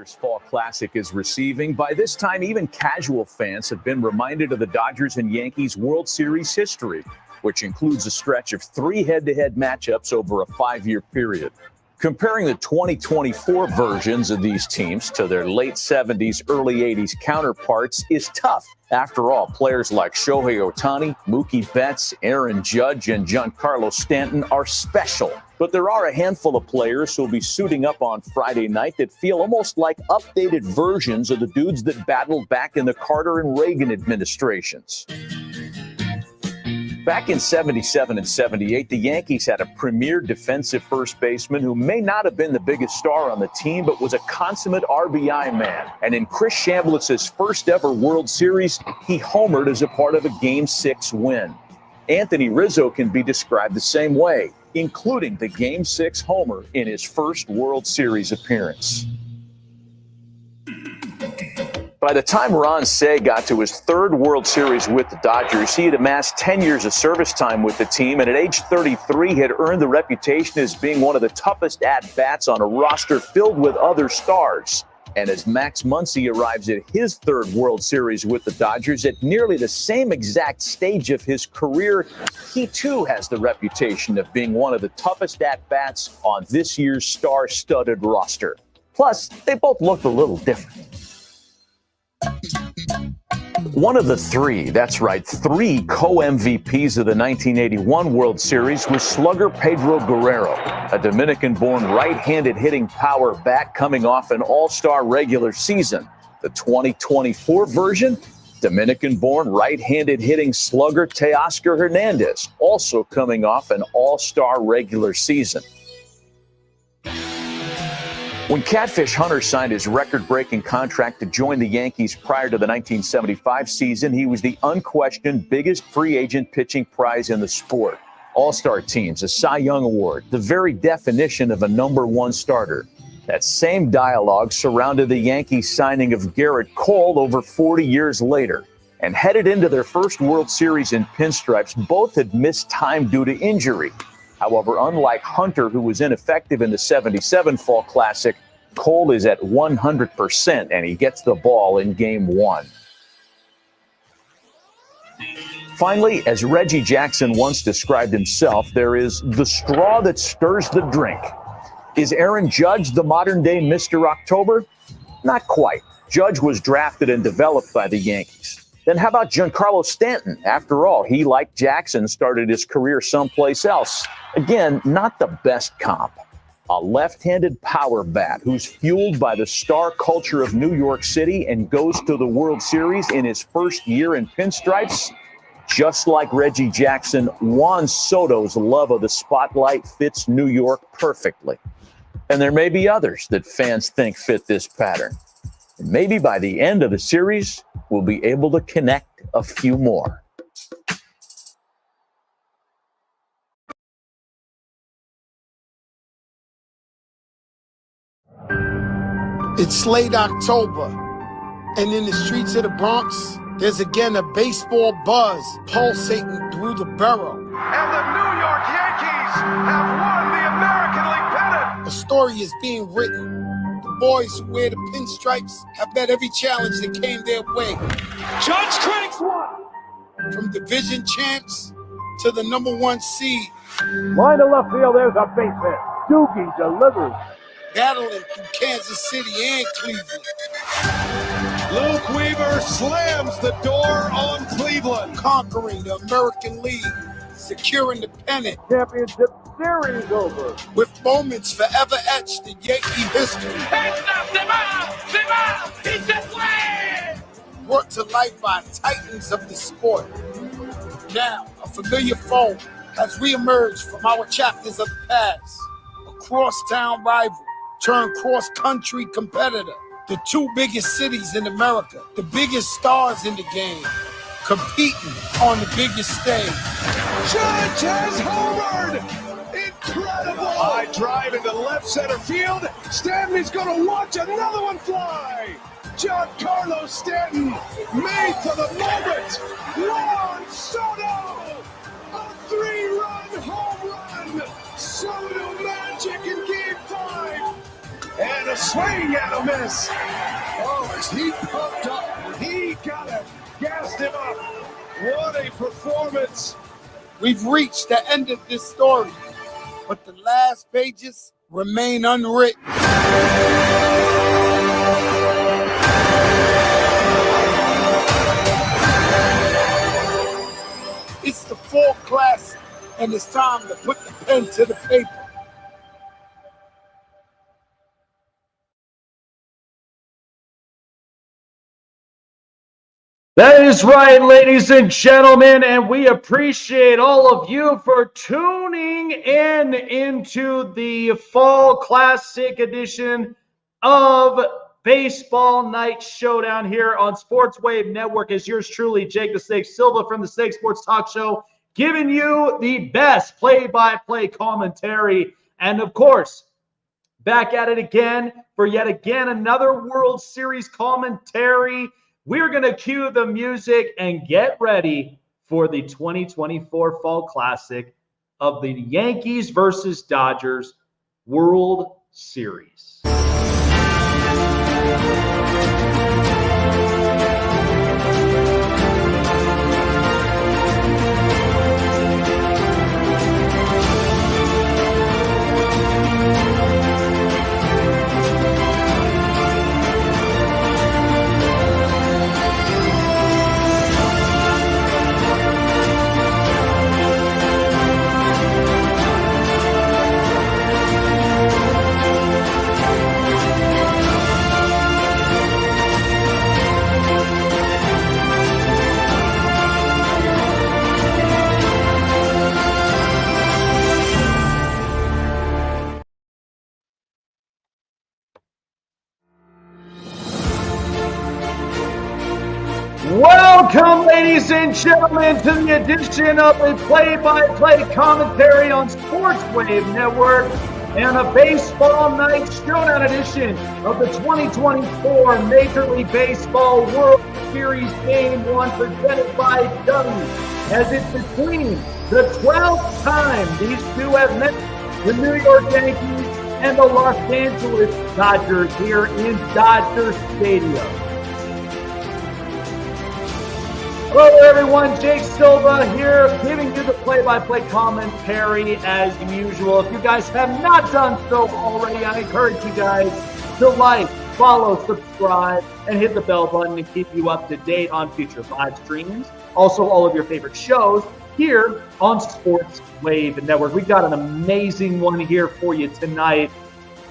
year's Fall Classic is receiving. By this time, even casual fans have been reminded of the Dodgers and Yankees World Series history, which includes a stretch of 3 head-to-head matchups over a 5-year period. Comparing the 2024 versions of these teams to their late 70s, early 80s counterparts is tough. After all, players like Shohei Ohtani, Mookie Betts, Aaron Judge, and Giancarlo Stanton are special. But there are a handful of players who will be suiting up on Friday night that feel almost like updated versions of the dudes that battled back in the Carter and Reagan administrations. Back in 77 and 78, the Yankees had a premier defensive first baseman who may not have been the biggest star on the team, but was a consummate RBI man. And in Chris Chambliss's first ever World Series, he homered as a part of a Game 6 win. Anthony Rizzo can be described the same way, including the Game 6 homer in his first World Series appearance. By the time Ron Cey got to his 3rd World Series with the Dodgers, he had amassed 10 years of service time with the team, and at age 33 had earned the reputation as being one of the toughest at-bats on a roster filled with other stars. And as Max Muncy arrives at his 3rd World Series with the Dodgers at nearly the same exact stage of his career, he too has the reputation of being one of the toughest at-bats on this year's star-studded roster. Plus, they both looked a little different. One of the 3 co-MVPs of the 1981 World Series was slugger Pedro Guerrero, a Dominican-born right-handed hitting power bat coming off an all-star regular season. The 2024 version, Dominican-born right-handed hitting slugger Teoscar Hernandez, also coming off an all-star regular season. When Catfish Hunter signed his record-breaking contract to join the Yankees prior to the 1975 season, he was the unquestioned biggest free agent pitching prize in the sport. All-Star teams, a Cy Young Award, the very definition of a number 1 starter. That same dialogue surrounded the Yankees signing of Garrett Cole over 40 years later. And headed into their first World Series in pinstripes, both had missed time due to injury. However, unlike Hunter, who was ineffective in the 77 Fall Classic, Cole is at 100% and he gets the ball in Game 1. Finally, as Reggie Jackson once described himself, there is the straw that stirs the drink. Is Aaron Judge the modern-day Mr. October? Not quite. Judge was drafted and developed by the Yankees. Then how about Giancarlo Stanton? After all, he, like Jackson, started his career someplace else. Again, not the best comp. A left-handed power bat who's fueled by the star culture of New York City and goes to the World Series in his first year in pinstripes? Just like Reggie Jackson, Juan Soto's love of the spotlight fits New York perfectly. And there may be others that fans think fit this pattern. And maybe by the end of the series, we'll be able to connect a few more. It's late October, and in the streets of the Bronx, there's again a baseball buzz pulsating through the borough. And the New York Yankees have won the American League pennant. A story is being written. The boys who wear the pinstripes have met every challenge that came their way. Judge Critics won. From division champs to the number 1 seed. Line to left field, there's a base hit. Dubby delivers. Battling through Kansas City and Cleveland. Luke Weaver slams the door on Cleveland. Conquering the American League. Securing the pennant. Championship series over. With moments forever etched in Yankee history. Brought to life by titans of the sport. Now, a familiar foe has reemerged from our chapters of the past. A crosstown rival turned cross-country competitor. The 2 biggest cities in America, the biggest stars in the game, competing on the biggest stage. Judge has homered! Incredible! High drive into left center field. Stanton's going to watch another one fly. Giancarlo Stanton made for the moment. Juan Soto, a 3-run home run. Soto magic in Game 5. And a swing and a miss. Oh, as he pumped up, he got him, gassed him up. What a performance. We've reached the end of this story, but the last pages remain unwritten. It's the fall classic, and it's time to put the pen to the paper. That is right, ladies and gentlemen, and we appreciate all of you for tuning into the Fall Classic edition of Baseball Night Showdown here on Sports Wave Network. As yours truly, Jake the Snake Silva from the Snake Sports Talk Show, giving you the best play-by-play commentary, and of course, back at it again for yet again another World Series commentary. We're going to cue the music and get ready for the 2024 Fall Classic of the Yankees versus Dodgers World Series. Welcome, ladies and gentlemen, to the edition of a play-by-play commentary on Sports Wave Network and a Baseball Night Showdown edition of the 2024 Major League Baseball World Series Game 1 presented by Dubby, as it's between the 12th time these two have met the New York Yankees and the Los Angeles Dodgers here in Dodger Stadium. Hello everyone, Jake Silva here, giving you the play-by-play commentary as usual. If you guys have not done so already, I encourage you guys to like, follow, subscribe, and hit the bell button to keep you up to date on future live streams. Also, all of your favorite shows here on Sports Wave Network. We've got an amazing one here for you tonight.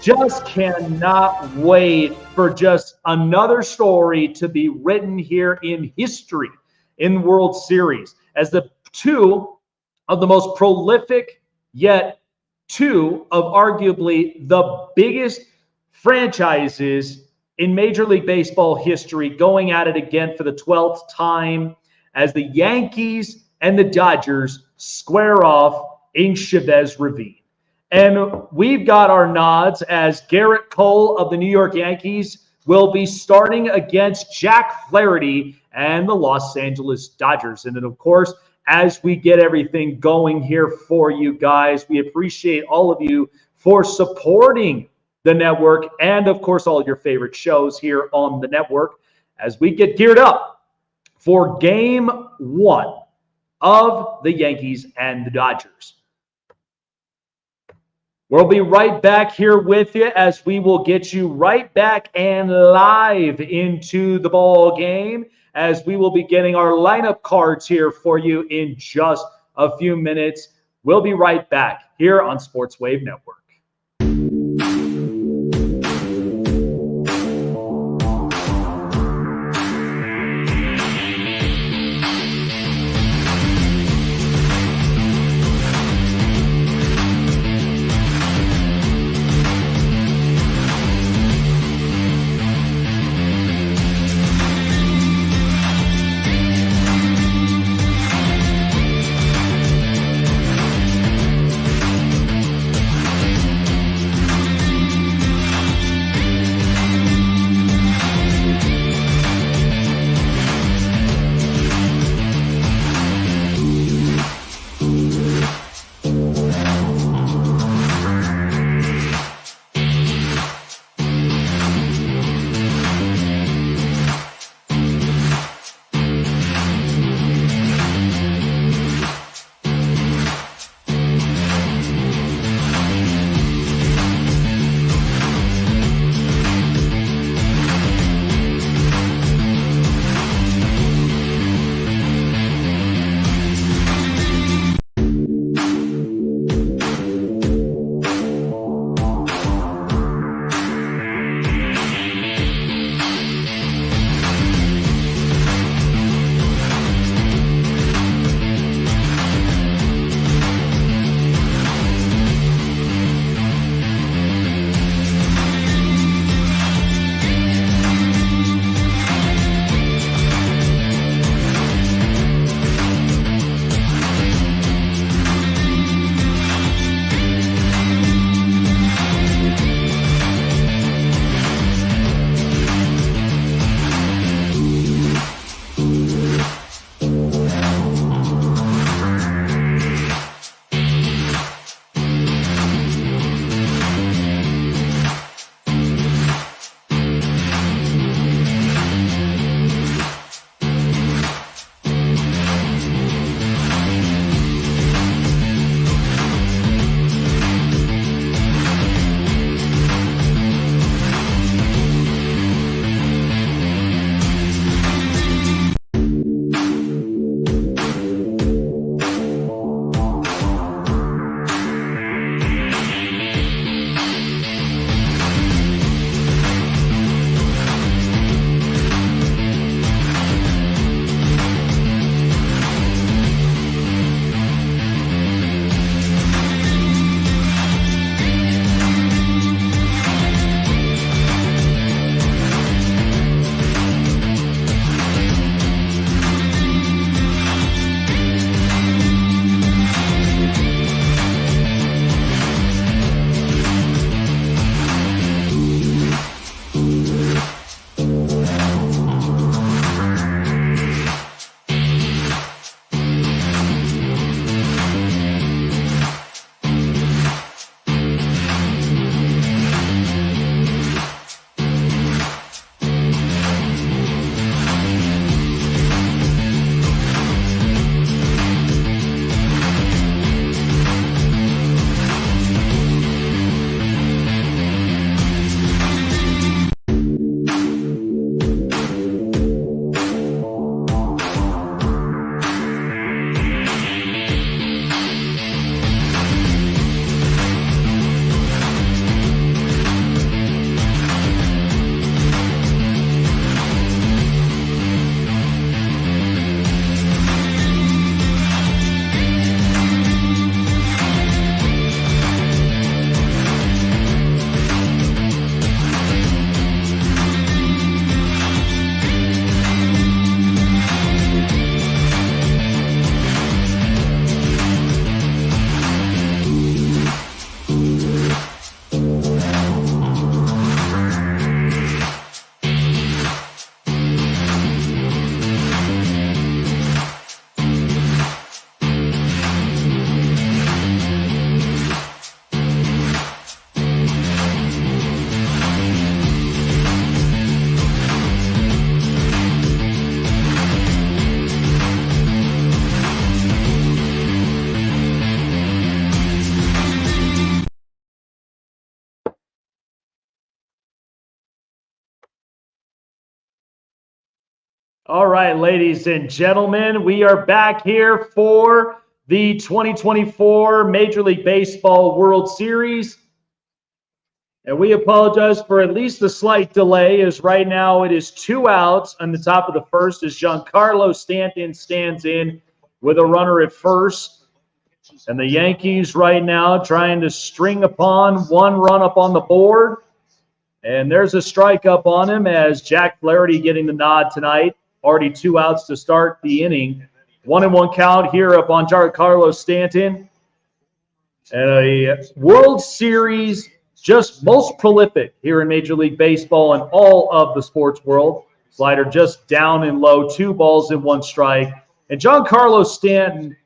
Just cannot wait for just another story to be written here in history in World Series, as the two of the most prolific, yet two of arguably the biggest franchises in Major League Baseball history going at it again for the 12th time, as the Yankees and the Dodgers square off in Chavez Ravine. And we've got our nods as Garrett Cole of the New York Yankees will be starting against Jack Flaherty and the Los Angeles Dodgers. And then, of course, as we get everything going here for you guys, we appreciate all of you for supporting the network and, of course, all of your favorite shows here on the network as we get geared up for Game 1 of the Yankees and the Dodgers. We'll be right back here with you as we will get you right back and live into the ball game, as we will be getting our lineup cards here for you in just a few minutes. We'll be right back here on Sports Wave Network. All right, ladies and gentlemen, we are back here for the 2024 Major League Baseball World Series. And we apologize for at least a slight delay, as right now it is 2 outs on the top of the first as Giancarlo Stanton stands in with a runner at first. And the Yankees right now trying to string upon 1 run up on the board. And there's a strike up on him as Jack Flaherty getting the nod tonight. Already 2 outs to start the inning. 1-1 count here up on Giancarlo Stanton. And a World Series just most prolific here in Major League Baseball and all of the sports world. Slider just down and low, 2 balls and 1 strike. And Giancarlo Stanton,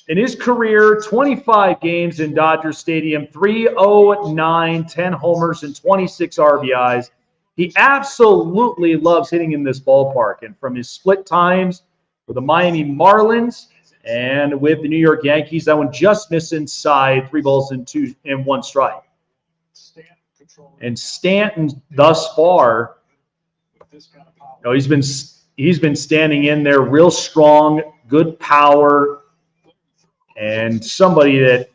in his career, 25 games in Dodger Stadium, 309, 10 homers, and 26 RBIs. He absolutely loves hitting in this ballpark. And from his split times with the Miami Marlins and with the New York Yankees, that one just missed inside, 3 balls and 1 strike. And Stanton thus far, he's been standing in there real strong, good power, and somebody that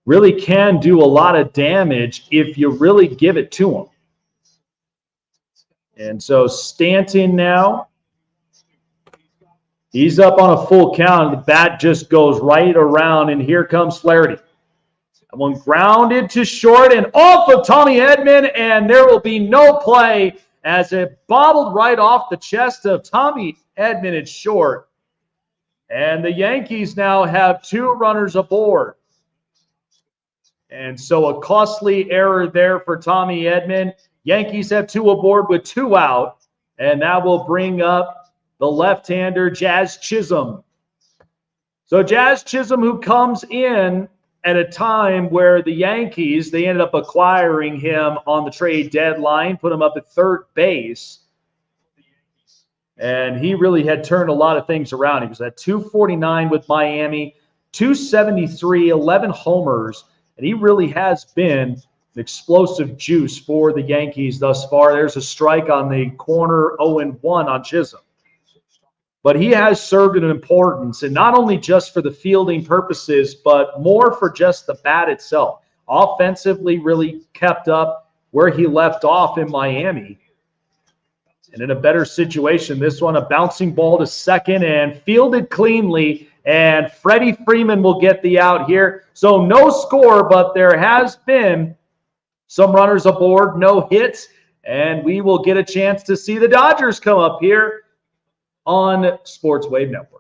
really can do a lot of damage if you really give it to him. And so Stanton now, he's up on a full count. The bat just goes right around, and here comes Flaherty. That one grounded to short and off of Tommy Edman, and there will be no play as it bobbled right off the chest of Tommy Edman at short. And the Yankees now have 2 runners aboard. And so a costly error there for Tommy Edman. Yankees have 2 aboard with 2 out, and that will bring up the left-hander Jazz Chisholm. So Jazz Chisholm, who comes in at a time where the Yankees, they ended up acquiring him on the trade deadline, put him up at third base. And he really had turned a lot of things around. He was at 249 with Miami, 273, 11 homers. And he really has been an explosive juice for the Yankees thus far. There's a strike on the corner, 0-1 on Chisholm. But he has served an importance, and not only just for the fielding purposes, but more for just the bat itself. Offensively, really kept up where he left off in Miami. And in a better situation, this one, a bouncing ball to second and fielded cleanly, and Freddie Freeman will get the out here. So no score, but there has been some runners aboard, no hits, and we will get a chance to see the Dodgers come up here on Sports Wave Network.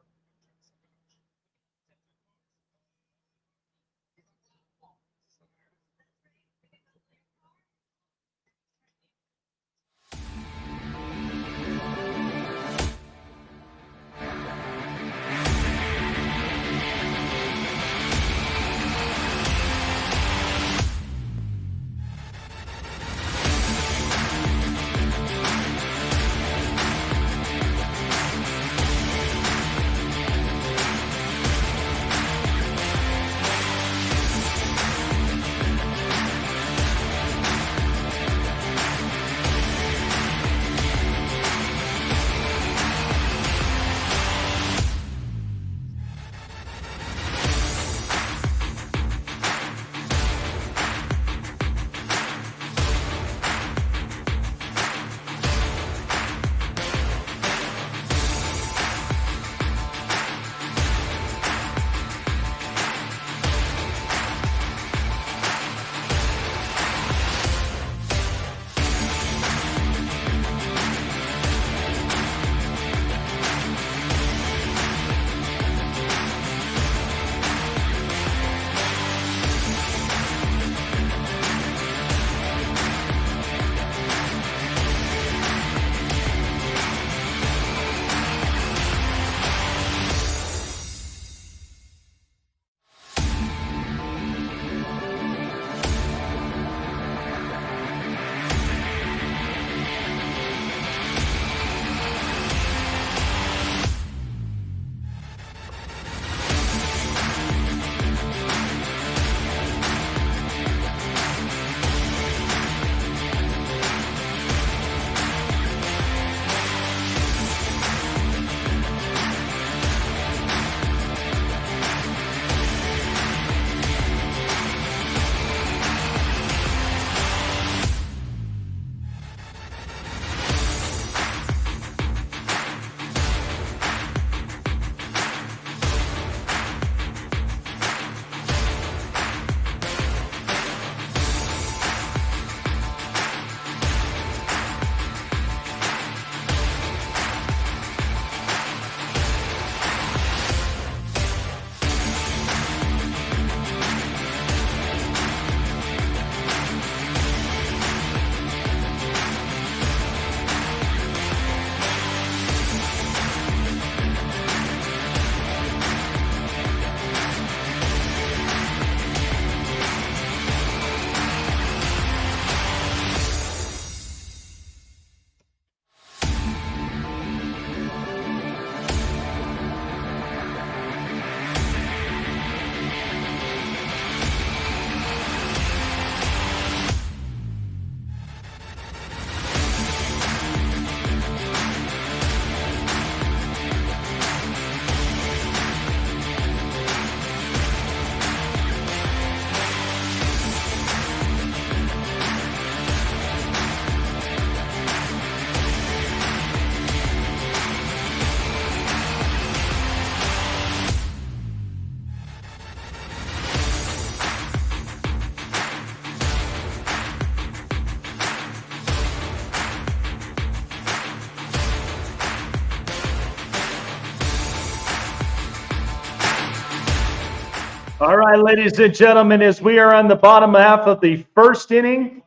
All right, ladies and gentlemen, as we are on the bottom half of the first inning,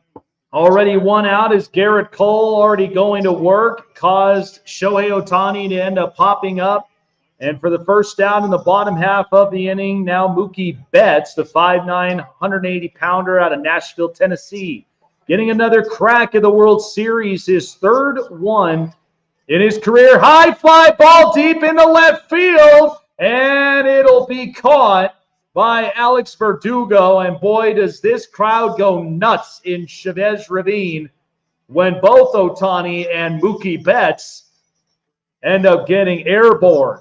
already one out is Garrett Cole already going to work, caused Shohei Ohtani to end up popping up. And for the first out in the bottom half of the inning, now Mookie Betts, the 5'9", 180-pounder out of Nashville, Tennessee, getting another crack at the World Series, his third one in his career. High fly ball deep in the left field, and it'll be caught by Alex Verdugo. And boy, does this crowd go nuts in Chavez Ravine when both Ohtani and Mookie Betts end up getting airborne.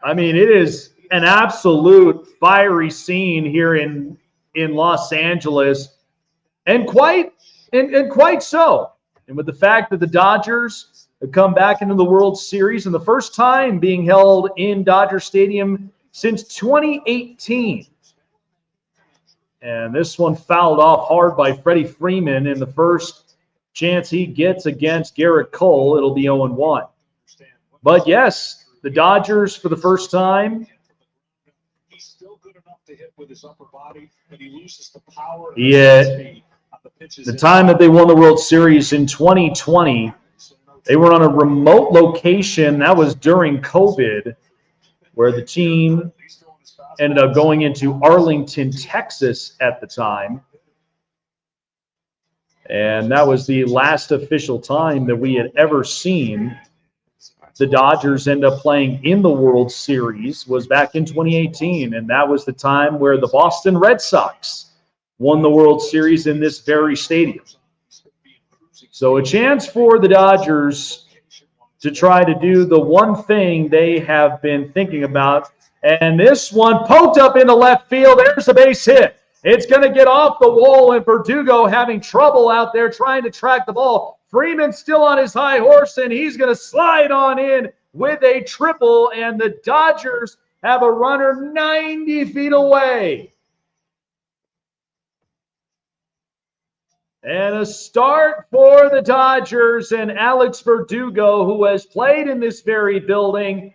I mean, it is an absolute fiery scene here in Los Angeles, and quite so. And with the fact that the Dodgers have come back into the World Series, and the first time being held in Dodger Stadium since 2018. And this one fouled off hard by Freddie Freeman in the first chance he gets against Garrett Cole. It'll be 0-1. But yes, the Dodgers for the first time. He's still good enough to hit with his upper body, but he loses the power. The time that they won the World Series in 2020, they were on a remote location. That was during COVID, where the team ended up going into Arlington, Texas at the time. And that was the last official time that we had ever seen the Dodgers end up playing in the World Series, was back in 2018. And that was the time where the Boston Red Sox won the World Series in this very stadium. So a chance for the Dodgers to try to do the one thing they have been thinking about. And this one poked up into left field. There's a base hit. It's going to get off the wall, and Verdugo having trouble out there trying to track the ball. Freeman still on his high horse, and he's going to slide on in with a triple, and the Dodgers have a runner 90 feet away. And a start for the Dodgers, and Alex Verdugo, who has played in this very building,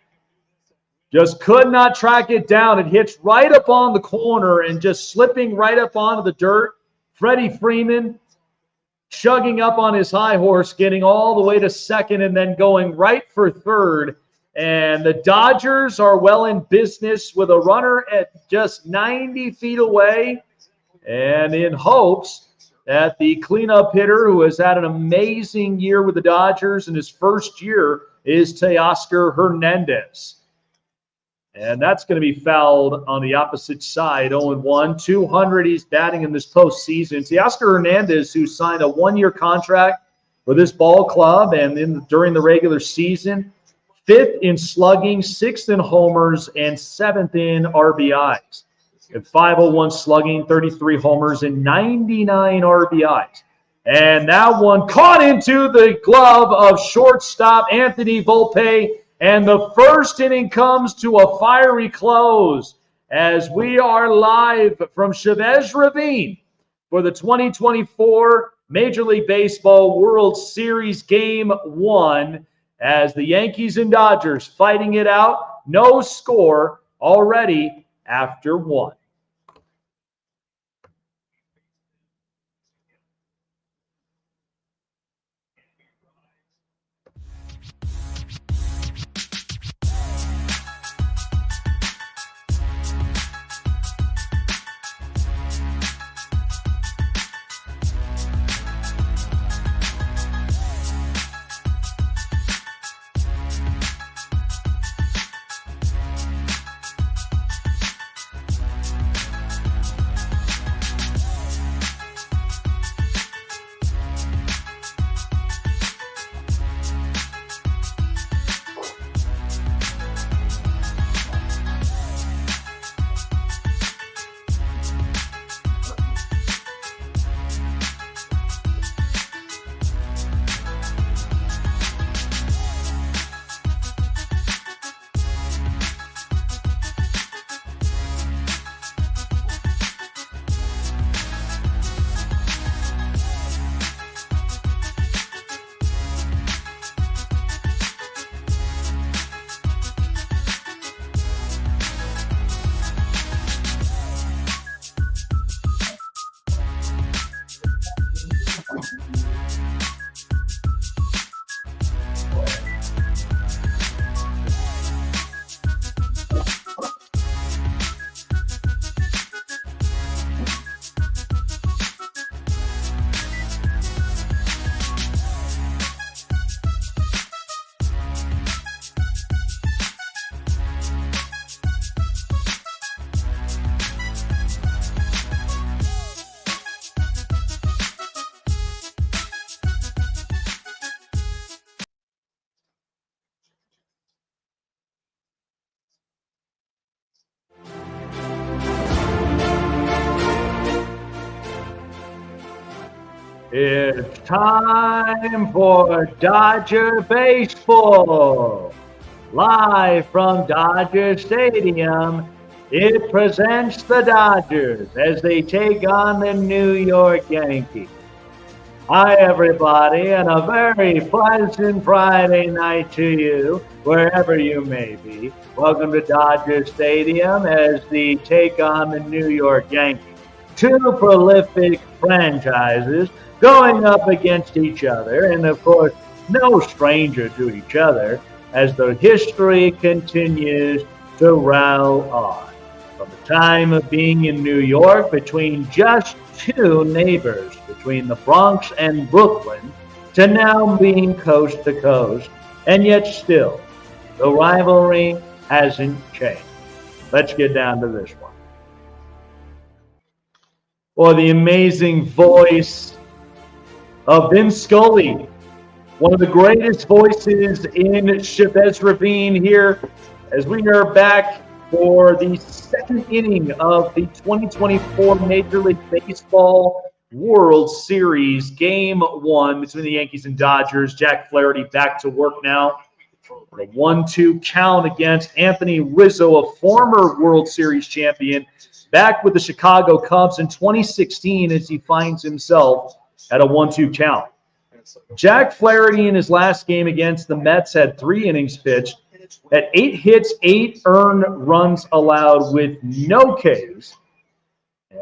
just could not track it down. It hits right up on the corner and just slipping right up onto the dirt. Freddie Freeman chugging up on his high horse, getting all the way to second and then going right for third. And the Dodgers are well in business with a runner at just 90 feet away, and in hopes that the cleanup hitter, who has had an amazing year with the Dodgers in his first year, is Teoscar Hernandez. And that's going to be fouled on the opposite side, 0-1. 200 he's batting in this postseason. Teoscar Hernandez, who signed a one-year contract for this ball club and during the regular season, 5th in slugging, 6th in homers, and 7th in RBIs. At 501 slugging, 33 homers, and 99 RBIs. And that one caught into the glove of shortstop Anthony Volpe. And the first inning comes to a fiery close as we are live from Chavez Ravine for the 2024 Major League Baseball World Series Game 1 as the Yankees and Dodgers fighting it out. No score already after 1. It's time for Dodger Baseball. Live from Dodger Stadium, it presents the Dodgers as they take on the New York Yankees. Hi, everybody, and a very pleasant Friday night to you, wherever you may be. Welcome to Dodger Stadium as they take on the New York Yankees. Two prolific franchises going up against each other, and of course, no stranger to each other as the history continues to roll on. From the time of being in New York, between just two neighbors, between the Bronx and Brooklyn, to now being coast to coast, and yet still, the rivalry hasn't changed. Let's get down to this one. Or the amazing voice of Vince Scully, one of the greatest voices in Chavez Ravine here, as we are back for the second inning of the 2024 Major League Baseball World Series, Game 1 between the Yankees and Dodgers. Jack Flaherty back to work now. The 1-2 count against Anthony Rizzo, a former World Series champion, back with the Chicago Cubs in 2016 as he finds himself at a 1-2 count. Jack Flaherty in his last game against the Mets had 3 innings pitched, at 8 hits, 8 earned runs allowed with no Ks.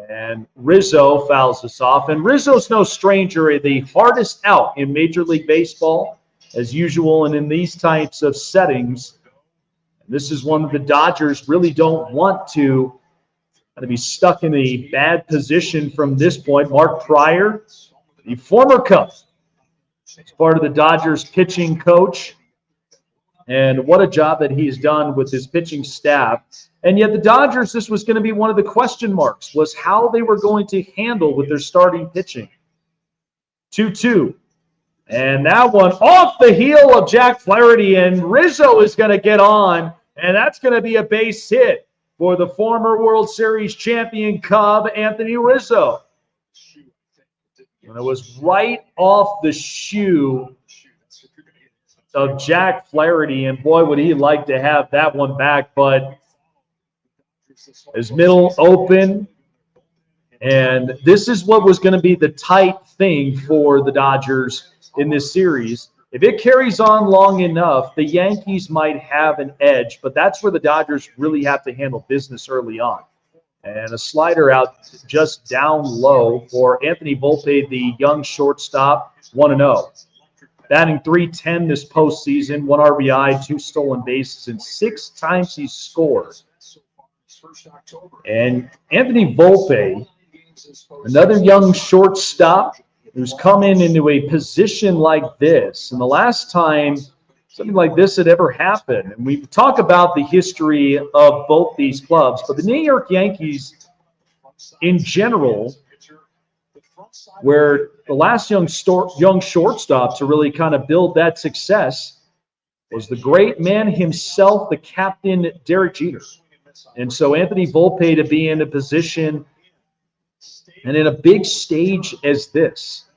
And Rizzo fouls us off. And Rizzo's no stranger, the hardest out in Major League Baseball, as usual, and in these types of settings. This is one that the Dodgers really don't want to be stuck in a bad position from this point. Mark Pryor, the former Cub, is part of the Dodgers pitching coach. And what a job that he's done with his pitching staff. And yet the Dodgers, this was going to be one of the question marks, was how they were going to handle with their starting pitching. 2-2. And that one off the heel of Jack Flaherty, and Rizzo is going to get on, and that's going to be a base hit for the former World Series champion Cub, Anthony Rizzo. And it was right off the shoe of Jack Flaherty, and boy, would he like to have that one back, but his middle open, and this is what was going to be the tight thing for the Dodgers in this series. If it carries on long enough, the Yankees might have an edge, but that's where the Dodgers really have to handle business early on. And a slider out just down low for Anthony Volpe, the young shortstop, 1-0. Batting .310 this postseason, 1 RBI, 2 stolen bases, and 6 times he's scored. And Anthony Volpe, another young shortstop who's come into a position like this. And the last time something like this had ever happened, and we talk about the history of both these clubs, but the New York Yankees in general, where the last young shortstop to really kind of build that success was the great man himself, the captain, Derek Jeter. And so Anthony Volpe to be in a position and in a big stage as this.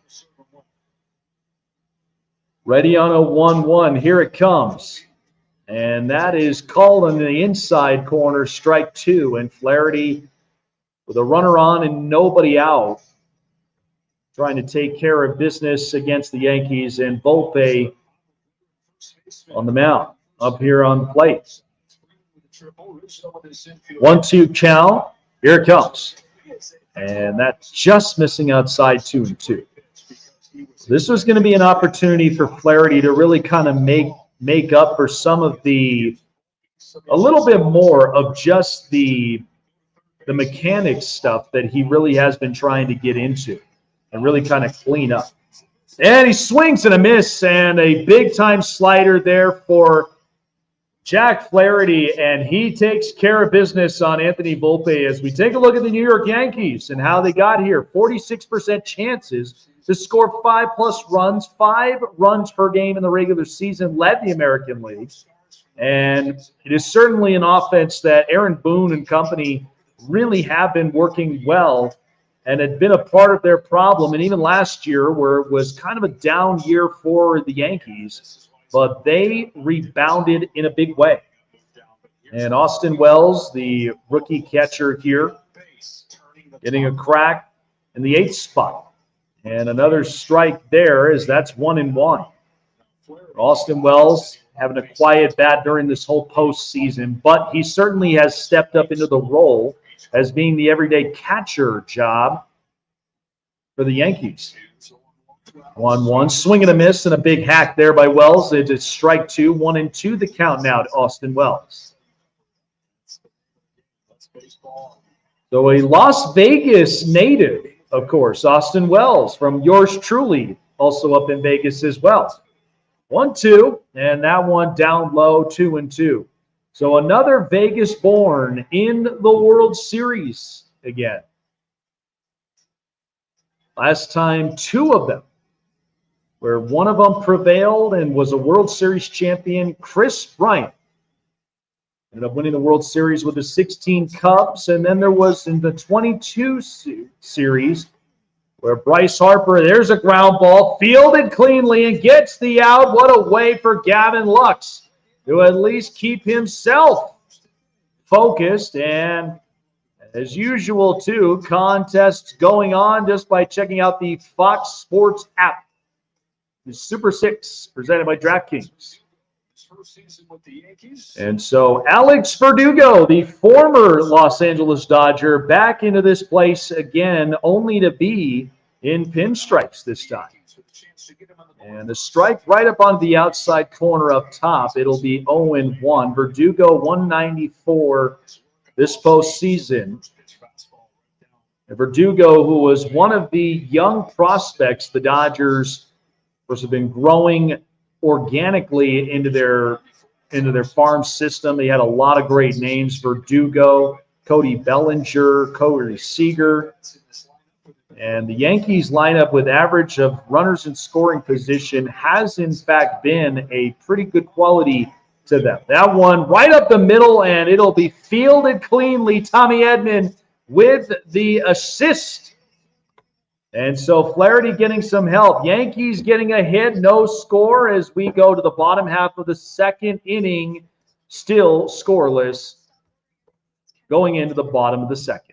Ready on a 1-1. Here it comes. And that is called in the inside corner, strike 2. And Flaherty with a runner on and nobody out, trying to take care of business against the Yankees, and Volpe on the mound up here on the plate. 1-2 count. Here it comes. And that's just missing outside 2-2. This was going to be an opportunity for Flaherty to really kind of make up for some of a little bit more of just the mechanics stuff that he really has been trying to get into and really kind of clean up. And he swings and a miss, and a big-time slider there for Jack Flaherty, and he takes care of business on Anthony Volpe as we take a look at the New York Yankees and how they got here. 46% chances to score 5+ runs, 5 runs per game in the regular season, led the American League. And it is certainly an offense that Aaron Boone and company really have been working well and had been a part of their problem. And even last year, where it was kind of a down year for the Yankees, but they rebounded in a big way. And Austin Wells, the rookie catcher here, getting a crack in the 8th spot. And another strike there, as that's 1-1. Austin Wells having a quiet bat during this whole postseason, but he certainly has stepped up into the role as being the everyday catcher job for the Yankees. 1-1, swing and a miss, and a big hack there by Wells. It's strike 2, 1-2 the count now to Austin Wells. So a Las Vegas native, of course, Austin Wells from yours truly, also up in Vegas as well. 1-2, and that one down low, 2-2. So another Vegas-born in the World Series again. Last time, 2 of them, where one of them prevailed and was a World Series champion, Chris Bryant. Ended up winning the World Series with the 16 Cubs. And then there was in the 22 series where Bryce Harper, there's a ground ball, fielded cleanly and gets the out. What a way for Gavin Lux to at least keep himself focused. And as usual, too, contests going on just by checking out the Fox Sports app. The Super 6 presented by DraftKings. And so Alex Verdugo, the former Los Angeles Dodger, back into this place again, only to be in pinstripes this time. And a strike right up on the outside corner up top. It'll be 0-1. Verdugo 194 this postseason. And Verdugo, who was one of the young prospects the Dodgers, of course, have been growing organically into their farm system. They had a lot of great names: Verdugo, Cody Bellinger, Cody Seager. And the Yankees lineup with average of runners in scoring position has in fact been a pretty good quality to them. That one right up the middle, and it'll be fielded cleanly. Tommy Edman with the assist. And so Flaherty getting some help. Yankees getting a hit, no score as we go to the bottom half of the second inning, still scoreless, going into the bottom of the second.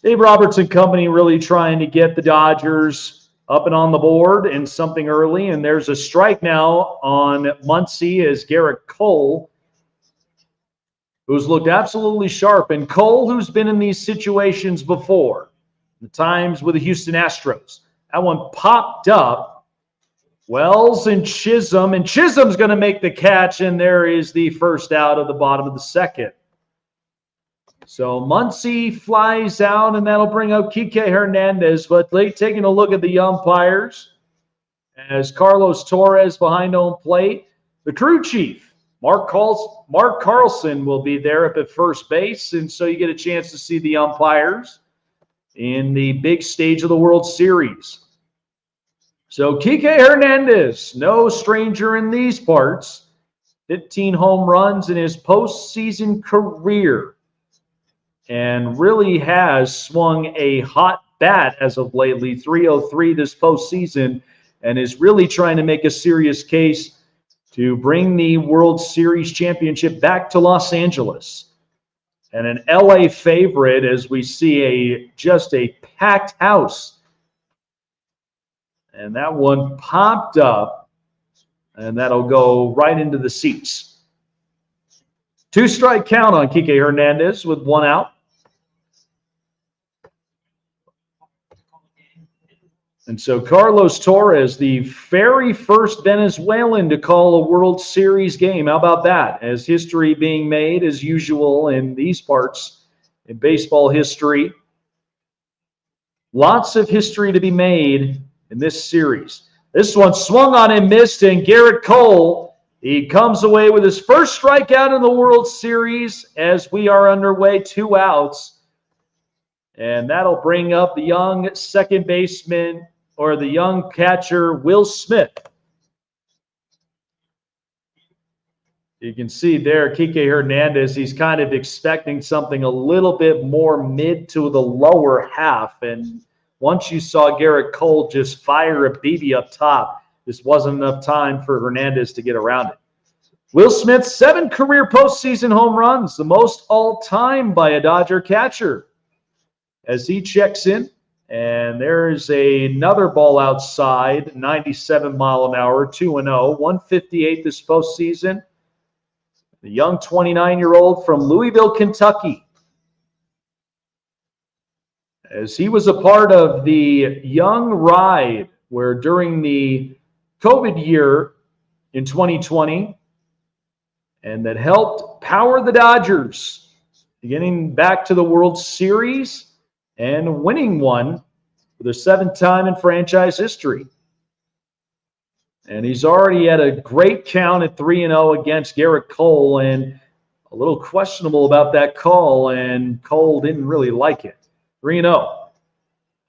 Dave Roberts and company really trying to get the Dodgers up and on the board and something early. And there's a strike now on Muncy as Garrett Cole, who's looked absolutely sharp. And Cole, who's been in these situations before, the times with the Houston Astros. That one popped up. Wells and Chisholm's going to make the catch, and there is the first out of the bottom of the second. So Muncy flies out, and that'll bring up Kike Hernandez. But taking a look at the umpires, as Carlos Torres behind home plate, the crew chief, Mark Carlson, will be there up at first base, and so you get a chance to see the umpires in the big stage of the World Series. So Kike Hernandez, no stranger in these parts, 15 home runs in his postseason career, and really has swung a hot bat as of lately, 303 this postseason, and is really trying to make a serious case to bring the World Series championship back to Los Angeles. And an LA favorite as we see just a packed house. And that one popped up, and that'll go right into the seats. 2-strike count on Kike Hernandez with one out. And so Carlos Torres, the very first Venezuelan to call a World Series game. How about that? As history being made, as usual, in these parts in baseball history. Lots of history to be made in this series. This one swung on and missed, and Garrett Cole, he comes away with his first strikeout in the World Series as we are underway, 2 outs. And that'll bring up the young second baseman, or the young catcher, Will Smith. You can see there, Kike Hernandez, he's kind of expecting something a little bit more mid to the lower half. And once you saw Garrett Cole just fire a BB up top, this wasn't enough time for Hernandez to get around it. Will Smith, 7 career postseason home runs, the most all-time by a Dodger catcher. As he checks in, and there's another ball outside, 97 mile an hour, 2-0, 158 this postseason. The young 29-year-old from Louisville, Kentucky. As he was a part of the young ride where during the COVID year in 2020, and that helped power the Dodgers, getting back to the World Series and winning one for the 7th time in franchise history. And he's already at a great count at 3-0 against Garrett Cole, and a little questionable about that call, and Cole didn't really like it. 3-0.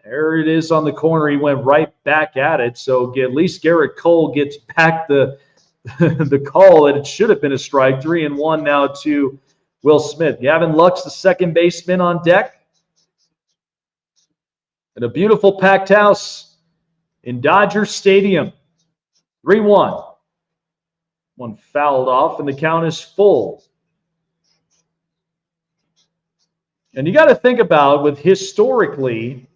There it is on the corner. He went right back at it. So at least Garrett Cole gets back the call that it should have been a strike. 3-1 now to Will Smith. Gavin Lux, the second baseman, on deck. And a beautiful packed house in Dodger Stadium. 3-1. One fouled off, and the count is full. And you got to think about, with historically,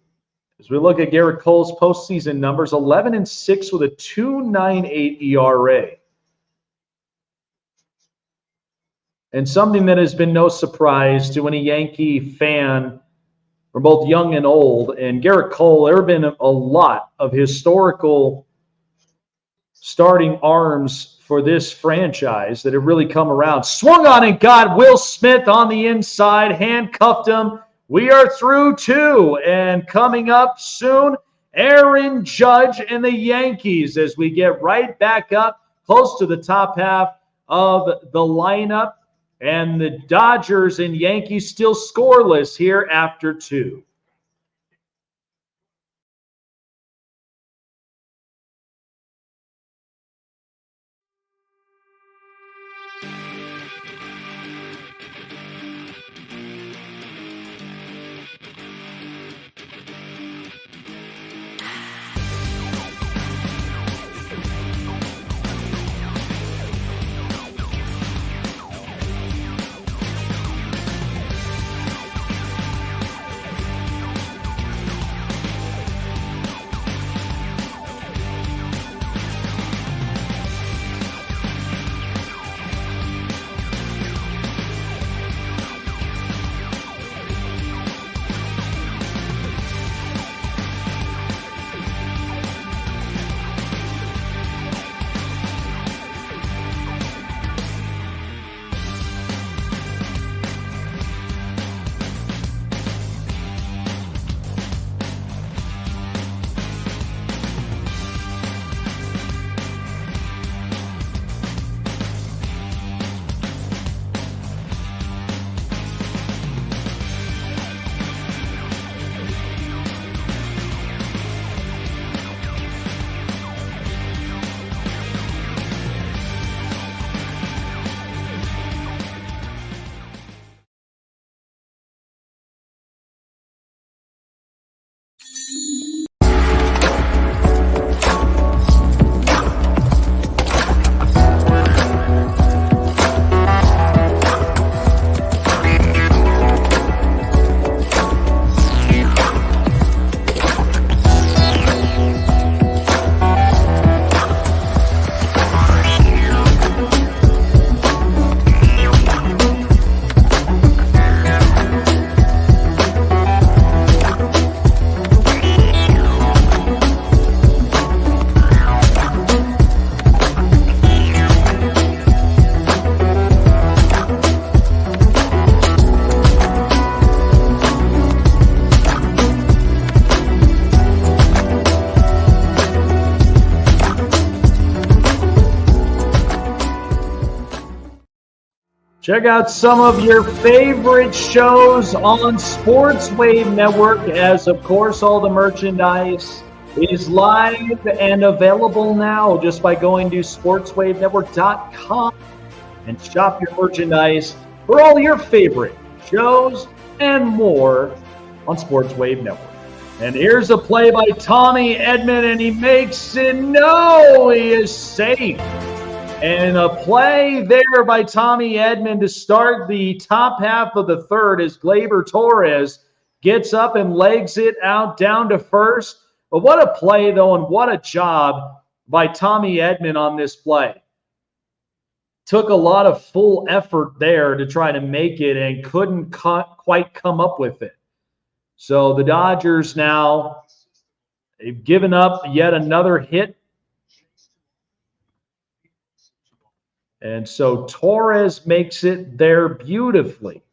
as we look at Garrett Cole's postseason numbers, 11-6 with a 2.98 ERA. And something that has been no surprise to any Yankee fan, for both young and old. And Garrett Cole, there have been a lot of historical starting arms for this franchise that have really come around. Swung on and got Will Smith on the inside, handcuffed him. We are through 2, and coming up soon, Aaron Judge and the Yankees as we get right back up close to the top half of the lineup. And the Dodgers and Yankees still scoreless here after 2. Check out some of your favorite shows on Sports Wave Network, as of course all the merchandise is live and available now just by going to sportswavenetwork.com and shop your merchandise for all your favorite shows and more on Sports Wave Network. And here's a play by Tommy Edman, and he makes it. No, he is safe. And a play there by Tommy Edman to start the top half of the third as Gleyber Torres gets up and legs it out down to first. But what a play, though, and what a job by Tommy Edman on this play. Took a lot of full effort there to try to make it and couldn't quite come up with it. So the Dodgers now, they've given up yet another hit. And so Torres makes it there beautifully.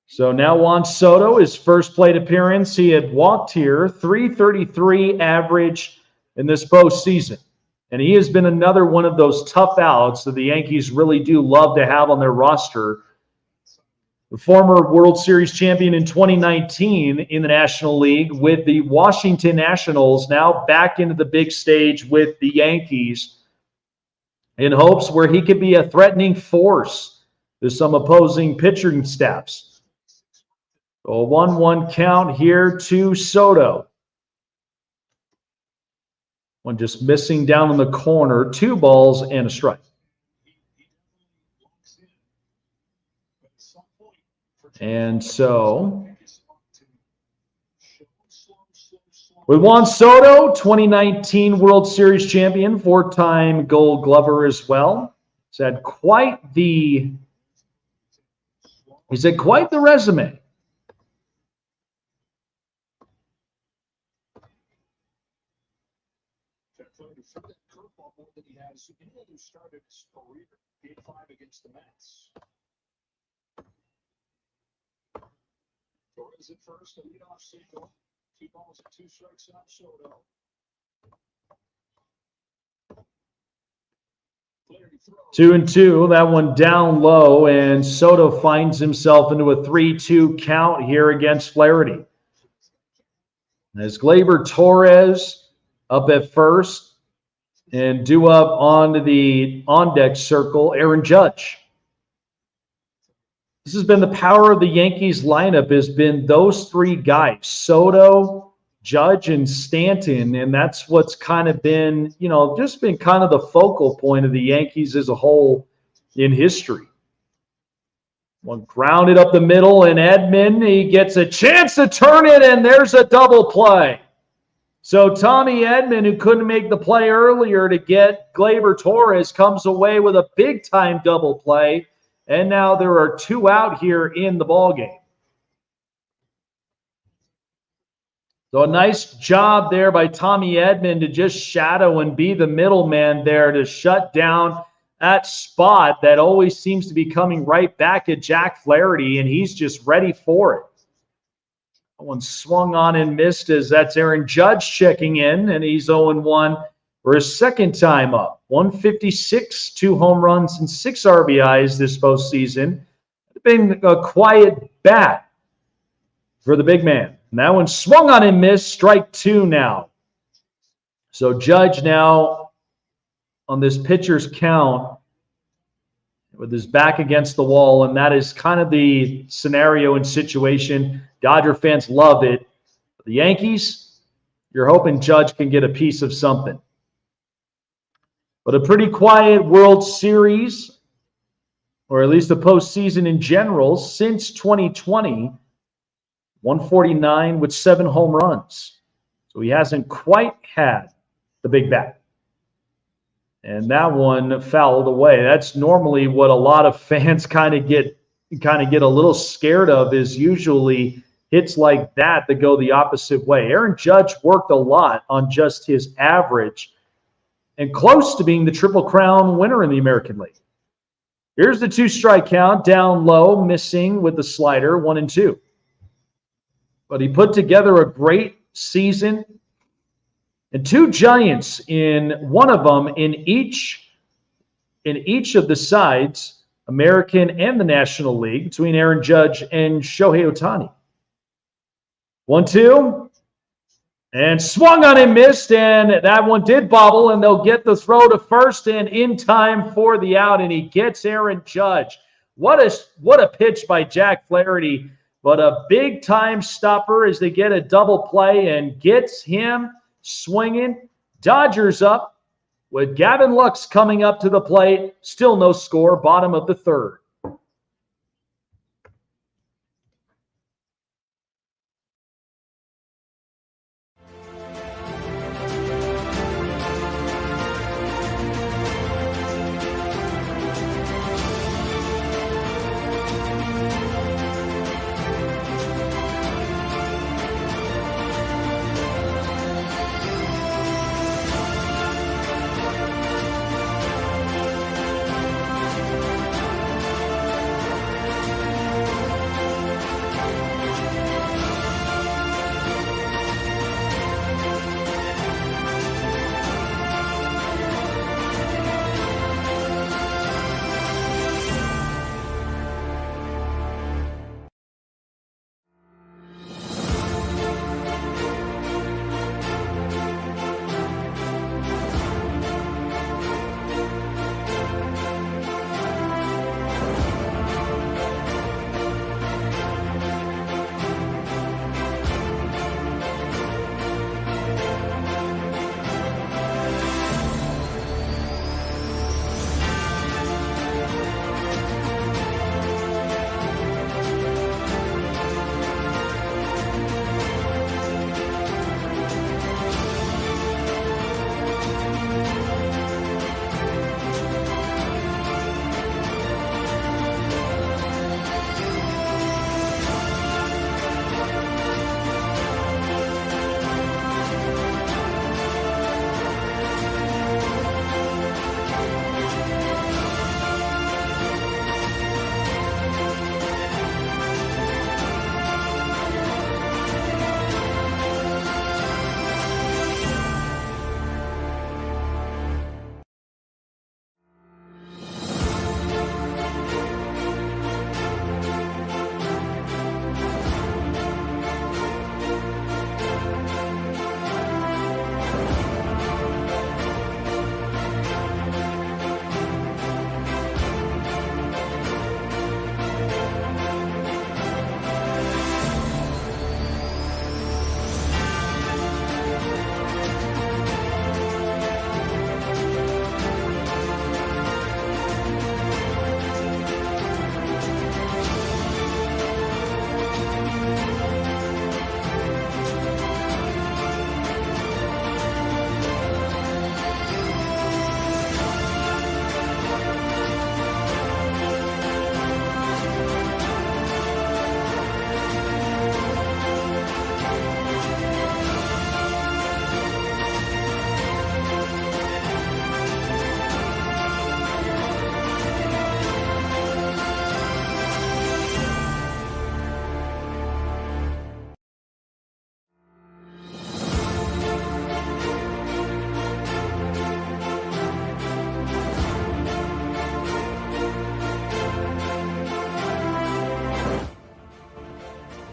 So now Juan Soto, his first plate appearance. He had walked here, .333 average in this postseason. And he has been another one of those tough outs that the Yankees really do love to have on their roster. The former World Series champion in 2019 in the National League with the Washington Nationals, now back into the big stage with the Yankees in hopes where he could be a threatening force to some opposing pitching staffs. So a 1-1 count here to Soto. One just missing down in the corner, 2 balls and a strike. And so, with Juan Soto, 2019 World Series champion, 4-time Gold Glover as well. He's had quite the resume. Started his career, Game 5 against the Mets. Torres at first, a leadoff single. 2 balls and 2 strikes on Soto. 2-2. That one down low, and Soto finds himself into a 3-2 count here against Flaherty. As Gleyber Torres up at first, and due up onto the on-deck circle, Aaron Judge. This has been the power of the Yankees lineup, has been those 3 guys, Soto, Judge, and Stanton, and that's what's kind of been, just been kind of the focal point of the Yankees as a whole in history. One grounded up the middle, and Edman, he gets a chance to turn it, and there's a double play. So Tommy Edman, who couldn't make the play earlier to get Gleyber Torres, comes away with a big-time double play, and now there are 2 out here in the ballgame. So a nice job there by Tommy Edman to just shadow and be the middleman there to shut down that spot that always seems to be coming right back at Jack Flaherty, and he's just ready for it. That one swung on and missed as that's Aaron Judge checking in, and he's 0-1 for his second time up. 156, 2 home runs, and 6 RBIs this postseason. It's been a quiet bat for the big man. And that one swung on and missed, strike 2 now. So Judge now on this pitcher's count with his back against the wall, and that is kind of the scenario and situation. Dodger fans love it. The Yankees, you're hoping Judge can get a piece of something. But a pretty quiet World Series, or at least the postseason in general, since 2020. 149 with 7 home runs. So he hasn't quite had the big bat. And that one fouled away. That's normally what a lot of fans kind of get a little scared of, is usually hits like that go the opposite way. Aaron Judge worked a lot on just his average and close to being the Triple Crown winner in the American League. Here's the 2-strike count, down low, missing with the slider, 1-2. But he put together a great season. And 2 Giants in one of them in each of the sides, American and the National League, between Aaron Judge and Shohei Ohtani. 1-2. And swung on and missed, and that one did bobble, and they'll get the throw to first and in time for the out, and he gets Aaron Judge. What a pitch by Jack Flaherty, but a big-time stopper as they get a double play and gets him swinging. Dodgers up with Gavin Lux coming up to the plate. Still no score, bottom of the third.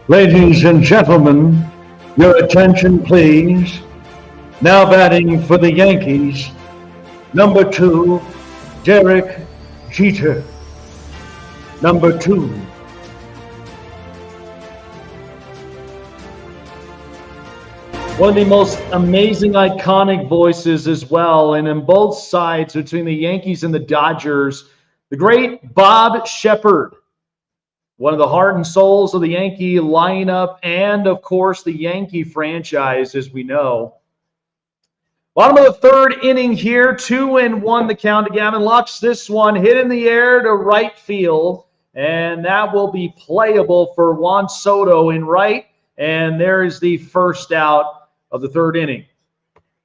Ladies and gentlemen, your attention please. Now batting for the Yankees, number 2, Derek Jeter. Number 2. One of the most amazing, iconic voices as well. And on both sides, between the Yankees and the Dodgers, the great Bob Shepard, one of the heart and souls of the Yankee lineup and, of course, the Yankee franchise, as we know. Bottom of the third inning here, 2-1 the count to Gavin Lux. This one hit in the air to right field, and that will be playable for Juan Soto in right, and there is the first out of the third inning.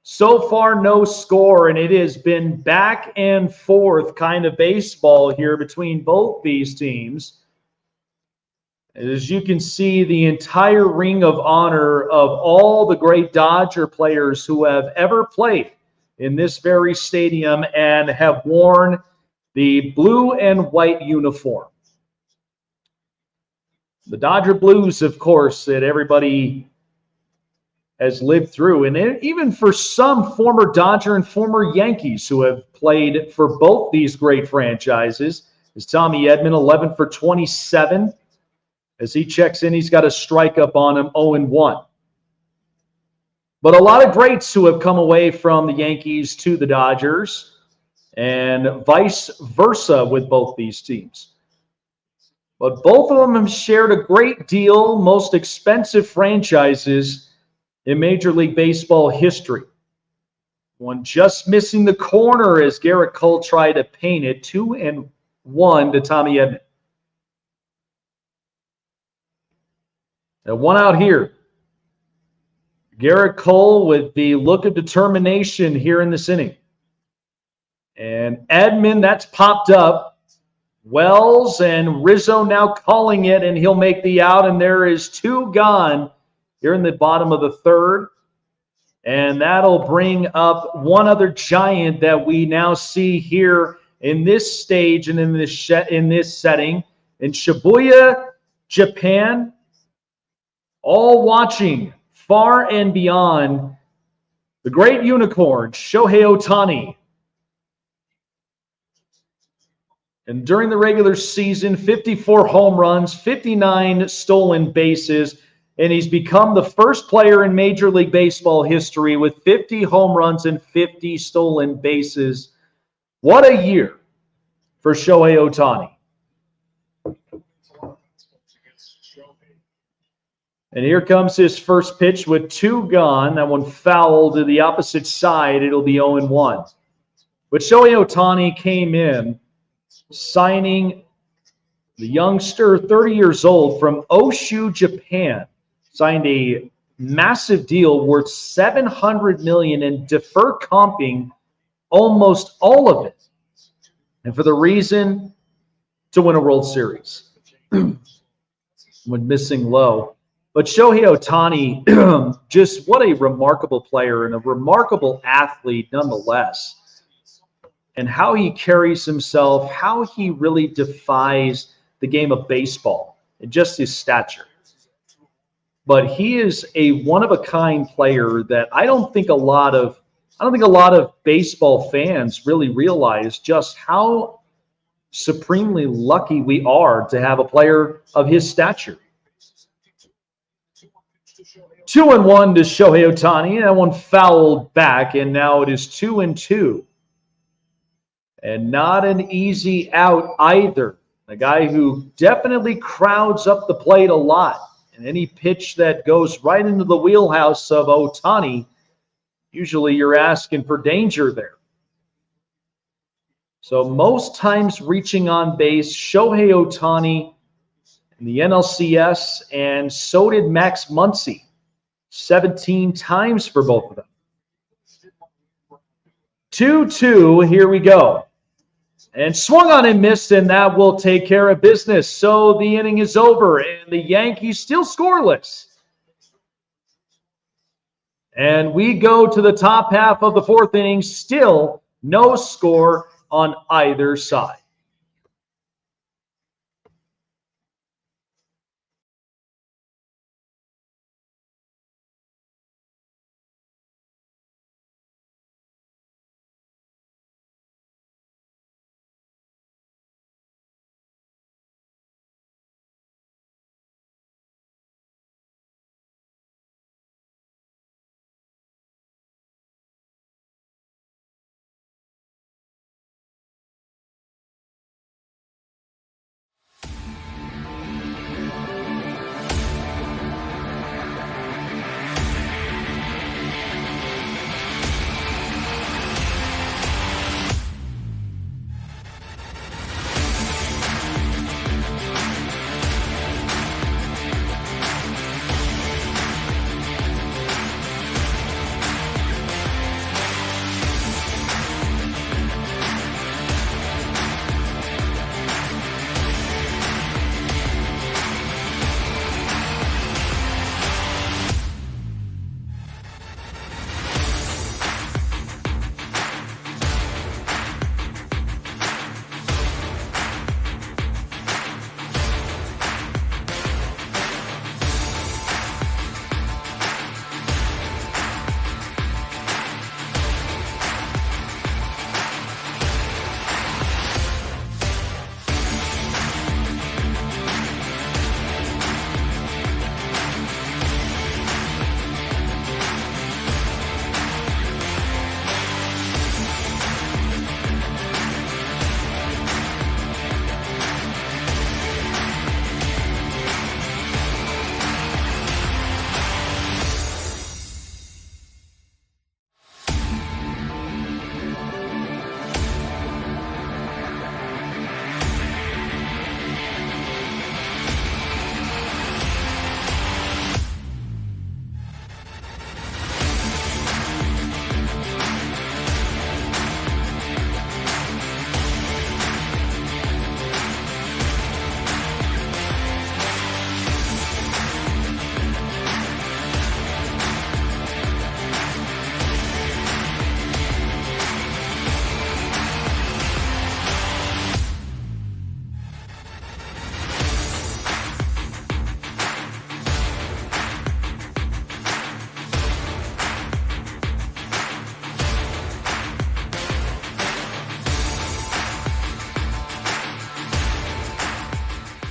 So far, no score, and it has been back and forth kind of baseball here between both these teams. As you can see, the entire ring of honor of all the great Dodger players who have ever played in this very stadium and have worn the blue and white uniform. The Dodger blues, of course, that everybody has lived through. And even for some former Dodger and former Yankees who have played for both these great franchises, is Tommy Edman, 11 for 27. As he checks in, he's got a strike up on him, 0-1. But a lot of greats who have come away from the Yankees to the Dodgers and vice versa with both these teams. But both of them have shared a great deal, most expensive franchises in Major League Baseball history. One just missing the corner as Garrett Cole tried to paint it, 2-1 to Tommy Edman. And one out here. Garrett Cole with the look of determination here in this inning. And Edman, that's popped up. Wells and Rizzo now calling it, and he'll make the out, and there is 2 gone here in the bottom of the third. And that'll bring up one other giant that we now see here in this stage and in this setting in Shibuya, Japan. All watching far and beyond the great unicorn, Shohei Ohtani. And during the regular season, 54 home runs, 59 stolen bases, and he's become the first player in Major League Baseball history with 50 home runs and 50 stolen bases. What a year for Shohei Ohtani. And here comes his first pitch with 2 gone. That one fouled to the opposite side. It'll be 0-1. But Shohei Ohtani came in signing the youngster, 30 years old, from Oshu, Japan. Signed a massive deal worth $700 million and deferred comping almost all of it. And for the reason to win a World Series. When missing low. But Shohei Ohtani, just what a remarkable player and a remarkable athlete nonetheless. And how he carries himself, how he really defies the game of baseball and just his stature. But he is a one-of-a-kind player that I don't think a lot of baseball fans really realize just how supremely lucky we are to have a player of his stature. 2-1 to Shohei Ohtani. That one fouled back, and now it is 2-2. And not an easy out either. A guy who definitely crowds up the plate a lot. And any pitch that goes right into the wheelhouse of Ohtani, usually you're asking for danger there. So most times reaching on base, Shohei Ohtani in the NLCS, and so did Max Muncy. 17 times for both of them. 2-2, here we go. And swung on and missed, and that will take care of business. So the inning is over, and the Yankees still scoreless. And we go to the top half of the 4th inning, still no score on either side.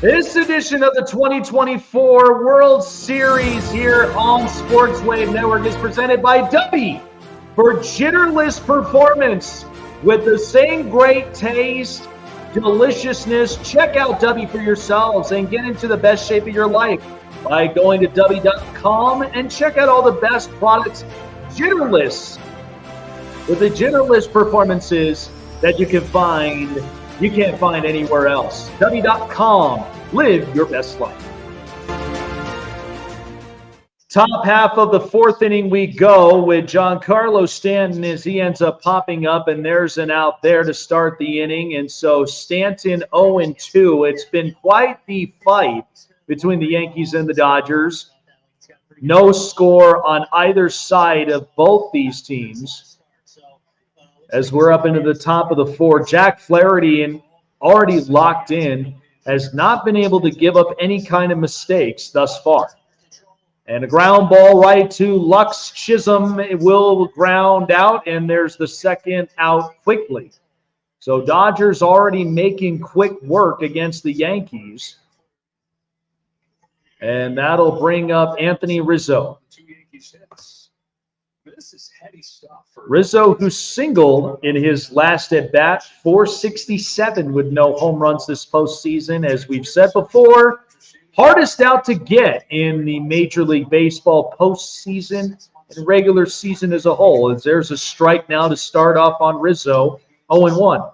This edition of the 2024 World Series here on Sports Wave Network is presented by Dubby for jitterless performance with the same great taste, deliciousness. Check out Dubby for yourselves and get into the best shape of your life by going to Dubby.com and check out all the best products jitterless with the jitterless performances that you can't find anywhere else. Dubby.com. Live your best life. Top half of the fourth inning we go with Giancarlo Stanton as he ends up popping up, and there's an out there to start the inning. And so Stanton 0-2. It's been quite the fight between the Yankees and the Dodgers. No score on either side of both these teams. As we're up into the top of the fourth, Jack Flaherty, and already locked in, has not been able to give up any kind of mistakes thus far. And a ground ball right to Lux Chisholm. It will ground out, and there's the second out quickly. So Dodgers already making quick work against the Yankees. And that'll bring up Anthony Rizzo. This is heavy stuff. Rizzo, who singled in his last at-bat, 467 with no home runs this postseason. As we've said before, hardest out to get in the Major League Baseball postseason and regular season as a whole. As there's a strike now to start off on Rizzo, 0-1.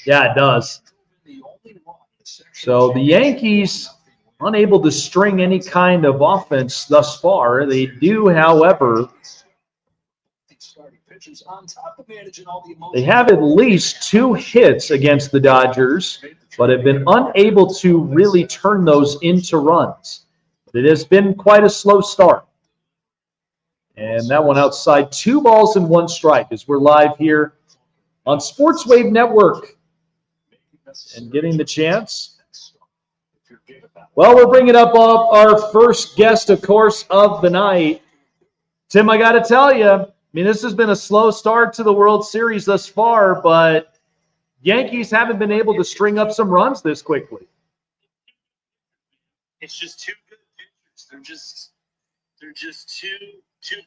Yeah, it does. So the Yankees unable to string any kind of offense thus far. They do, however, they have at least 2 hits against the Dodgers, but have been unable to really turn those into runs. It has been quite a slow start. And that one outside, 2 balls and 1 strike as we're live here on Sports Wave Network. And getting the chance. Well, we're bringing up our first guest, of course, of the night. Tim, I got to tell you, I mean, this has been a slow start to the World Series thus far, but Yankees haven't been able to string up some runs this quickly. It's just too good pitchers. They're just too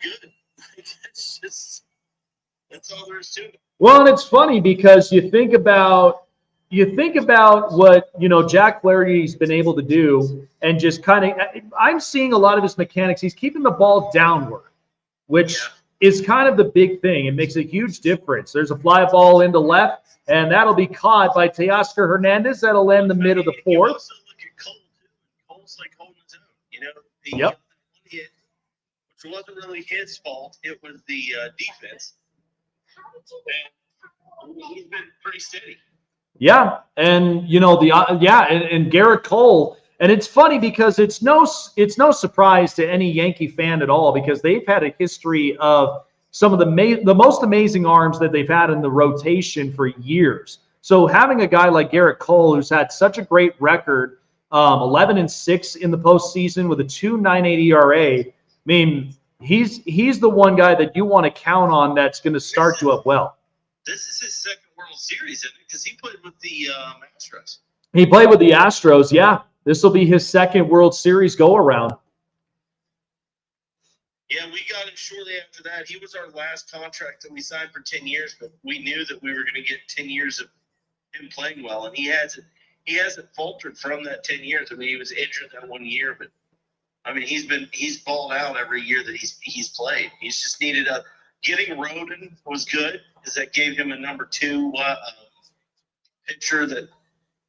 good. That's all there is to it. Well, and it's funny because you think about what, Jack Flaherty's been able to do, and just kind of, I'm seeing a lot of his mechanics. He's keeping the ball downward, which is kind of the big thing. It makes a huge difference. There's a fly ball into left, and that'll be caught by Teoscar Hernandez. That'll end the mid of the fourth. You also look at Cole, too. Cole's like holding his own. He Yep. hit, which wasn't really his fault. It was the defense. And he's been pretty steady. Yeah, and and Garrett Cole, and it's funny because it's no surprise to any Yankee fan at all, because they've had a history of some of the most amazing arms that they've had in the rotation for years. So having a guy like Garrett Cole, who's had such a great record, 11-6 in the postseason with a 2.98 ERA, I mean, he's the one guy that you want to count on that's going to start you up well. This is his second World Series, isn't it? Because he played with the Astros. He played with the Astros, yeah. This will be his second World Series go-around. Yeah, we got him shortly after that. He was our last contract that we signed for 10 years, but we knew that we were going to get 10 years of him playing well, and he hasn't faltered from that 10 years. I mean, he was injured that 1 year, but I mean, he's balled out every year that he's played. He's just needed a getting Rodin was good, because that gave him a number 2 pitcher that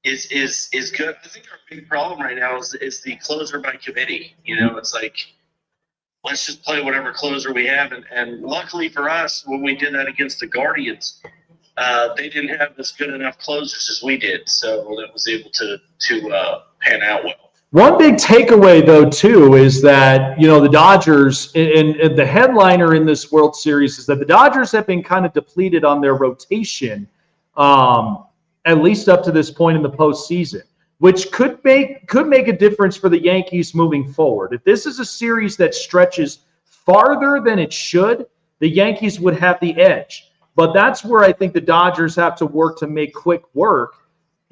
is good. I think our big problem right now is the closer by committee. It's like, let's just play whatever closer we have. And luckily for us, when we did that against the Guardians, they didn't have as good enough closers as we did. So that was able to pan out well. One big takeaway, though, too, is that, the Dodgers, and the headliner in this World Series is that the Dodgers have been kind of depleted on their rotation, at least up to this point in the postseason, which could make a difference for the Yankees moving forward. If this is a series that stretches farther than it should, the Yankees would have the edge. But that's where I think the Dodgers have to work to make quick work.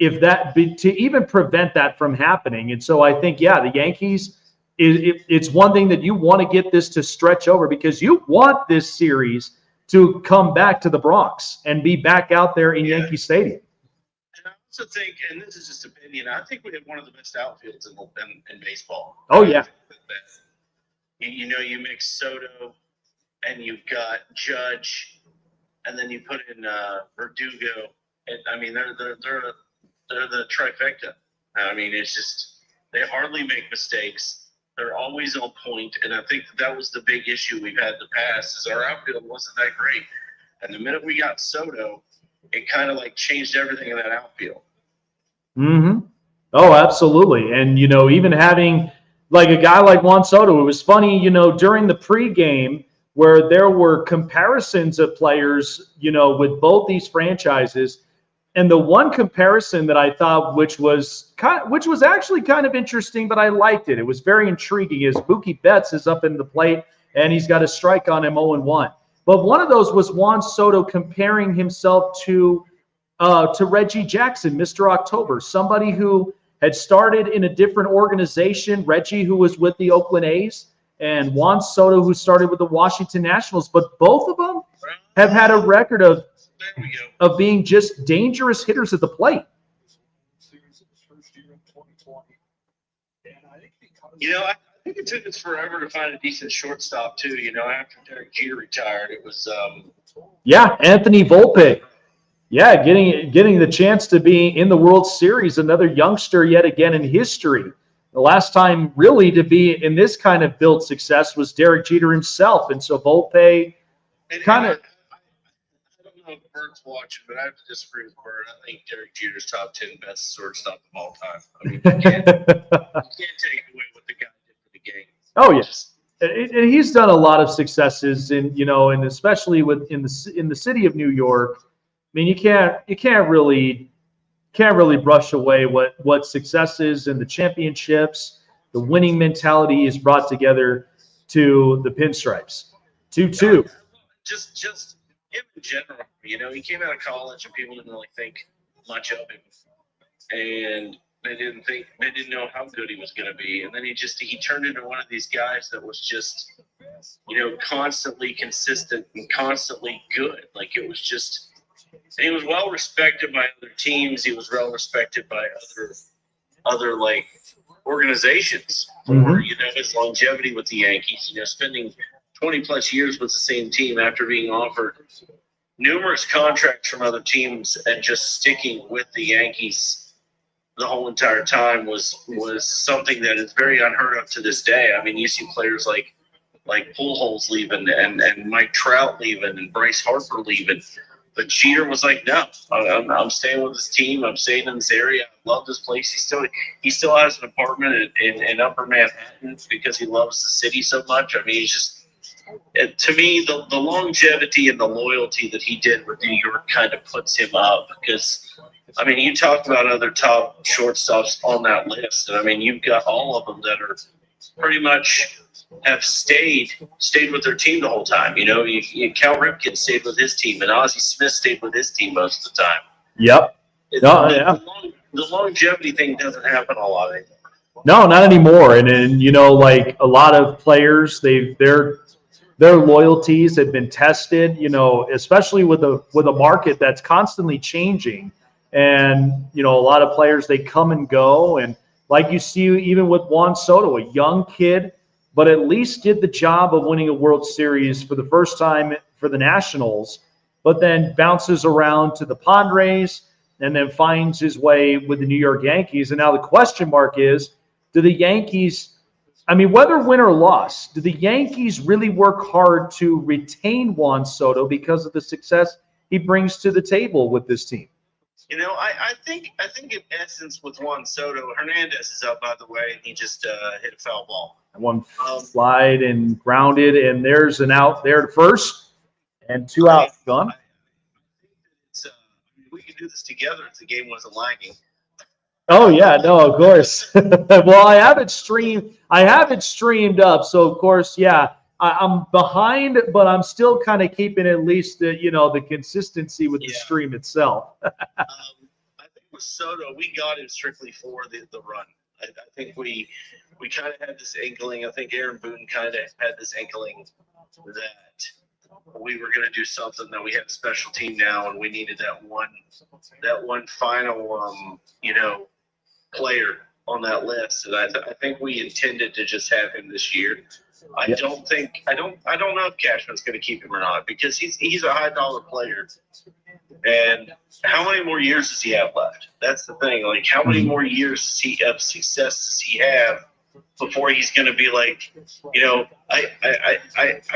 to even prevent that from happening. And so I think, the Yankees, it's one thing that you want to get this to stretch over, because you want this series to come back to the Bronx and be back out there in Yankee Stadium. And I also think, and this is just opinion, I think we have one of the best outfields in baseball. Oh, yeah. You mix Soto, and you've got Judge, and then you put in Verdugo. And, I mean, they're the trifecta. I mean, it's just they hardly make mistakes. They're always on point, and I think that was the big issue we've had in the past is our outfield wasn't that great. And the minute we got Soto, it kind of like changed everything in that outfield. Mm-hmm. Oh, absolutely. And, even having like a guy like Juan Soto, it was funny, during the pregame where there were comparisons of players, with both these franchises. And the one comparison that I thought, which was actually kind of interesting, but I liked it. It was very intriguing. Is Mookie Betts is up in the plate and he's got a strike on him 0-1. But one of those was Juan Soto comparing himself to Reggie Jackson, Mr. October, somebody who had started in a different organization. Reggie, who was with the Oakland A's, and Juan Soto, who started with the Washington Nationals. But both of them have had a record of being just dangerous hitters at the plate. I think it took us forever to find a decent shortstop too. After Derek Jeter retired, it was Anthony Volpe. Yeah, getting the chance to be in the World Series, another youngster yet again in history. The last time really to be in this kind of built success was Derek Jeter himself, and so Volpe kind of. I don't know if Bert's watching, but I have to disagree with Bert. I think Derek Jeter's top 10 best shortstop of all time. I mean, you can't take away what the guy did for the game. Oh, yes. And he's done a lot of successes and especially in the city of New York. I mean, you can't really brush away what success is and the championships, the winning mentality is brought together to the pinstripes. 2-2. Just him in general, he came out of college and people didn't really think much of him, and they didn't know how good he was going to be, and then he turned into one of these guys that was just, constantly consistent and constantly good. Like it was just, and he was well respected by other teams. He was well respected by other like organizations for his longevity with the Yankees. Spending 20 plus years with the same team after being offered numerous contracts from other teams and just sticking with the Yankees the whole entire time was something that is very unheard of to this day. I mean, you see players like Pujols leaving and Mike Trout leaving and Bryce Harper leaving. But Jeter was like, no, I'm staying with this team. I'm staying in this area. I love this place. He still has an apartment in Upper Manhattan because he loves the city so much. I mean, he's just, to me, the longevity and the loyalty that he did with New York kind of puts him up because, I mean, you talked about other top shortstops on that list, and I mean, you've got all of them that are pretty much have stayed with their team the whole time. Cal Ripken stayed with his team, and Ozzie Smith stayed with his team most of the time. Yep. The longevity thing doesn't happen a lot anymore. No, not anymore. And like a lot of players, their loyalties have been tested, especially with a market that's constantly changing. And, a lot of players, they come and go. And like you see, even with Juan Soto, a young kid, but at least did the job of winning a World Series for the first time for the Nationals, but then bounces around to the Padres and then finds his way with the New York Yankees. And now the question mark is, do the Yankees, I mean, whether win or loss, do the Yankees really work hard to retain Juan Soto because of the success he brings to the table with this team? I think in essence with Juan Soto, Hernandez is up, by the way, and he just hit a foul ball. One slide and grounded, and there's an out there to first, and 2 outs gone. We could do this together if the game wasn't lagging. Oh yeah, no, of course. Well, I have it streamed up, so of course, yeah. I'm behind, but I'm still kind of keeping at least the consistency with the stream itself. I think with Soto, we got him strictly for the run. I think we kind of had this inkling. I think Aaron Boone kind of had this inkling that we were going to do something, that we had a special team now, and we needed that one final, player on that list. And I think we intended to just have him this year. I don't know if Cashman's going to keep him or not, because he's a high dollar player. And how many more years does he have left? That's the thing. Like, how many more years of success does he have before he's going to be like, I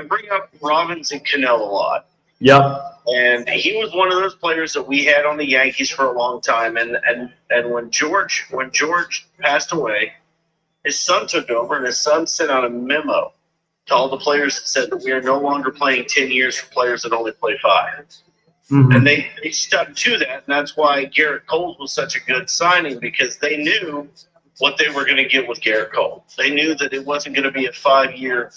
bring up Robbins and Cano a lot. Yeah. And he was one of those players that we had on the Yankees for a long time. And when George passed away, his son took over, and his son sent out a memo to all the players that said that we are no longer playing 10 years for players that only play 5. Mm-hmm. And they stuck to that, and that's why Garrett Cole was such a good signing, because they knew what they were going to get with Garrett Cole. They knew that it wasn't going to be a 5-year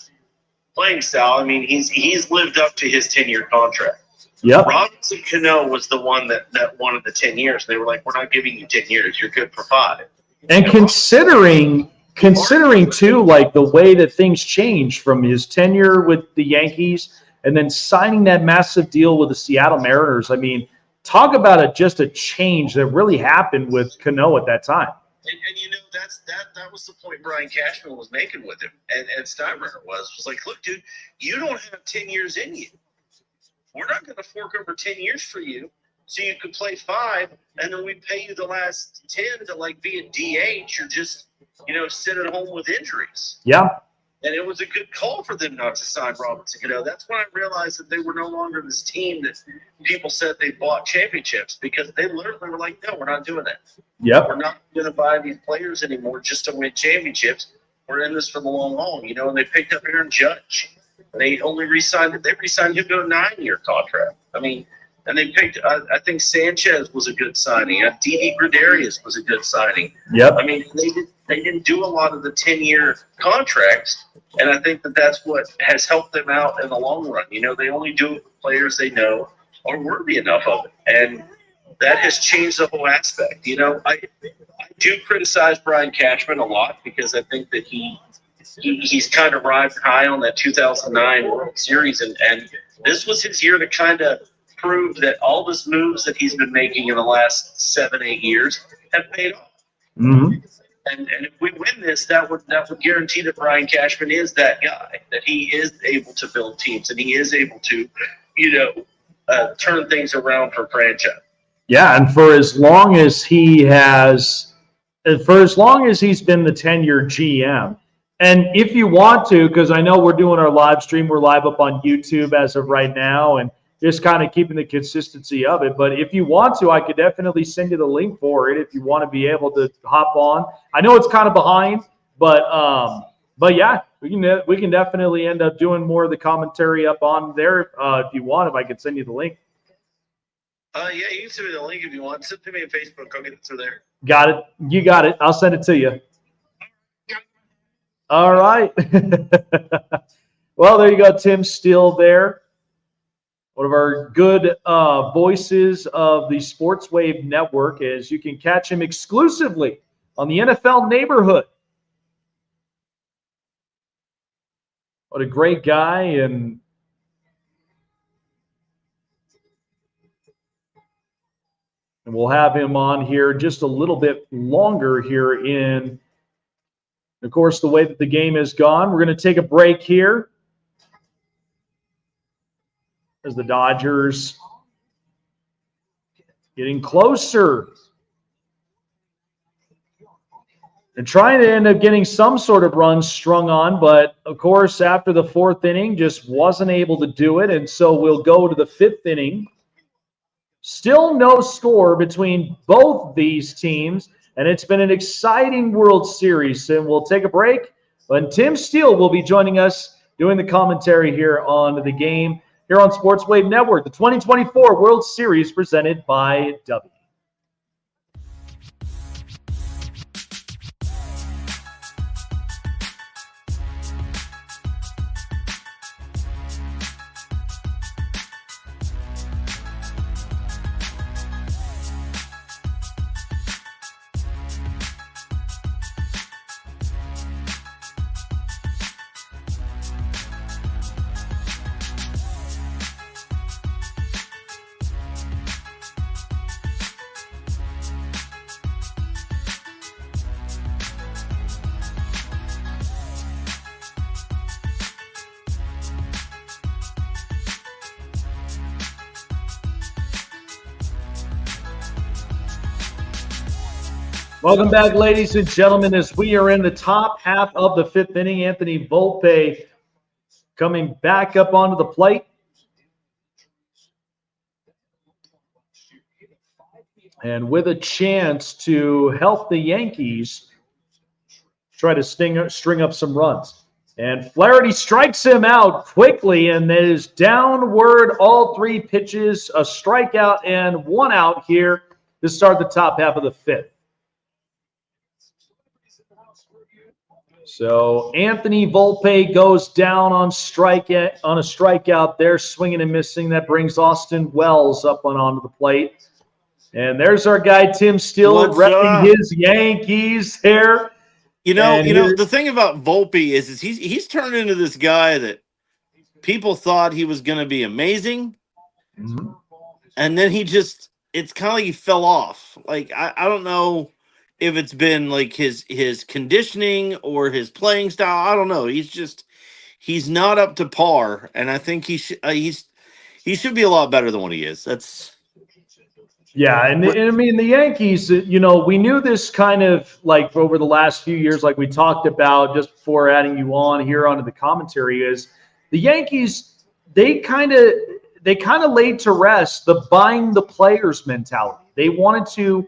playing style. I mean, he's lived up to his 10-year contract. Yep. Robinson Cano was the one that wanted the 10 years. They were like, we're not giving you 10 years. You're good for 5. And considering too, like the way that things changed from his tenure with the Yankees and then signing that massive deal with the Seattle Mariners. I mean, talk about just a change that really happened with Cano at that time. And that was the point Brian Cashman was making with him, and Steinbrenner was like, look, dude, you don't have 10 years in you. We're not going to fork over 10 years for you, so you could play 5, and then we pay you the last 10 to like be a DH or just sit at home with injuries. Yeah. And it was a good call for them not to sign Robinson Cano. That's when I realized that they were no longer this team that people said they bought championships, because they literally were like, no, we're not doing that. Yep. We're not going to buy these players anymore just to win championships. We're in this for the long haul, and they picked up Aaron Judge. They only re-signed him to a 9-year contract. I mean, and they picked, I think Sanchez was a good signing. Didi Gregorius was a good signing. Yep. I mean, they didn't do a lot of the 10-year contracts, and I think that's what has helped them out in the long run. They only do it with players they know are worthy enough of it, and that has changed the whole aspect. I do criticize Brian Cashman a lot, because I think that he's kind of riding high on that 2009 World Series, and this was his year to kind of prove that all these moves that he's been making in the last 7-8 years have paid off. Mm-hmm. And if we win this, that would guarantee that Brian Cashman is that guy, that he is able to build teams, and he is able to, turn things around for franchise. Yeah, and for as long as he's been the 10-year GM, and if you want to, because I know we're doing our live stream, we're live up on YouTube as of right now, and just kind of keeping the consistency of it. But if you want to, I could definitely send you the link for it if you want to be able to hop on. I know it's kind of behind, but yeah, we can definitely end up doing more of the commentary up on there if you want. If I could send you the link. Yeah, you can send me the link if you want. Send it to me on Facebook. I'll get it through there. Got it. You got it. I'll send it to you. All right. Well, there you go. Tim Steele there. One of our good voices of the Sports Wave Network, as you can catch him exclusively on the NFL Neighborhood. What a great guy. And we'll have him on here just a little bit longer here in, of course, the way that the game has gone. We're going to take a break here as the Dodgers getting closer and trying to end up getting some sort of run strung on, but of course after the 4th inning just wasn't able to do it, and so we'll go to the 5th inning. Still no score between both these teams, and it's been an exciting World Series, and we'll take a break, and Tim Steele will be joining us doing the commentary here on the game here on Sports Wave Network, the 2024 World Series presented by Dubby. Welcome back, ladies and gentlemen, as we are in the top half of the fifth inning. Anthony Volpe coming back up onto the plate. And with a chance to help the Yankees try to string up some runs. And Flaherty strikes him out quickly, and it is downward all three pitches, a strikeout and one out here to start the top half of the fifth. So Anthony Volpe goes down on a strikeout there, swinging and missing. That brings Austin Wells up onto the plate. And there's our guy Tim Steele repping his Yankees here. The thing about Volpe is he's turned into this guy that people thought he was going to be amazing, and then it's kind of like he fell off. Like I don't know if it's been like his conditioning or his playing style. I don't know. He's not up to par, and I think he should be a lot better than what he is. Yeah, and I mean, the Yankees, we knew this kind of like over the last few years, like we talked about just before adding you on here onto the commentary, is the Yankees, they kind of laid to rest the buying the players mentality. They wanted to,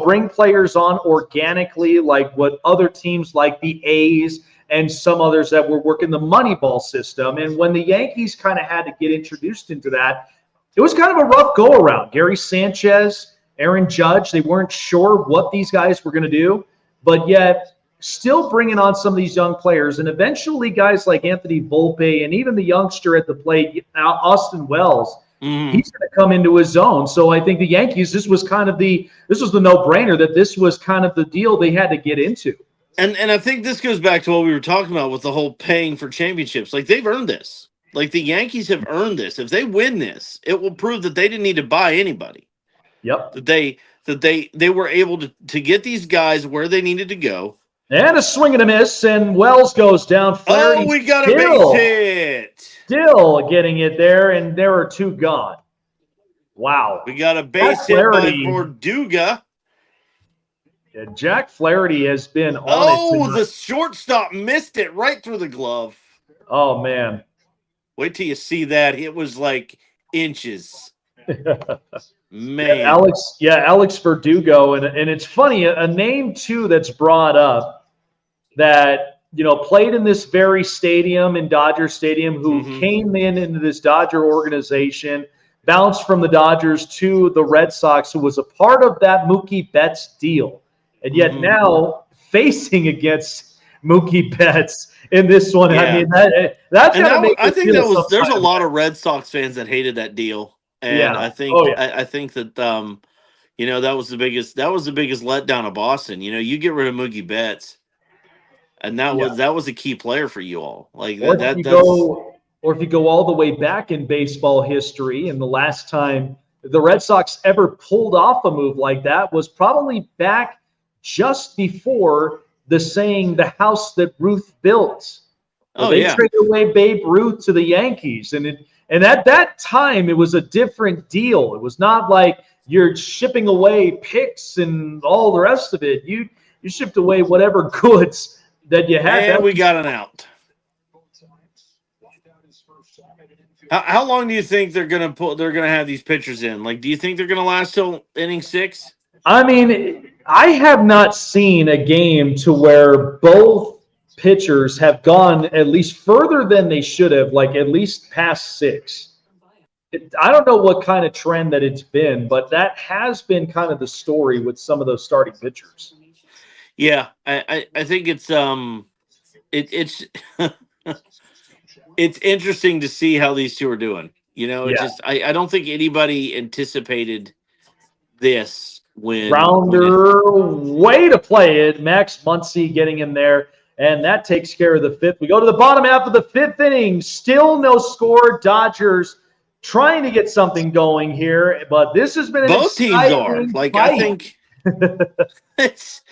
bring players on organically, like what other teams like the A's and some others that were working the Moneyball system. And when the Yankees kind of had to get introduced into that, it was kind of a rough go-around. Gary Sanchez, Aaron Judge, they weren't sure what these guys were going to do, but yet still bringing on some of these young players. And eventually guys like Anthony Volpe and even the youngster at the plate, Austin Wells, he's going to come into his own. So I think the Yankees, this was the no-brainer that this was kind of the deal they had to get into. And I think this goes back to what we were talking about with the whole paying for championships. Like, they've earned this. Like, the Yankees have earned this. If they win this, it will prove that they didn't need to buy anybody. Yep. That they were able to get these guys where they needed to go. And a swing and a miss, and Wells goes down. Flaherty we got a base hit. Still getting it there, and there are two gone. Wow. We got a base hit by Verduga. Yeah, Jack Flaherty has been on it. The shortstop missed it right through the glove. Oh, man. Wait till you see that. It was like inches. Man. Alex Verdugo. And it's funny, a name, too, that's brought up that, played in this very stadium, in Dodger Stadium, who came into this Dodger organization, bounced from the Dodgers to the Red Sox, who was a part of that Mookie Betts deal. And yet now facing against Mookie Betts in this one. Yeah. I mean, that's gonna make I think there's a lot of Red Sox fans that hated that deal, and I think I think that that was the biggest letdown of Boston. You get rid of Mookie Betts, and that was a key player for you all. Like or if you go all the way back in baseball history, and the last time the Red Sox ever pulled off a move like that was probably back just before the saying, the house that Ruth built. They traded away Babe Ruth to the Yankees. And at that time, it was a different deal. It was not like you're shipping away picks and all the rest of it. You shipped away whatever goods that you had. And we got an out. How long do you think they're gonna have these pitchers in? Like, do you think they're gonna last till inning 6? I mean, I have not seen a game to where both pitchers have gone at least further than they should have, like at least past 6. I don't know what kind of trend that it's been, but that has been kind of the story with some of those starting pitchers. Yeah, I think it's it's it's interesting to see how these two are doing. I don't think anybody anticipated this. Way to play it. Max Muncy getting in there, and that takes care of the 5th. We go to the bottom half of the 5th inning. Still no score. Dodgers trying to get something going here, but this has been both teams are like fight. I think it's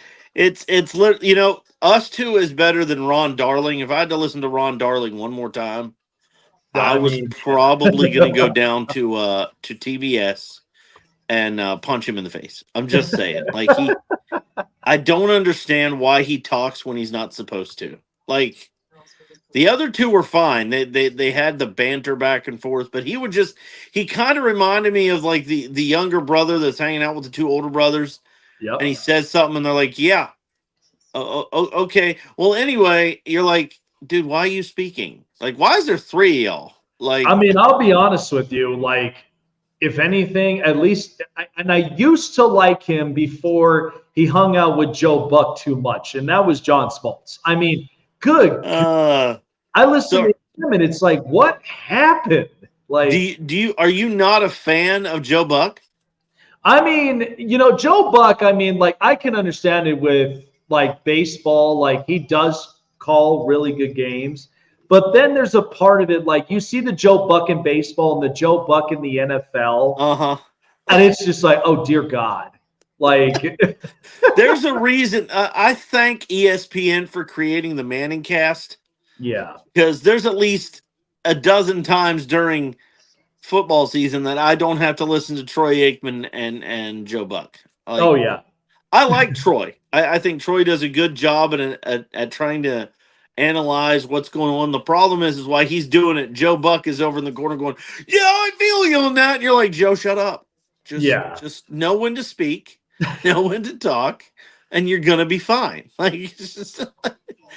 us two is better than Ron Darling. If I had to listen to Ron Darling one more time, I was probably going to go down to TBS and punch him in the face. I'm just saying, like I don't understand why he talks when he's not supposed to. Like, the other two were fine. They had the banter back and forth, but he kind of reminded me of like the younger brother that's hanging out with the two older brothers. Yep. And he says something and they're like, yeah, okay. Well, anyway, you're like, dude, why are you speaking? Like, why is there three of y'all? Like, I mean, I'll be honest with you. Like, if anything, at least, and I used to like him before he hung out with Joe Buck too much, and that was John Smoltz. I mean, good. I listen to him, and it's like, what happened? Like, are you not a fan of Joe Buck? I mean, Joe Buck. I mean, like, I can understand it with like baseball. Like, he does call really good games. But then there's a part of it, like you see the Joe Buck in baseball and the Joe Buck in the NFL. And it's just like, oh, dear God. Like, there's a reason. I thank ESPN for creating the Manning cast. Yeah. Because there's at least a dozen times during football season that I don't have to listen to Troy Aikman and Joe Buck. Like, oh, yeah. I like Troy. I think Troy does a good job at trying to analyze what's going on. The problem is why he's doing it. Joe Buck is over in the corner going, yeah, I feel you on that. And you're like, Joe, shut up. Just know when to speak, know when to talk, and you're going to be fine. Like,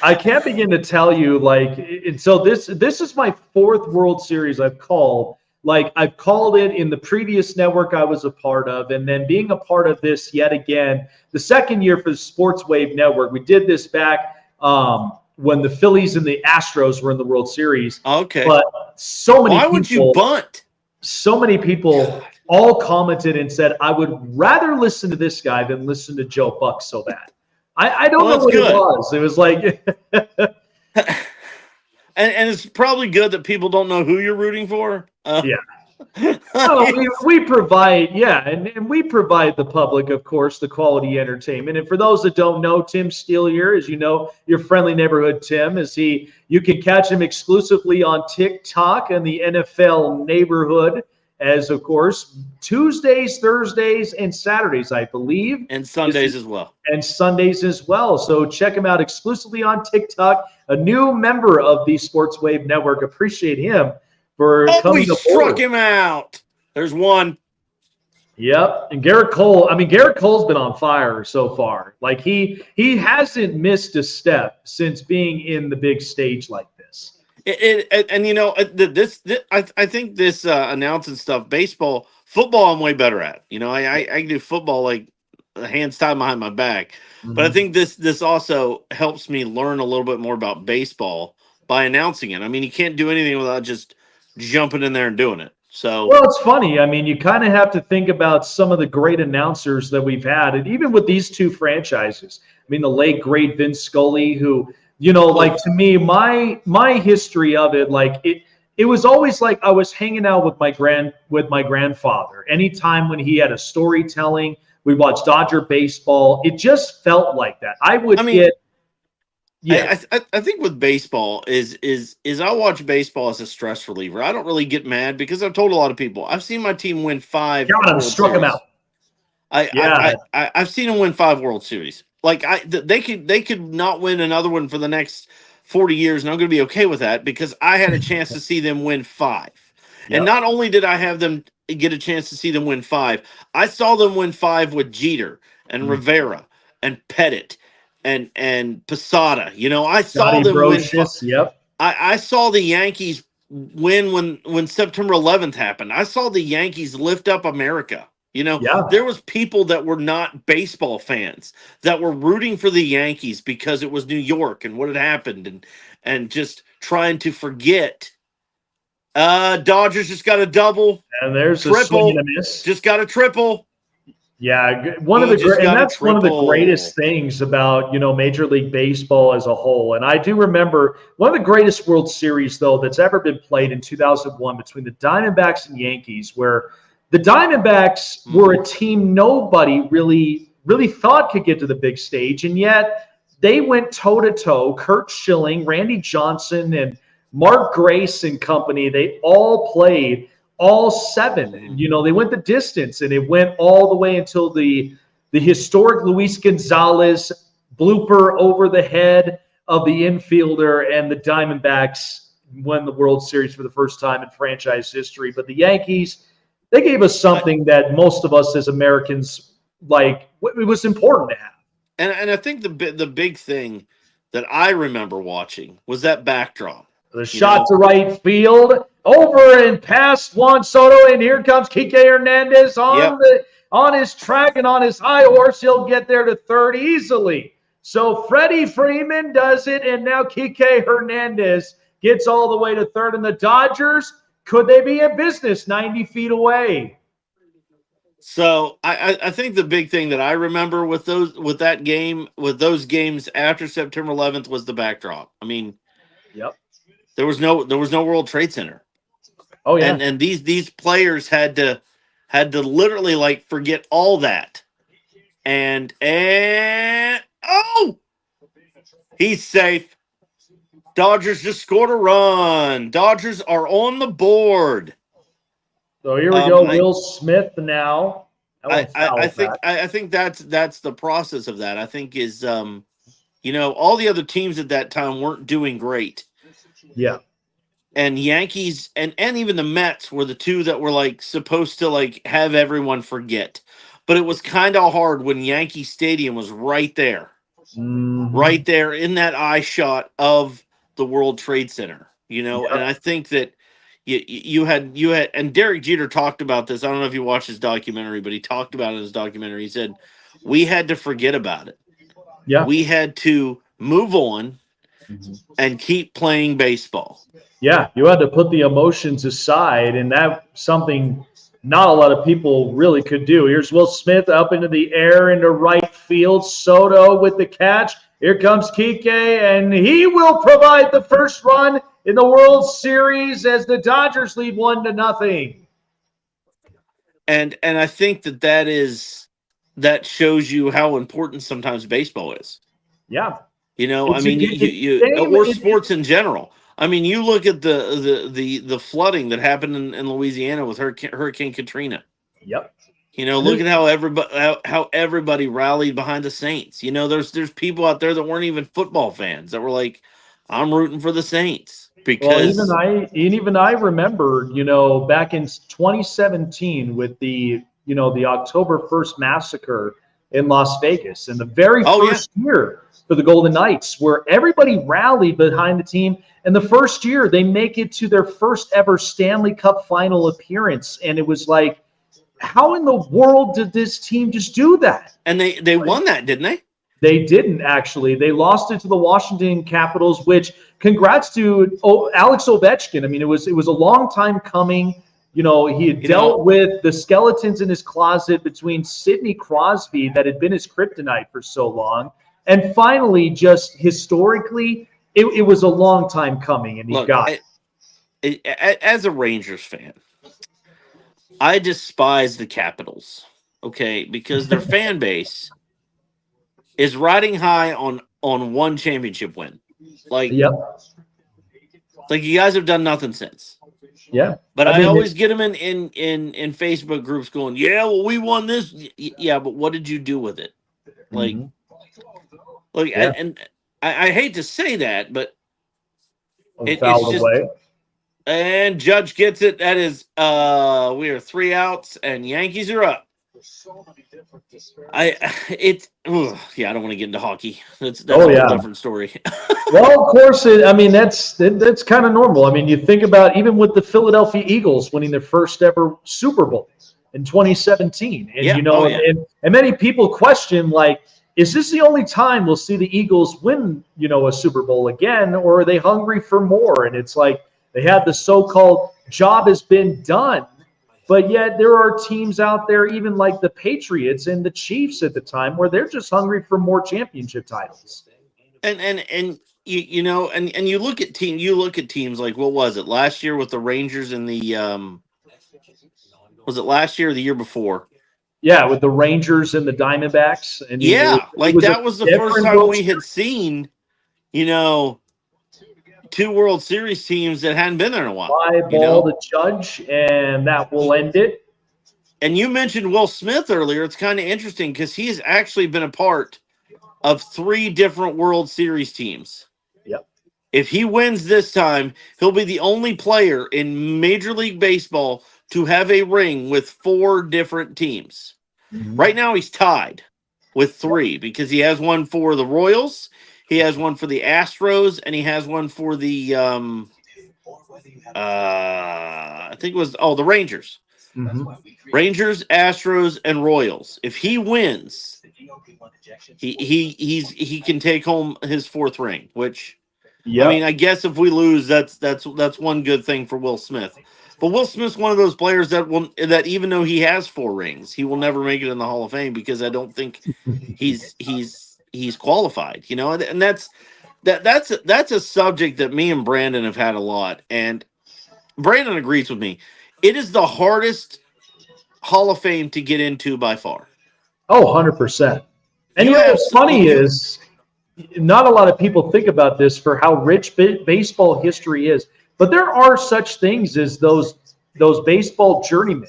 I can't begin to tell you, like, so this is my fourth World Series I've called. Like, I've called it in the previous network I was a part of, and then being a part of this yet again, the second year for the Sports Wave Network. We did this back when the Phillies and the Astros were in the World Series. Okay. But so many people. Why would you bunt? So many people all commented and said, I would rather listen to this guy than listen to Joe Buck so bad. I don't know what it was. It was like. and it's probably good that people don't know who you're rooting for. Yeah. We provide, and we provide the public, of course, the quality entertainment. And for those that don't know, Tim Steele here, as you know, your friendly neighborhood Tim, you can catch him exclusively on TikTok and the NFL neighborhood, as of course Tuesdays, Thursdays, and Saturdays, I believe, and Sundays as well. And Sundays as well. So check him out exclusively on TikTok. A new member of the Sports Wave Network. Appreciate him. We struck him out. There's one. Yep. And Garrett Cole, Garrett Cole's been on fire so far. Like he hasn't missed a step since being in the big stage like this. I think this announcing stuff, baseball, football, I'm way better at. I can do football like hands tied behind my back. Mm-hmm. But I think this also helps me learn a little bit more about baseball by announcing it. You can't do anything without just jumping in there and doing it. So, well, it's funny. You kind of have to think about some of the great announcers that we've had, and even with these two franchises. The late great Vince Scully, who, like, to me, my history of it, like it was always like I was hanging out with my grandfather. Anytime when he had a storytelling, we watched Dodger baseball. It just felt like that. I think with baseball is I watch baseball as a stress reliever. I don't really get mad because I've told a lot of people I've seen my team win 5. God, struck him out. I've seen them win 5 World Series. Like they could not win another one for the next 40 years, and I'm going to be okay with that because I had a chance to see them win 5. Yep. And not only did I have them get a chance to see them win 5, I saw them win 5 with Jeter and Rivera and Pettit. And Posada, I saw Johnny them Brocious, win. Yep. I saw the Yankees win when September 11th happened. I saw the Yankees lift up America. There was people that were not baseball fans that were rooting for the Yankees because it was New York and what had happened and just trying to forget. Dodgers just got a double. And there's triple. A swing and a miss. Just got a triple. Yeah, one of the greatest things about, Major League Baseball as a whole. And I do remember one of the greatest World Series, though, that's ever been played in 2001 between the Diamondbacks and Yankees, where the Diamondbacks were a team nobody really thought could get to the big stage, and yet they went toe-to-toe. Curt Schilling, Randy Johnson, and Mark Grace and company, they all played all 7. And, they went the distance, and it went all the way until the the historic Luis Gonzalez blooper over the head of the infielder, and the Diamondbacks won the World Series for the first time in franchise history. But the Yankees, they gave us something that most of us as Americans, like, it was important to have. And I think the big thing that I remember watching was that backdrop. The shot to right field, over and past Juan Soto, and here comes Kike Hernandez on his track and on his high horse. He'll get there to third easily. So Freddie Freeman does it, and now Kike Hernandez gets all the way to third. And the Dodgers, could they be in business 90 feet away? So I think the big thing that I remember with those games after September 11th was the backdrop. I mean, there was no World Trade Center. Oh yeah, and these players had to literally like forget all that, and he's safe. Dodgers just scored a run. Dodgers are on the board. So here we go. Will Smith now. I think that's the process of that. I think is all the other teams at that time weren't doing great. Yeah. And Yankees and even the Mets were the two that were like supposed to like have everyone forget. But it was kind of hard when Yankee Stadium was right there. Mm-hmm. Right there in that eye shot of the World Trade Center. And I think that you had and Derek Jeter talked about this. I don't know if you watched his documentary, but he talked about it in his documentary. He said, we had to forget about it. Yeah. We had to move on and keep playing baseball. Yeah, you had to put the emotions aside, and that's something not a lot of people really could do. Here's Will Smith up into the air into right field. Soto with the catch. Here comes Kike, and he will provide the first run in the World Series as the Dodgers lead 1-0. And I think that shows you how important sometimes baseball is. Yeah. Or sports in general. I mean, you look at the flooding that happened in Louisiana with Hurricane Katrina. Yep. Look at how everybody rallied behind the Saints. There's people out there that weren't even football fans that were like, I'm rooting for the Saints because even I remember, back in 2017 with the October 1st massacre in Las Vegas, and the very first year for the Golden Knights, where everybody rallied behind the team. And the first year, they make it to their first ever Stanley Cup final appearance. And it was like, how in the world did this team just do that? And they won that, didn't they? They didn't, actually. They lost it to the Washington Capitals, which congrats to Alex Ovechkin. I mean, it was a long time coming. He had dealt with the skeletons in his closet between Sidney Crosby that had been his kryptonite for so long. And finally, just historically, it was a long time coming, and he got it. As a Rangers fan, I despise the Capitals, okay, because their fan base is riding high on one championship win. Like you guys have done nothing since. Yeah. But I always get them in Facebook groups going, yeah, well, we won this. Yeah, but what did you do with it? Like, and I hate to say that, but it's just away. And Judge gets it. That is, we are 3 outs, and Yankees are up. I don't want to get into hockey. That's a different story. Well, of course, that's kind of normal. I mean, you think about even with the Philadelphia Eagles winning their first ever Super Bowl in 2017, and and many people question, like, is this the only time we'll see the Eagles win, a Super Bowl again, or are they hungry for more? And it's like they had the so-called job has been done. But yet there are teams out there, even like the Patriots and the Chiefs at the time, where they're just hungry for more championship titles. And you look at teams like, what was it last year with the Rangers and the was it last year or the year before? Yeah, with the Rangers and the Diamondbacks. And that was the first time we had seen, 2 World Series teams that hadn't been there in a while. Fly ball to Judge, and that will end it. And you mentioned Will Smith earlier. It's kind of interesting because he's actually been a part of 3 different World Series teams. Yep. If he wins this time, he'll be the only player in Major League Baseball to have a ring with 4 different teams. Right now, he's tied with 3 because he has one for the Royals, he has one for the Astros, and he has one for the I think it was the Rangers. Rangers, Astros, and Royals. If he wins, he can take home his 4th ring. Which, I mean, I guess if we lose, that's one good thing for Will Smith. But Will Smith's one of those players that even though he has 4 rings, he will never make it in the Hall of Fame because I don't think he's qualified. You know, and that's a subject that me and Brandon have had a lot, and Brandon agrees with me. It is the hardest Hall of Fame to get into by far. Oh, 100%. And you know what's funny is not a lot of people think about this for how rich baseball history is. But there are such things as those baseball journeymen.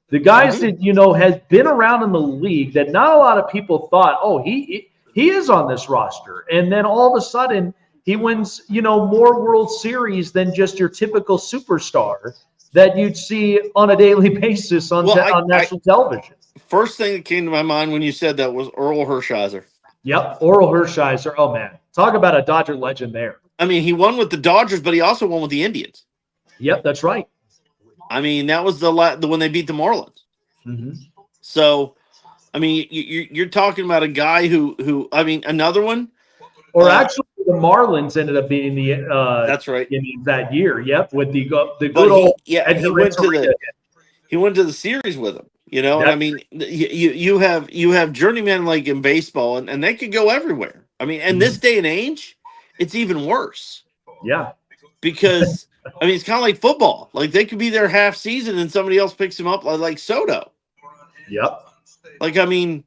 The guys that, you know, has been around in the league that not a lot of people thought, oh, he is on this roster. And then all of a sudden he wins, you know, more World Series than just your typical superstar that you'd see on a daily basis on national television. First thing that came to my mind when you said that was Earl Hershiser. Yep, Earl Hershiser. Oh, man. Talk about a Dodger legend there. I mean, he won with the Dodgers, but he also won with the Indians. Yep, that's right. I mean, that was the when they beat the Marlins. So, I mean, you're talking about a guy who I mean, another one. Or actually, the Marlins ended up being the that's right Indians that year. Yep, with the good old he went to the series with him. You know, and I mean, you have journeymen like in baseball, and they could go everywhere. I mean, and this day and age, it's even worse. Yeah. Because, I mean, it's kind of like football. Like, they could be there half season and somebody else picks them up like Soto. Yep. Like, I mean,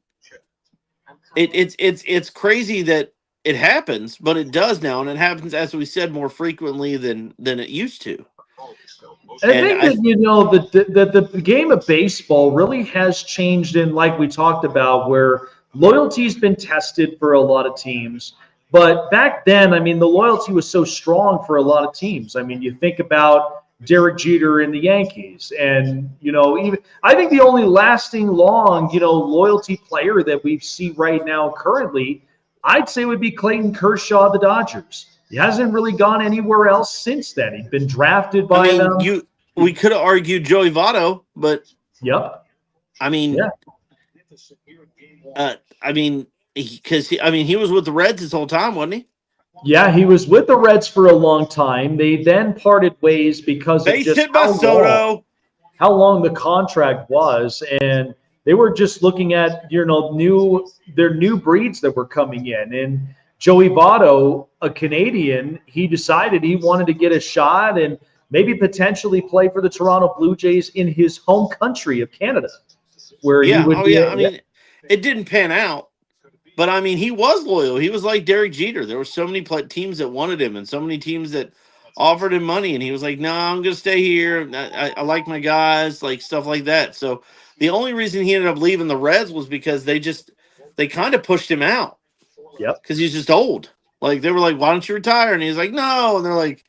it's crazy that it happens, but it does now. And it happens, as we said, more frequently than it used to. And I think that, you know, the game of baseball really has changed in, like we talked about, where loyalty's been tested for a lot of teams. But back then, I mean, the loyalty was so strong for a lot of teams. I mean, you think about Derek Jeter in the Yankees. And, you know, even I think the only lasting long, you know, loyalty player that we see right now currently, I'd say would be Clayton Kershaw of the Dodgers. He hasn't really gone anywhere else since then. He's been drafted by them. We could have argued Joey Votto, but I mean, he was with the Reds this whole time, wasn't he? Yeah, he was with the Reds for a long time. They then parted ways because of just hit by Soto. How long the contract was, and they were just looking at, you know, their new breeds that were coming in. And Joey Votto, a Canadian, he decided he wanted to get a shot and maybe potentially play for the Toronto Blue Jays in his home country of Canada, where he would be. I mean, it didn't pan out. But, I mean, he was loyal. He was like Derek Jeter. There were so many teams that wanted him and so many teams that offered him money. And he was like, no, I'm going to stay here. I like my guys, like stuff like that. So the only reason he ended up leaving the Reds was because they kind of pushed him out. Yep. Because he's just old. Like, they were like, why don't you retire? And he's like, no. And they're like,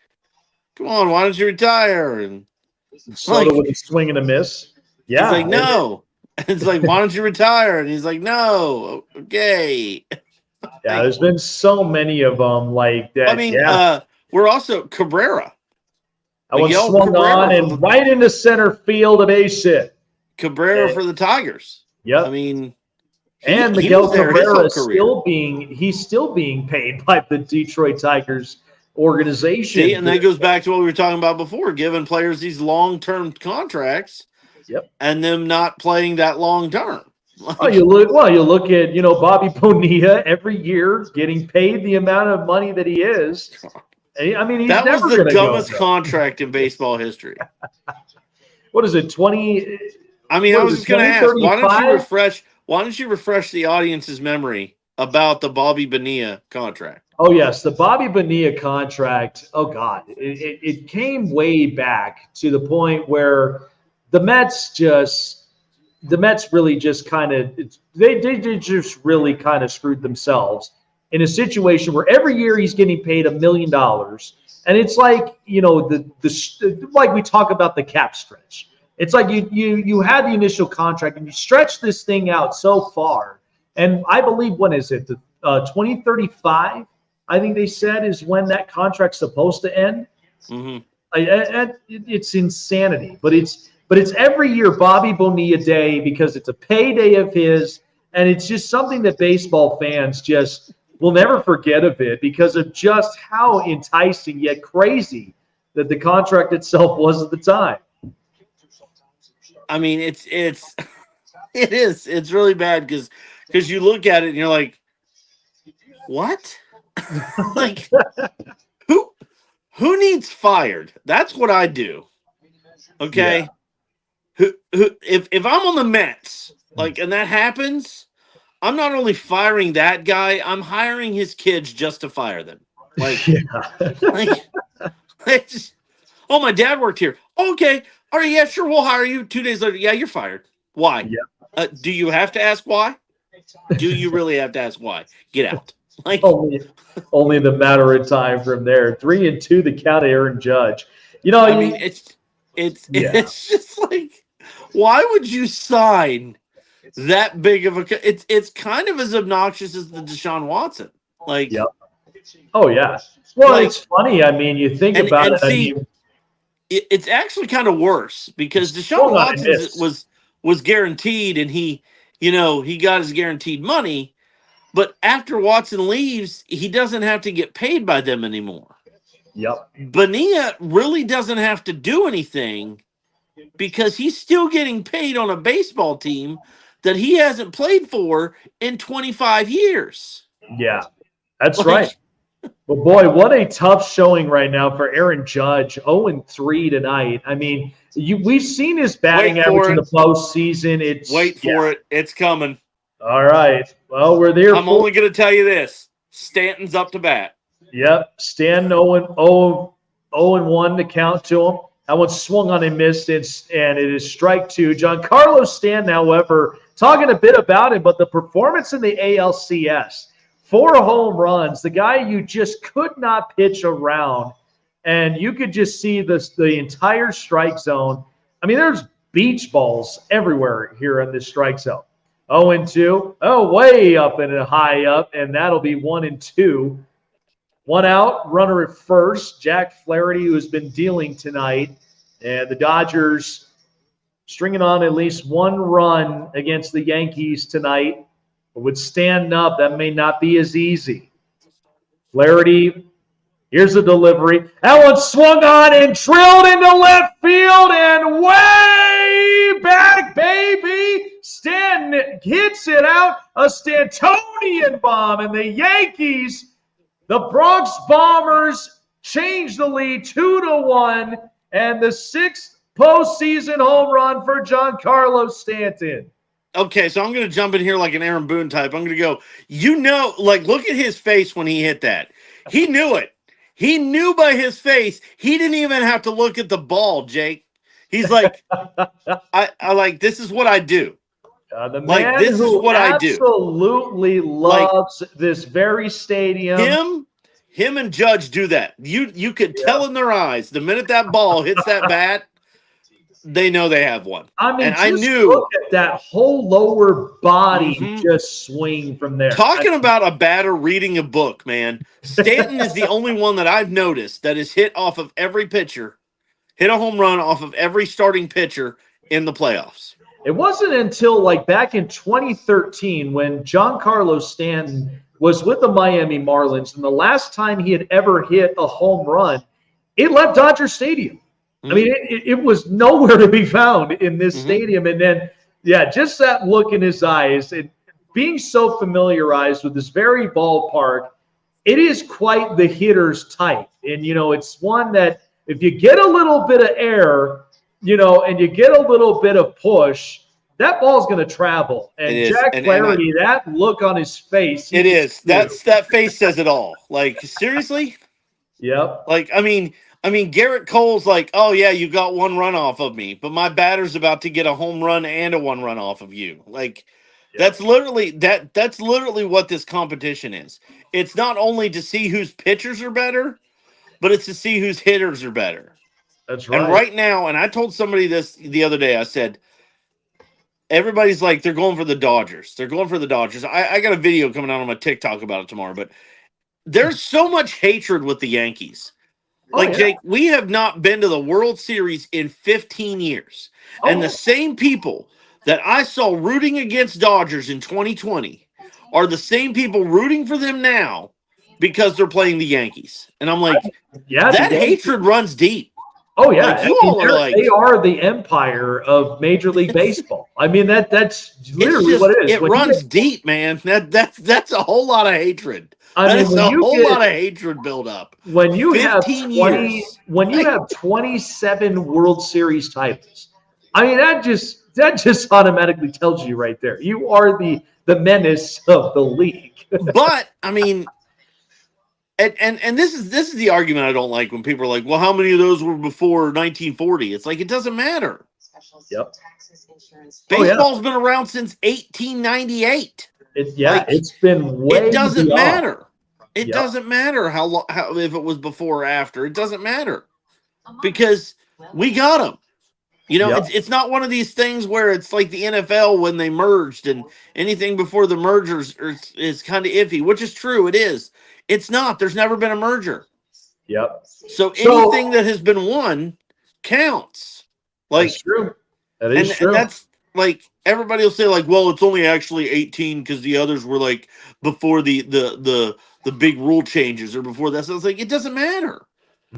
come on, why don't you retire? And Soto with a swing and a miss. Yeah. He's like, no. It's like, why don't you retire? And he's like, no, okay. Yeah, there's been so many of them like that. I mean, we're also Cabrera. I was swung on and right into center field, a base hit. Cabrera for the Tigers. Yeah, I mean, and Miguel Cabrera is still being paid by the Detroit Tigers organization. See, and that goes back to what we were talking about before, giving players these long-term contracts. Yep. And them not playing that long term. You look at, you know, Bobby Bonilla every year getting paid the amount of money that he is. I mean, that was the dumbest contract in baseball history. What is it, 20? I mean, I was just going to ask, why don't you refresh the audience's memory about the Bobby Bonilla contract? Oh, yes, the Bobby Bonilla contract. Oh, God, it came way back to the point where the Mets just the Mets really just kind of they just really kind of screwed themselves in a situation where every year he's getting paid $1 million, and it's like the like we talk about the cap stretch. It's like you had the initial contract and you stretch this thing out so far, and I believe when is it 2035? I think they said is when that contract's supposed to end. Mm-hmm. It's insanity, but it's every year Bobby Bonilla Day because it's a payday of his, and it's just something that baseball fans just will never forget of it because of just how enticing yet crazy that the contract itself was at the time. I mean, it's really bad because you look at it and you're like, what? Like, who needs fired? That's what I do. Okay. Yeah. Who if I'm on the Mets, like, and that happens, I'm not only firing that guy, I'm hiring his kids just to fire them. Like, oh, my dad worked here. Okay. All right. Yeah, sure. We'll hire you. 2 days later. Yeah, you're fired. Why? Yeah. Do you have to ask why? Do you really have to ask why? Get out. Like only the matter of time from there. 3-2 the count of Aaron Judge. I mean, it's just like, why would you sign that big of a? It's kind of as obnoxious as the Deshaun Watson. Like, yep. Oh yeah. Well, like, it's funny. I mean, you think about it. See, it's actually kind of worse because Deshaun Watson was guaranteed, and he got his guaranteed money. But after Watson leaves, he doesn't have to get paid by them anymore. Yep. Bonilla really doesn't have to do anything because he's still getting paid on a baseball team that he hasn't played for in 25 years. Yeah, that's right. But boy, what a tough showing right now for Aaron Judge. 0-3 tonight. I mean, we've seen his batting average in the postseason. Wait for it. It's coming. All right. Well, we're there. I'm only going to tell you this. Stanton's up to bat. Yep. Stanton 0-1 to count to him. That one swung on and missed, and it is strike two. Giancarlo Stanton, however, talking a bit about him, but the performance in the ALCS, 4 home runs, the guy you just could not pitch around, and you could just see the entire strike zone. I mean, there's beach balls everywhere here in this strike zone. 0-2. Oh, way up and high up, and that'll be 1-2. 1 out, runner at first. Jack Flaherty, who has been dealing tonight. And the Dodgers stringing on at least 1 run against the Yankees tonight. But with Stanton up, that may not be as easy. Flaherty, here's the delivery. That one swung on and drilled into left field and way back, baby. Stanton hits it out, a Stantonian bomb, and the Yankees, the Bronx Bombers, change the lead 2-1, and the 6th postseason home run for Giancarlo Stanton. Okay, so I'm going to jump in here like an Aaron Boone type. I'm going to go, look at his face when he hit that. He knew it. He knew by his face. He didn't even have to look at the ball, Jake. He's like, I like, this is what I do. The man this who is what absolutely loves this very stadium. Him and Judge do that. You could tell in their eyes the minute that ball hits that bat, they know they have one. I mean, I knew look at that whole lower body just swing from there. Talking about a batter reading a book, man. Stanton is the only one that I've noticed that is hit off of every pitcher, hit a home run off of every starting pitcher in the playoffs. It wasn't until like back in 2013 when Giancarlo Stanton was with the Miami Marlins, and the last time he had ever hit a home run, it left Dodger Stadium. I mean, it was nowhere to be found in this stadium. And then, just that look in his eyes, and being so familiarized with this very ballpark, it is quite the hitter's type. And, it's one that if you get a little bit of air, and you get a little bit of push, that ball's going to travel. And Jack Flaherty, that look on his face. It is. That face says it all. Like, seriously? Yep. Like, I mean, I mean, Garrett Cole's like, oh yeah, you got one run off of me, but my batter's about to get a home run and a one run off of you. Like, that's literally what this competition is. It's not only to see whose pitchers are better, but it's to see whose hitters are better. That's right. And right now, and I told somebody this the other day, I said, everybody's like, they're going for the Dodgers. They're going for the Dodgers. I got a video coming out on my TikTok about it tomorrow, but there's so much hatred with the Yankees. Like, Jake, we have not been to the World Series in 15 years. And the same people that I saw rooting against Dodgers in 2020 are the same people rooting for them now because they're playing the Yankees. And I'm like, that hatred runs deep. Oh, yeah. Like, you all are like, they are the empire of Major League Baseball. I mean, that's literally what it is. It runs deep, man. That's a whole lot of hatred. I mean, a whole lot of hatred build up. When you have 20 when you have 27 World Series titles, I mean that just automatically tells you right there. You are the menace of the league. But I mean, and this is the argument I don't like when people are like, well, how many of those were before 1940? It's like, it doesn't matter. Yep. Baseball's been around since 1898. It's been way. It doesn't beyond. Matter. It doesn't matter how if it was before or after. It doesn't matter because we got them. You know, it's not one of these things where it's like the NFL when they merged and anything before the mergers is kind of iffy, which is true. It is. It's not. There's never been a merger. Yep. So anything that has been won counts. Like, that's true. That is true. And that's like, everybody will say like, well, it's only actually 18 because the others were like before the big rule changes or before that. So it's like, it doesn't matter.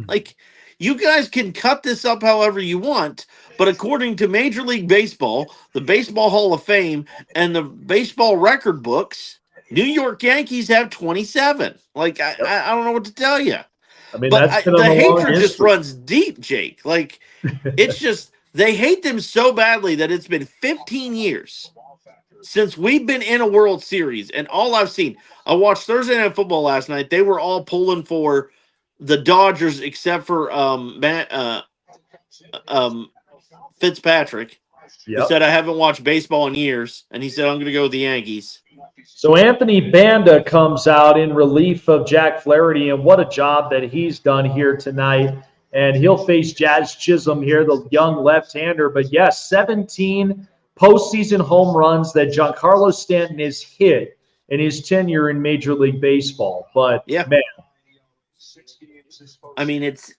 Like, you guys can cut this up however you want, but according to Major League Baseball, the Baseball Hall of Fame, and the baseball record books, New York Yankees have 27. Like, I don't know what to tell you. I mean, but the hatred just runs deep, Jake. Like, it's just, they hate them so badly that it's been 15 years since we've been in a World Series, and all I've seen, I watched Thursday Night Football last night. They were all pulling for the Dodgers except for Fitzpatrick, who said, I haven't watched baseball in years, and he said, I'm going to go with the Yankees. So Anthony Banda comes out in relief of Jack Flaherty, and what a job that he's done here tonight. And he'll face Jazz Chisholm here, the young left-hander. But yes, 17 postseason home runs that Giancarlo Stanton has hit in his tenure in Major League Baseball. But man, I mean, it's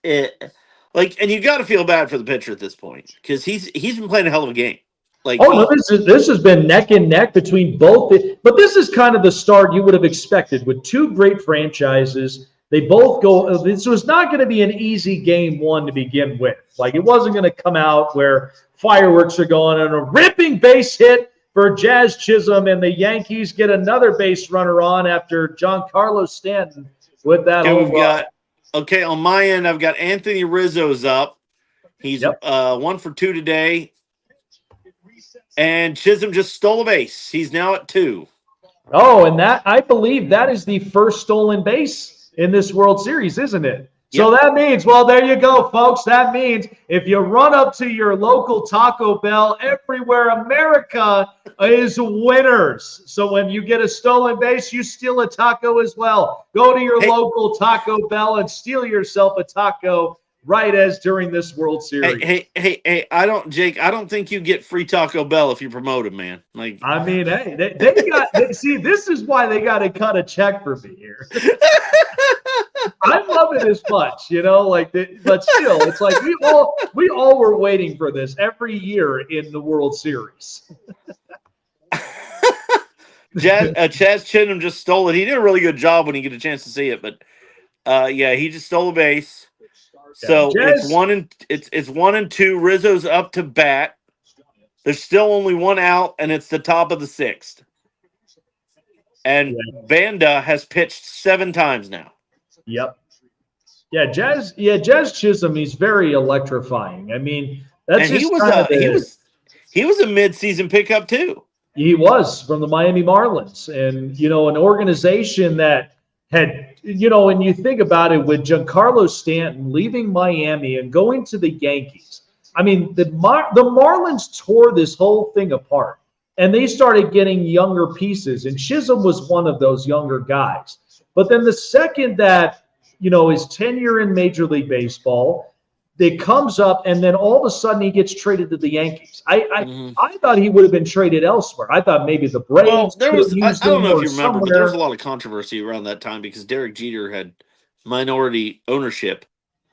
like, and you got to feel bad for the pitcher at this point because he's been playing a hell of a game. Like, this has been neck and neck between both. But this is kind of the start you would have expected with two great franchises. They both go. This was not going to be an easy game one to begin with. Like, it wasn't going to come out where fireworks are going on. A ripping base hit for Jazz Chisholm, and the Yankees get another base runner on after Giancarlo Stanton with that home run. Okay, on my end, I've got Anthony Rizzo's up. He's 1 for 2 today. And Chisholm just stole a base. He's now at 2. Oh, and that, I believe that is the first stolen base in this World Series, isn't it? So that means, well, there you go, folks. That means if you run up to your local Taco Bell, everywhere America is winners. So when you get a stolen base, you steal a taco as well. Go to your local Taco Bell and steal yourself a taco right as during this World Series. Hey, I don't think you get free Taco Bell if you promote them, man. Like, I mean, hey, they got see, this is why they got to cut a check for me here. I love it as much, you know, like, but still, it's like we all were waiting for this every year in the World Series. Chaz Chisholm just stole it. He did a really good job when he get a chance to see it, but he just stole a base. So it's 1 and 2. Rizzo's up to bat. There's still only one out, and it's the top of the 6th. And Banda has pitched 7 times now. Yep. Jazz Chisholm, he's very electrifying. I mean, that's and he was a mid-season pickup too. He was from the Miami Marlins, and you know, an organization that had and you think about it with Giancarlo Stanton leaving Miami and going to the Yankees. I mean, the Marlins tore this whole thing apart, and they started getting younger pieces, and Chisholm was one of those younger guys. But then the second that, his tenure in Major League Baseball, it comes up, and then all of a sudden he gets traded to the Yankees. I thought he would have been traded elsewhere. I thought maybe the Braves. Well, there was. I don't know if you remember, somewhere. but there was a lot of controversy around that time because Derek Jeter had minority ownership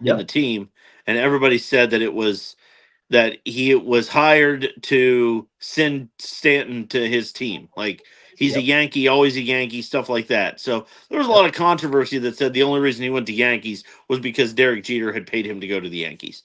in the team, and everybody said that he was hired to send Stanton to his team. Like, he's a Yankee, always a Yankee, stuff like that. So there was a lot of controversy that said the only reason he went to Yankees was because Derek Jeter had paid him to go to the Yankees.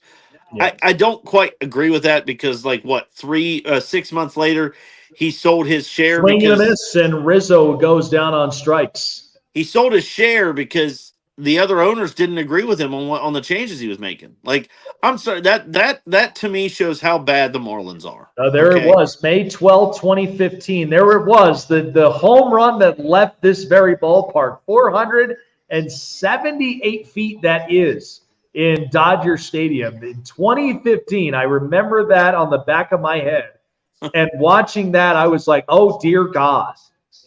I don't quite agree with that because, 6 months later, he sold his share. Swing and a miss, and Rizzo goes down on strikes. He sold his share because the other owners didn't agree with him on the changes he was making. Like, I'm sorry, that to me shows how bad the Marlins are. It was, May 12, 2015. There it was, the home run that left this very ballpark, 478 feet that is, in Dodger Stadium. In 2015, I remember that on the back of my head. And watching that, I was like, oh, dear God.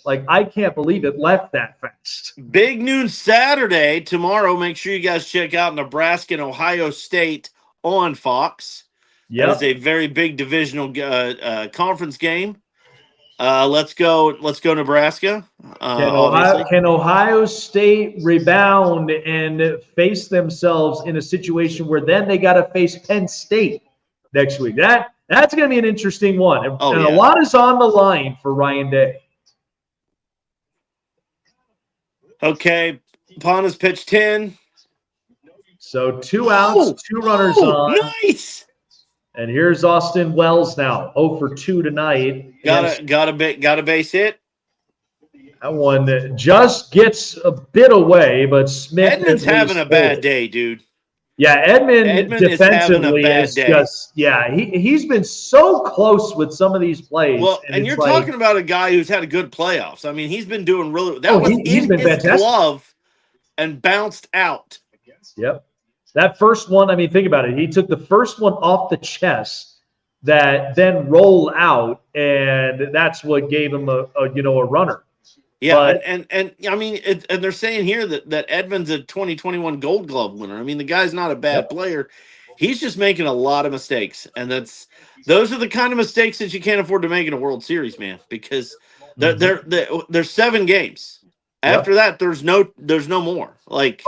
Like, I can't believe it left that fast. Big noon Saturday tomorrow. Make sure you guys check out Nebraska and Ohio State on Fox. Yeah, that is a very big divisional conference game. Let's go Nebraska. Can Ohio State rebound and face themselves in a situation where then they got to face Penn State next week? That's going to be an interesting one, and a lot is on the line for Ryan Day. Okay, Pana's pitch 10. So 2 outs, 2 runners on. Nice. And here's Austin Wells now, 0 for 2 tonight. Got a base hit. That one just gets a bit away, but Smith. Edmund's having a bad day, dude. Yeah, Edmund defensively is just he's been so close with some of these plays. Well, and you're talking about a guy who's had a good playoffs. I mean, he's been doing really. That was in his glove and bounced out. Yep, that first one. I mean, think about it. He took the first one off the chest that then rolled out, and that's what gave him a runner. Yeah, but, and I mean, and they're saying here that Edmund's a 2021 Gold Glove winner. I mean, the guy's not a bad player. He's just making a lot of mistakes, and those are the kind of mistakes that you can't afford to make in a World Series, man. Because there's 7 games. After that, there's no more. Like,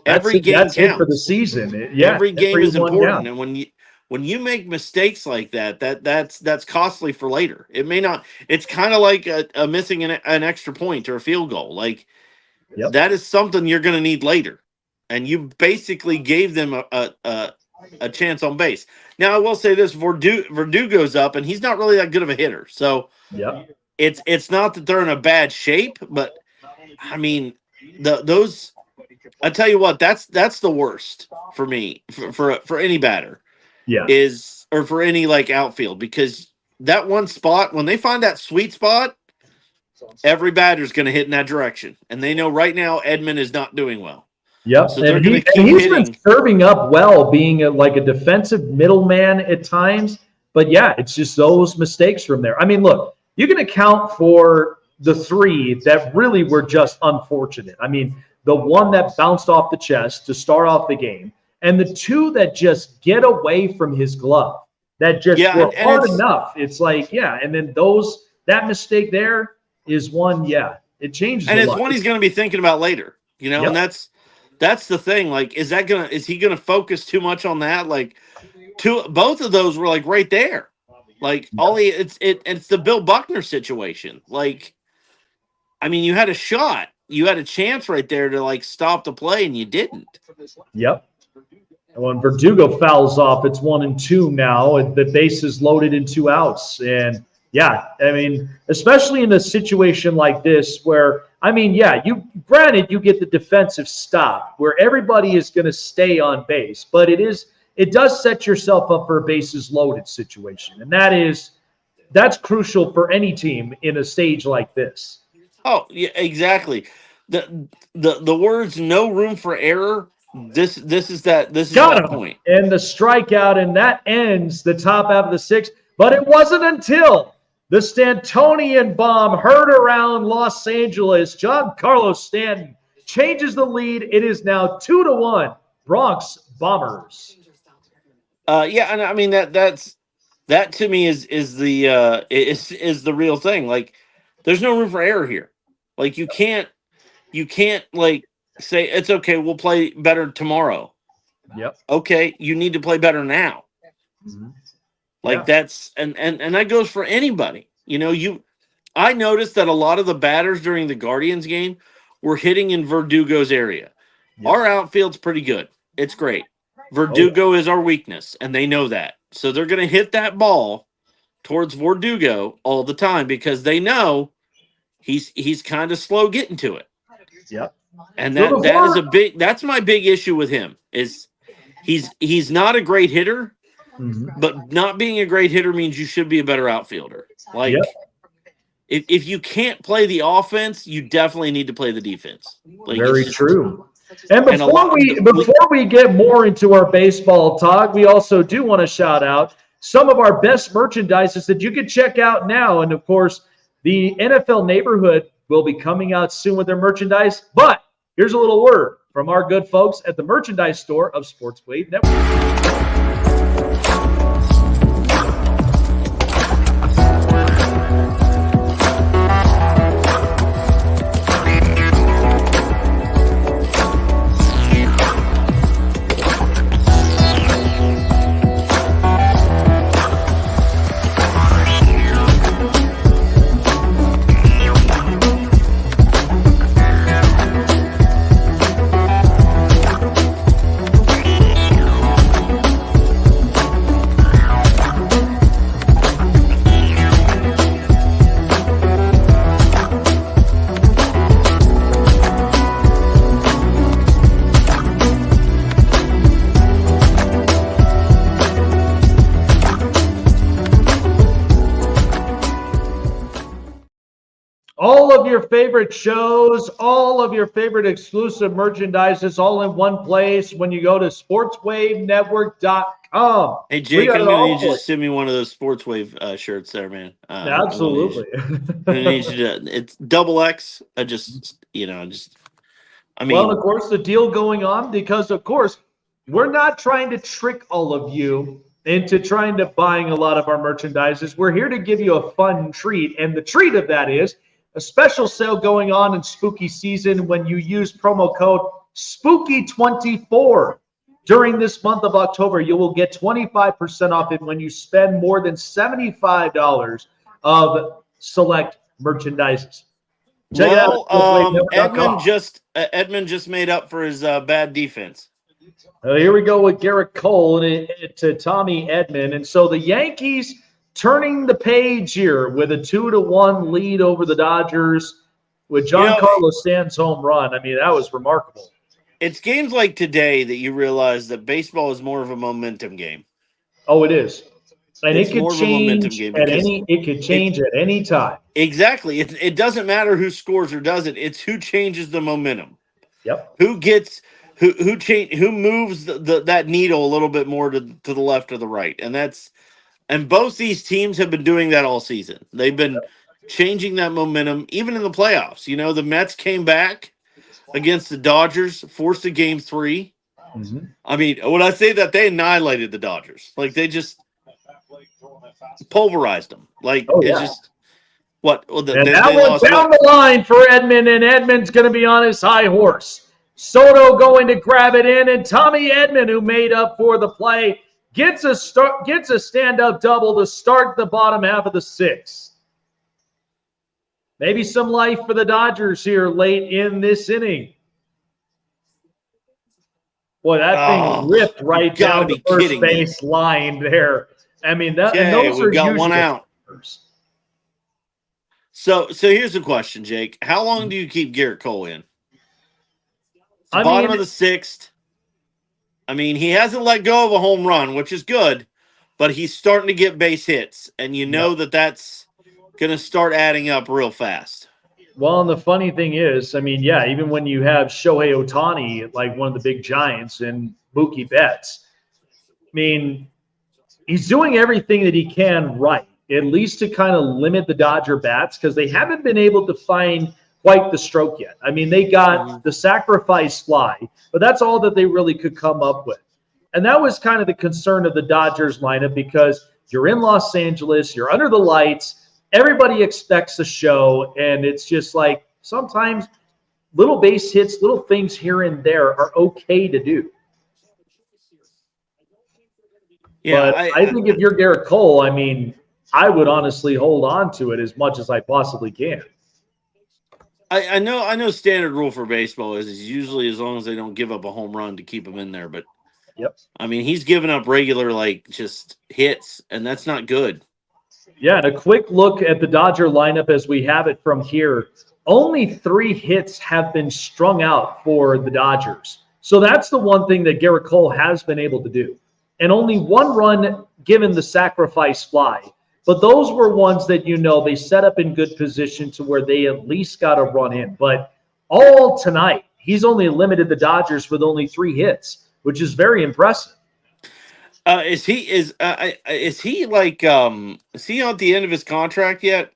every game counts. It for the season. Every game is important, and when you make mistakes like that's costly for later. It may not. It's kind of like a missing an extra point or a field goal. Like that is something you're going to need later, and you basically gave them a chance on base. Now I will say this: Verdugo's up, and he's not really that good of a hitter. So it's not that they're in a bad shape, but I mean those. I tell you what, that's the worst for me for any batter. Or for any outfield, because that one spot, when they find that sweet spot, every batter's going to hit in that direction, and they know right now Edmund is not doing well. Yep, so and he's been serving up well, being a defensive middleman at times. But it's just those mistakes from there. I mean, look, you can account for the 3 that really were just unfortunate. I mean, the one that bounced off the chest to start off the game. And the 2 that just get away from his glove, that just were hard enough. It's and then that mistake there is one, it changes. And it's one he's going to be thinking about later, and that's the thing. Like, is he going to focus too much on that? Like, both of those were right there. Like it's the Bill Buckner situation. Like, I mean, you had a shot, you had a chance right there to stop the play, and you didn't. Yep. When Verdugo fouls off, it's 1-2 now. The base is loaded in 2 outs. And, I mean, especially in a situation like this where, I mean, you get the defensive stop where everybody is going to stay on base. But it does set yourself up for a bases loaded situation. And that's crucial for any team in a stage like this. Oh, yeah, exactly. the words "no room for error." This is that Got him. point. And the strikeout, and that ends the top half of the sixth. But it wasn't until the Stantonian bomb heard around Los Angeles. Giancarlo Stanton changes the lead. It is now 2-1. Bronx Bombers. Yeah, and I mean that to me is the real thing. Like, there's no room for error here. Like, you can't like say it's okay, we'll play better tomorrow. Yep. Okay, you need to play better now. Mm-hmm. Like, that's and that goes for anybody. I noticed that a lot of the batters during the Guardians game were hitting in Verdugo's area. Yep. Our outfield's pretty good. It's great. Verdugo is our weakness, and they know that. So they're going to hit that ball towards Verdugo all the time because they know he's kind of slow getting to it. Yep. And that's my big issue with him is he's not a great hitter, but not being a great hitter means you should be a better outfielder. Like, if you can't play the offense, you definitely need to play the defense. Like, very true. And before we get more into our baseball talk, we also do want to shout out some of our best merchandises that you can check out now. And of course, the NFL Neighborhood will be coming out soon with their merchandise. But here's a little word from our good folks at the merchandise store of Sports Wave Network. All of your favorite shows, all of your favorite exclusive merchandise is all in one place when you go to sportswavenetwork.com. Hey, Jake, I'm going to need you to send me one of those Sports Wave shirts there, man. Absolutely. It's double X. Well, of course, the deal going on because, of course, we're not trying to trick all of you into trying to buying a lot of our merchandises. We're here to give you a fun treat, and the treat of that is a special sale going on in spooky season when you use promo code SPOOKY24. During this month of October, you will get 25% off it when you spend more than $75 of select merchandises. Edmund just made up for his bad defense. Here we go with Garrett Cole to Tommy Edman. And so the Yankees turning the page here with a 2-1 lead over the Dodgers with Giancarlo Stanton's home run. I mean, that was remarkable. It's games like today that you realize that baseball is more of a momentum game. Oh, it is. And it could change at any time. Exactly. It doesn't matter who scores or doesn't. It's who changes the momentum. Yep. Who moves that needle a little bit more to the left or the right. And both these teams have been doing that all season. They've been changing that momentum, even in the playoffs. The Mets came back against the Dodgers, forced a game 3. Mm-hmm. I mean, when I say that, they annihilated the Dodgers. Like, they just pulverized them. Like, it's just what? Well, that went down the line for Edman, and Edman's going to be on his high horse. Soto going to grab it in, and Tommy Edman, who made up for the play, gets a stand-up double to start the bottom half of the 6th. Maybe some life for the Dodgers here late in this inning. Boy, that thing ripped right down the first base line there. I mean, those are got one out. So here's the question, Jake. How long do you keep Garrett Cole in? Bottom of the 6th. I mean, he hasn't let go of a home run, which is good, but he's starting to get base hits, and that's going to start adding up real fast. Well, and the funny thing is, I mean, yeah, even when you have Shohei Ohtani, like one of the big giants, and Mookie Betts, I mean, he's doing everything that he can right, at least to kind of limit the Dodger bats, because they haven't been able to find quite the stroke yet. I mean, they got the sacrifice fly, but that's all that they really could come up with. And that was kind of the concern of the Dodgers lineup, because you're in Los Angeles, you're under the lights, everybody expects a show, and it's just like sometimes little base hits, little things here and there are okay to do. Yeah, but I think if you're Garrett Cole, I mean, I would honestly hold on to it as much as I possibly can. I know standard rule for baseball is usually as long as they don't give up a home run to keep them in there. But I mean, he's given up regular just hits, and that's not good. Yeah, and a quick look at the Dodger lineup as we have it from here. Only 3 hits have been strung out for the Dodgers. So that's the one thing that Garrett Cole has been able to do. And only 1 run given the sacrifice fly. But those were ones that, they set up in good position to where they at least got a run in. But all tonight, he's only limited the Dodgers with only 3 hits, which is very impressive. Is he at the end of his contract yet?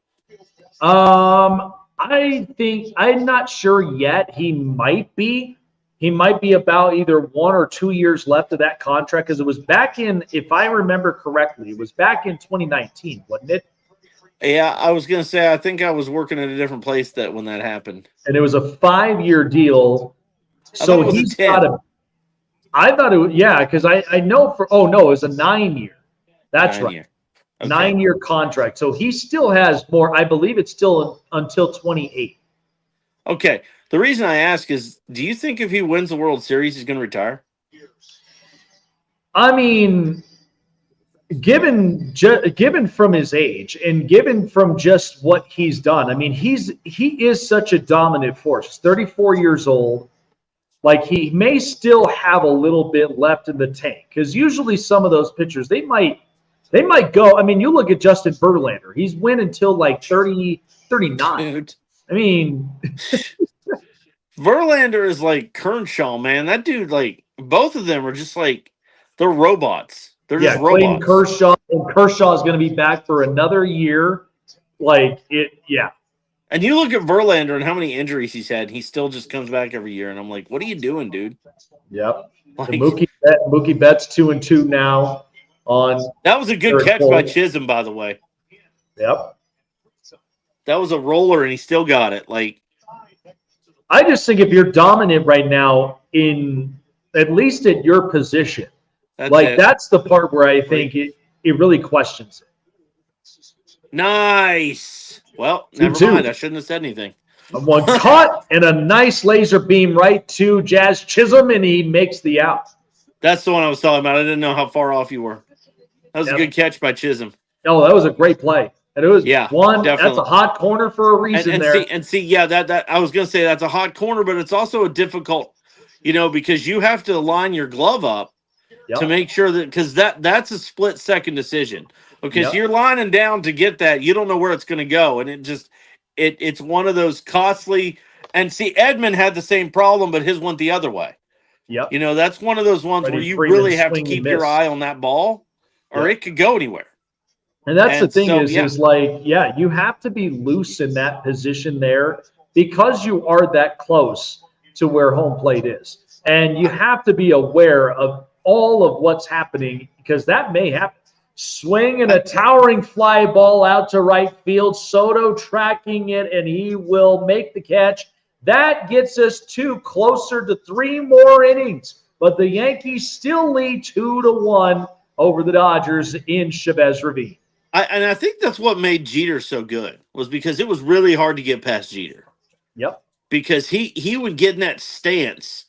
I think I'm not sure yet. He might be. He might be about either 1 or 2 years left of that contract, because it was back in, if I remember correctly, it was back in 2019, wasn't it? Yeah, I was going to say, I think I was working at a different place when that happened. And it was a 5-year deal. So he's got a. I thought it was, because I know it was a 9-year. That's 9 right. year. Okay. 9-year contract. So he still has more. I believe it's still until 28. Okay. The reason I ask is, do you think if he wins the World Series, he's going to retire? I mean, given from his age and given from just what he's done, I mean, he is such a dominant force. He's 34 years old. Like, he may still have a little bit left in the tank, because usually some of those pitchers, they might go. I mean, you look at Justin Verlander. He's win until like 30, 39. Dude. I mean, Verlander is like Kershaw, man. That dude, both of them are just they're robots. They're just robots. Clayton Kershaw, and Kershaw is going to be back for another year. And you look at Verlander and how many injuries he's had. He still just comes back every year, and I'm like, what are you doing, dude? Yep. Mookie Betts 2-2 now. That was a good catch by Chisholm, by the way. Yep. That was a roller, and he still got it. I just think if you're dominant right now, in at least at your position, that's the part where I think it really questions it. Nice. Well, never mind. I shouldn't have said anything. One caught and a nice laser beam right to Jazz Chisholm, and he makes the out. That's the one I was talking about. I didn't know how far off you were. That was a good catch by Chisholm. Oh, that was a great play. And it was definitely. That's a hot corner for a reason there. That I was going to say that's a hot corner, but it's also a difficult, because you have to line your glove up to make sure that, because that's a split-second decision. Because you're lining down to get that, you don't know where it's going to go, and it's one of those costly. And see, Edmund had the same problem, but his went the other way. Yep. That's one of those ones where you really have to keep your eye on that ball, or it could go anywhere. And that's the thing is you have to be loose in that position there, because you are that close to where home plate is. And you have to be aware of all of what's happening, because that may happen. Swing and a towering fly ball out to right field. Soto tracking it, and he will make the catch. That gets us closer to 3 more innings. But the Yankees still lead 2-1 over the Dodgers in Chavez Ravine. I think that's what made Jeter so good, was because it was really hard to get past Jeter. Yep. Because he would get in that stance,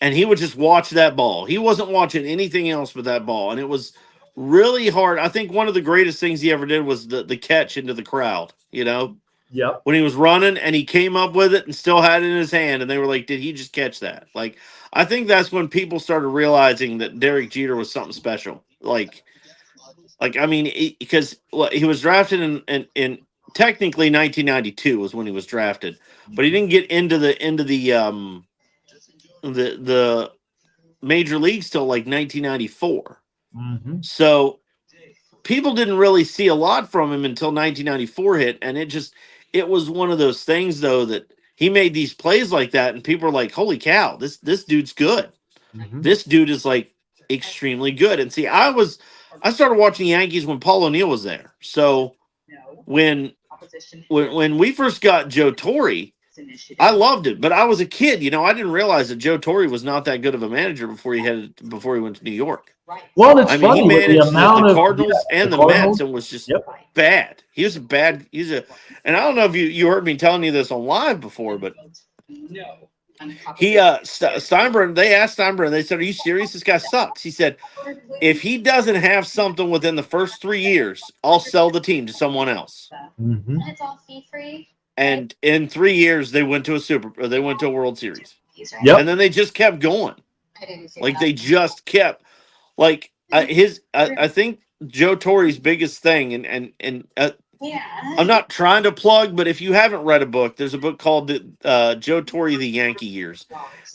and he would just watch that ball. He wasn't watching anything else but that ball, and it was really hard. I think one of the greatest things he ever did was the catch into the crowd, Yep. When he was running and he came up with it and still had it in his hand, and they were like, did he just catch that? I think that's when people started realizing that Derek Jeter was something special. Because he was drafted in technically 1992 was when he was drafted, but he didn't get into the major leagues till like 1994. Mm-hmm. So people didn't really see a lot from him until 1994 hit, and it was one of those things though that he made these plays like that, and people are like, "Holy cow, this dude's good. Mm-hmm. This dude is like extremely good." And see, I started watching Yankees when Paul O'Neill was there. So when we first got Joe Torre, I loved it, but I was a kid. I didn't realize that Joe Torre was not that good of a manager before he went to New York. Well, it's funny. He managed the Cardinals and the Mets and was just bad. He was bad. And I don't know if you heard me telling you this on live before, but he Steinbrenner. They asked Steinbrenner. They said, "Are you serious? This guy sucks." He said, "If he doesn't have something within the first 3 years, I'll sell the team to someone else." Mm-hmm. And it's all fee-free. And in 3 years, they went to a World Series. Yep. And then they just kept going. I didn't see Like that. they just kept I think Joe Torre's biggest thing, and Yeah. I'm not trying to plug, but if you haven't read a book, there's a book called Joe Torre, The Yankee Years.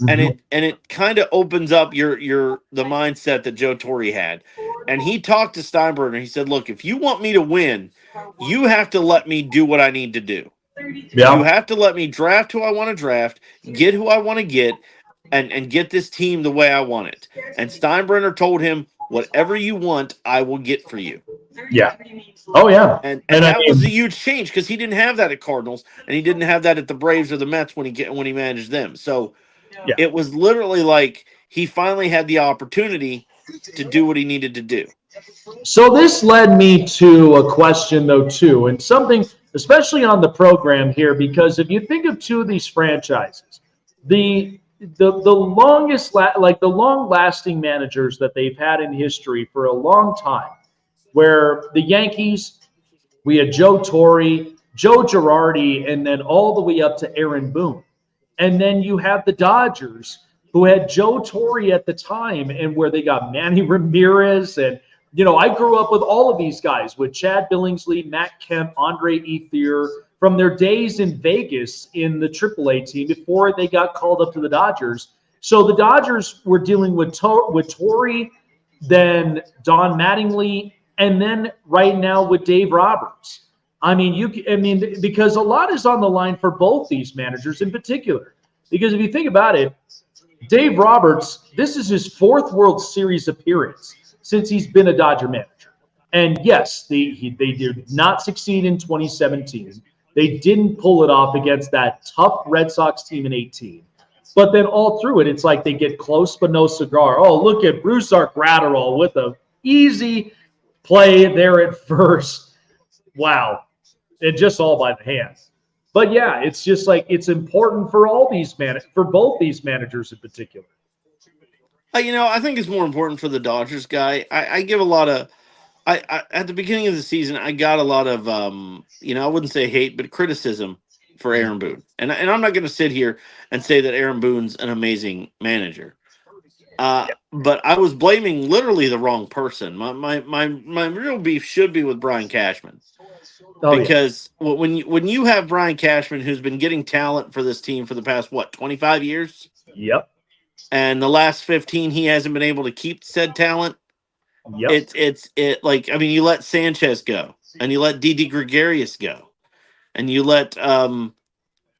Mm-hmm. And it kind of opens up the mindset that Joe Torre had. And he talked to Steinbrenner. He said, "Look, if you want me to win, you have to let me do what I need to do. Yeah. You have to let me draft who I want to draft, get who I want to get, and get this team the way I want it." And Steinbrenner told him, "Whatever you want, I will get for you." Yeah. Oh, yeah. And that was a huge change because he didn't have that at Cardinals, and he didn't have that at the Braves or the Mets when he managed them. So it was literally like he finally had the opportunity to do what he needed to do. So this led me to a question, though, too, and something, especially on the program here, because if you think of two of these franchises, the long-lasting managers that they've had in history for a long time, where the Yankees, we had Joe Torre, Joe Girardi, and then all the way up to Aaron Boone. And then you have the Dodgers, who had Joe Torre at the time, and where they got Manny Ramirez. And, I grew up with all of these guys, with Chad Billingsley, Matt Kemp, Andre Ethier, from their days in Vegas in the AAA team before they got called up to the Dodgers. So the Dodgers were dealing with Torre, then Don Mattingly, and then right now with Dave Roberts. Because a lot is on the line for both these managers in particular. Because if you think about it, Dave Roberts, this is his fourth World Series appearance since he's been a Dodger manager. And yes, they did not succeed in 2017. They didn't pull it off against that tough Red Sox team in 18. But then all through it, it's like they get close but no cigar. Oh, look at Bruce Gratterall with a easy play there at first. Wow. And just all by the hand. But yeah, it's just like it's important for all these for both these managers in particular. I think it's more important for the Dodgers guy. I give a lot of at the beginning of the season, I got a lot of I wouldn't say hate, but criticism for Aaron Boone. And I'm not going to sit here and say that Aaron Boone's an amazing manager. But I was blaming literally the wrong person. My real beef should be with Brian Cashman. Because when you have Brian Cashman, who's been getting talent for this team for the past 25 years? Yep. And the last 15 he hasn't been able to keep said talent. Yep. You let Sanchez go, and you let Didi Gregorius go, and you let who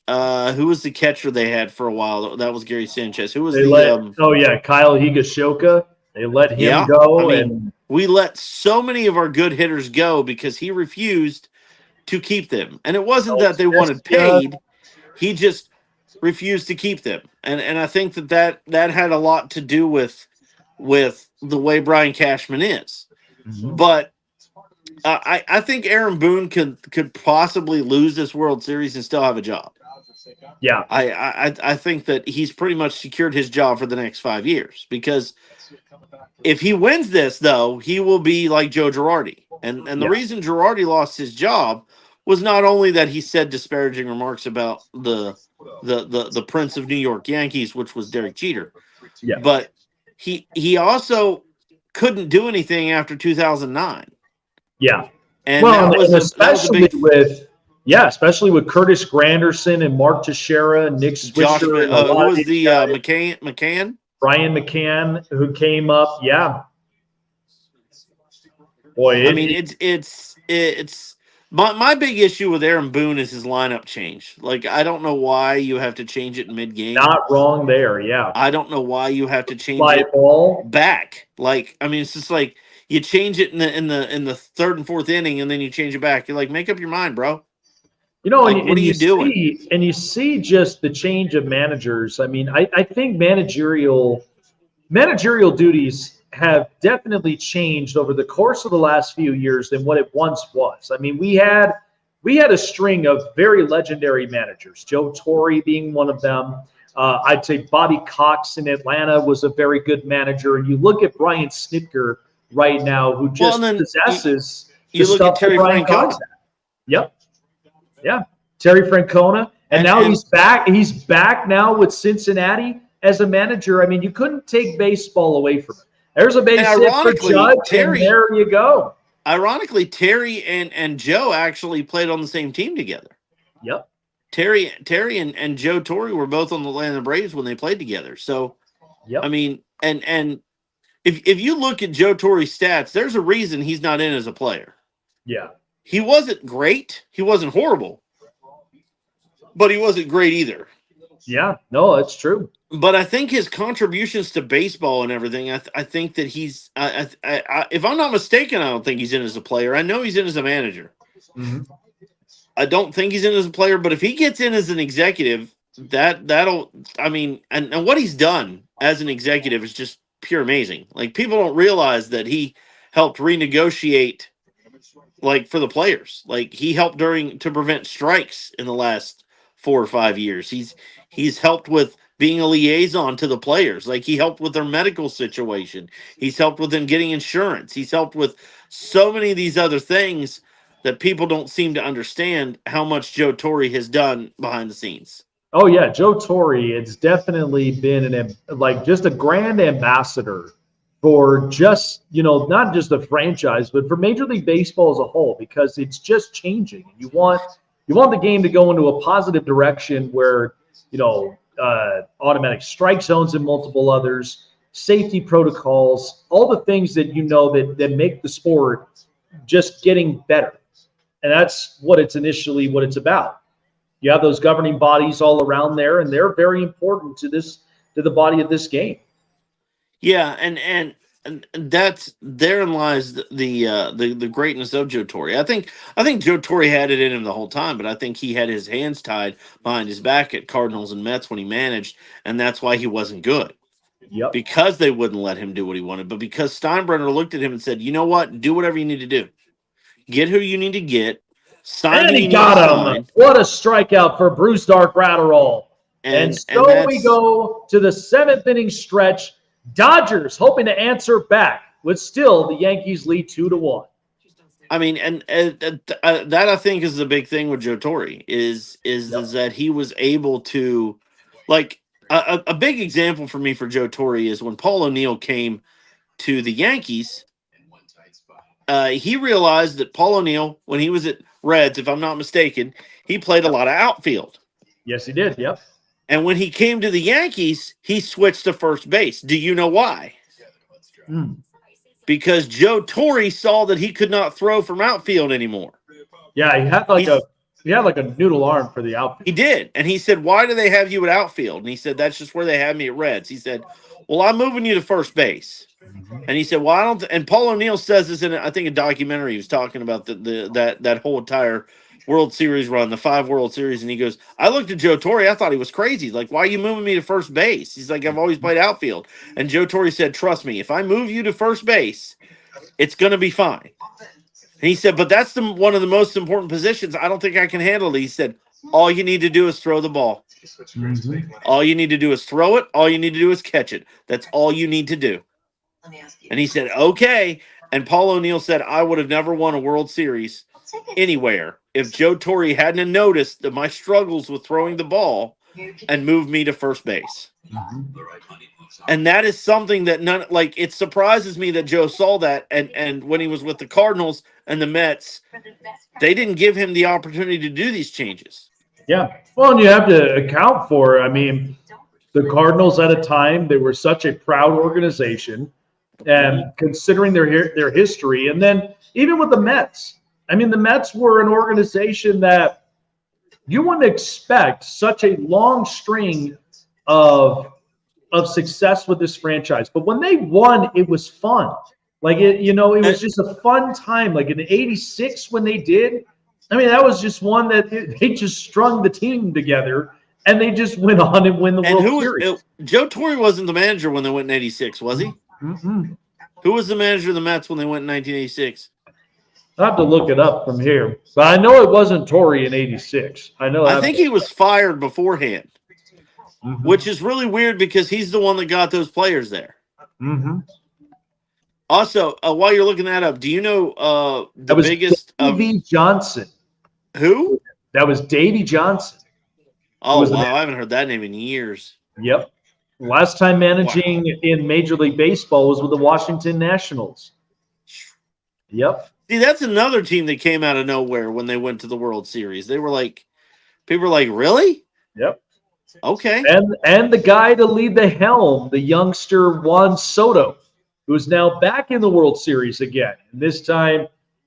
was the catcher they had for a while? That was Gary Sanchez. Who was Kyle Higashioka. They let him go, and we let so many of our good hitters go because he refused to keep them. And it wasn't that they wanted paid; he just refused to keep them. And I think that had a lot to do with the way Brian Cashman is. Mm-hmm. But I think Aaron Boone could possibly lose this World Series and still have a job. Yeah. I think that he's pretty much secured his job for the next 5 years, because if he wins this, though, he will be like Joe Girardi. And the reason Girardi lost his job was not only that he said disparaging remarks about the Prince of New York Yankees, which was Derek Jeter, but he also couldn't do anything after 2009. Yeah. And especially with Yeah, especially with Curtis Granderson and Mark Teixeira and Nick Josh, Swisher and a who lot of was these the guys. McCann? Brian McCann, who came up. Yeah. Boy, I mean, it's my big issue with Aaron Boone is his lineup change. Like, I don't know why you have to change it mid game. not wrong there. Yeah. I don't know why you have to change Fly it ball. back. Like, I mean, it's just like you change it in the third and fourth inning, and then you change it back. You're like, make up your mind, bro. You know, Like, and what are you you doing? you see just the change of managers. I mean, I think managerial duties have definitely changed over the course of the last few years than what it once was. I mean, we had a string of very legendary managers, Joe Torre being one of them. I'd say Bobby Cox in Atlanta was a very good manager. And you look at Brian Snitker right now, who just possesses you the look stuff at Terry that Brian Francona. Cox had. Yep. Yeah. Terry Francona. And now he's back. He's back now with Cincinnati as a manager. I mean, you couldn't take baseball away from him. There's a base hit for Judge, and there you go. Ironically, Terry and Joe actually played on the same team together. Yep. Terry and Joe Torre were both on the Atlanta Braves when they played together. So, yep. I mean, and if you look at Joe Torre's stats, there's a reason he's not in as a player. Yeah. He wasn't great. He wasn't horrible. But he wasn't great either. Yeah. No, that's true. But I think his contributions to baseball and everything, I think that he's, if I'm not mistaken, I don't think he's in as a player. I know he's in as a manager. Mm-hmm. I don't think he's in as a player, but if he gets in as an executive, that'll, I mean, and what he's done as an executive is just pure amazing. Like, people don't realize that he helped renegotiate, like, for the players. Like, he helped to prevent strikes in the last 4 or 5 years. He's helped with being a liaison to the players. Like, he helped with their medical situation. He's helped with them getting insurance. He's helped with so many of these other things that people don't seem to understand how much Joe Torre has done behind the scenes. Oh yeah, Joe Torre. It's definitely been just a grand ambassador for just, not just the franchise, but for Major League Baseball as a whole, because it's just changing. You want the game to go into a positive direction where, automatic strike zones and multiple others, safety protocols, all the things that that make the sport just getting better. And that's what it's about. You have those governing bodies all around there, and they're very important to the body of this game. Yeah, and that's therein lies the greatness of Joe Torre. I think Joe Torre had it in him the whole time, but I think he had his hands tied behind his back at Cardinals and Mets when he managed, and that's why he wasn't good. Yep. Because they wouldn't let him do what he wanted, but because Steinbrenner looked at him and said, "You know what? Do whatever you need to do. Get who you need to get. Sign and who he you got need to him. sign." What a strikeout for Bruce Dark Ratterall. And so we go to the 7th inning stretch. Dodgers hoping to answer back with still the Yankees lead 2-1. I mean, and that I think is the big thing with Joe Torre is that he was able to, like, a big example for me for Joe Torre is when Paul O'Neill came to the Yankees. He realized that Paul O'Neill, when he was at Reds, if I'm not mistaken, he played a lot of outfield. Yes, he did. Yep. And when he came to the Yankees, he switched to first base. Do you know why? Because Joe Torre saw that he could not throw from outfield anymore. Yeah, he had like a noodle arm for the outfield. He did. And he said, "Why do they have you at outfield?" And he said, "That's just where they have me at Reds." He said, "Well, I'm moving you to first base." And he said, "Well, I don't." And Paul O'Neill says this in, I think, a documentary. He was talking about that whole entire World Series run, the 5 World Series, and he goes, "I looked at Joe Torre. I thought he was crazy. Like, why are you moving me to first base?" He's like, "I've always played outfield." And Joe Torre said, "Trust me, if I move you to first base, it's going to be fine." And he said, "But that's one of the most important positions. I don't think I can handle it." He said, "All you need to do is throw the ball. All you need to do is throw it. All you need to do is catch it. That's all you need to do." And he said, "Okay." And Paul O'Neill said, "I would have never won a World Series anywhere if Joe Torre hadn't noticed that my struggles with throwing the ball and move me to first base. And that is something that it surprises me that Joe saw that. And when he was with the Cardinals and the Mets, they didn't give him the opportunity to do these changes. Yeah. Well, and you have to account for it. I mean, the Cardinals at a time, they were such a proud organization, and considering their history. And then even with the Mets, I mean, the Mets were an organization that you wouldn't expect such a long string of success with this franchise. But when they won, it was fun. Like, it was just a fun time. Like in '86 when they did, I mean, that was just one that they just strung the team together, and they just went on and win the World Series. Joe Torre wasn't the manager when they went in '86, was he? Mm-hmm. Who was the manager of the Mets when they went in 1986? I have to look it up from here, but I know it wasn't Torre in '86. I think he was fired beforehand, which is really weird because he's the one that got those players there. Mm-hmm. Also, while you're looking that up, do you know the biggest Davey Johnson? Who? That was Davey Johnson. Oh, wow. I haven't heard that name in years. Yep. Last time managing in Major League Baseball was with the Washington Nationals. Yep. See, that's another team that came out of nowhere when they went to the World Series. They were like, people were like, really? Yep. Okay. And the guy to lead the helm, the youngster Juan Soto, who is now back in the World Series again, and this time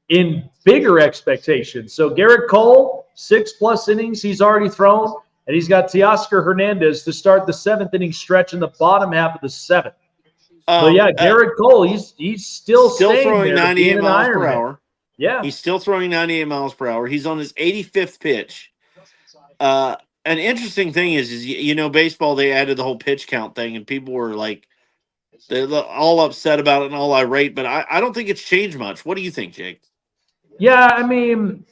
in bigger expectations. So Garrett Cole, 6+ innings he's already thrown, and he's got Teoscar Hernandez to start the 7th inning stretch in the bottom half of the 7th. So yeah, Garrett Cole, he's still throwing 98 miles per hour. Yeah, he's still throwing 98 miles per hour. He's on his 85th pitch. An interesting thing is baseball, they added the whole pitch count thing, and people were like, they're all upset about it and all irate, but I don't think it's changed much. What do you think, Jake? Yeah, I mean,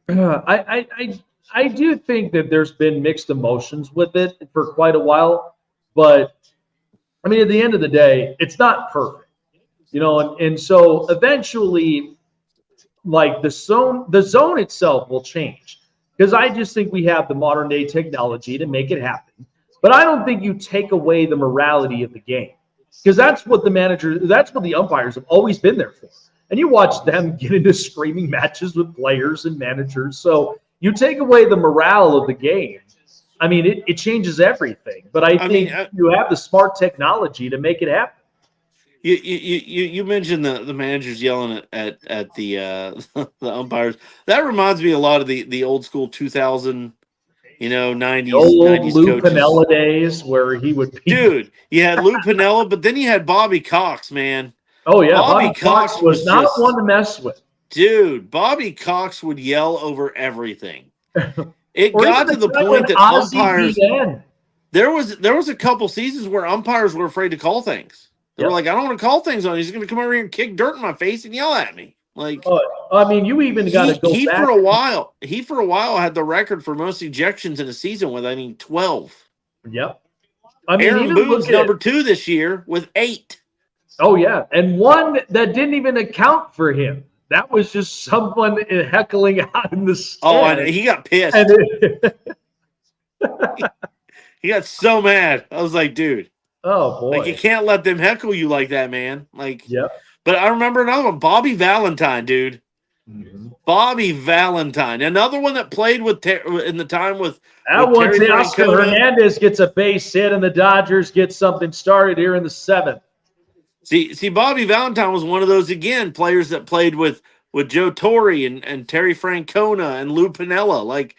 I do think that there's been mixed emotions with it for quite a while, but I mean, at the end of the day, it's not perfect, and so eventually, like the zone itself will change, because I just think we have the modern day technology to make it happen, but I don't think you take away the morality of the game, because that's what the umpires have always been there for. And you watch them get into screaming matches with players and managers. So you take away the morale of the game, I mean, it changes everything. But I think you have the smart technology to make it happen. You mentioned the managers yelling at the the umpires. That reminds me a lot of the old school 2000, 90s, old 90s Lou coaches. Piniella days where he would be. Dude, you had Lou Piniella, but then you had Bobby Cox, man. Oh, yeah. Bobby Cox was not one to mess with. Dude, Bobby Cox would yell over everything. It got to the point that umpires. There was a couple seasons where umpires were afraid to call things. They were like, I don't want to call things on. He's going to come over here and kick dirt in my face and yell at me. Like, I mean, you even got to go back. He for a while had the record for most ejections in a season with 12. Yep. I mean, Aaron Boone's number 2 this year with 8. Oh yeah, and one that didn't even account for him. That was just someone heckling out in the stands. Oh, and he got pissed. He got so mad. I was like, dude. Oh boy. Like, you can't let them heckle you like that, man. Like, yeah. But I remember another one, Bobby Valentine, dude. Mm-hmm. Bobby Valentine, another one that played in the time with. That one, Teoscar Hernandez gets a base hit, and the Dodgers get something started here in the 7th. See, Bobby Valentine was one of those, again, players that played with Joe Torre and Terry Francona and Lou Piniella. Like,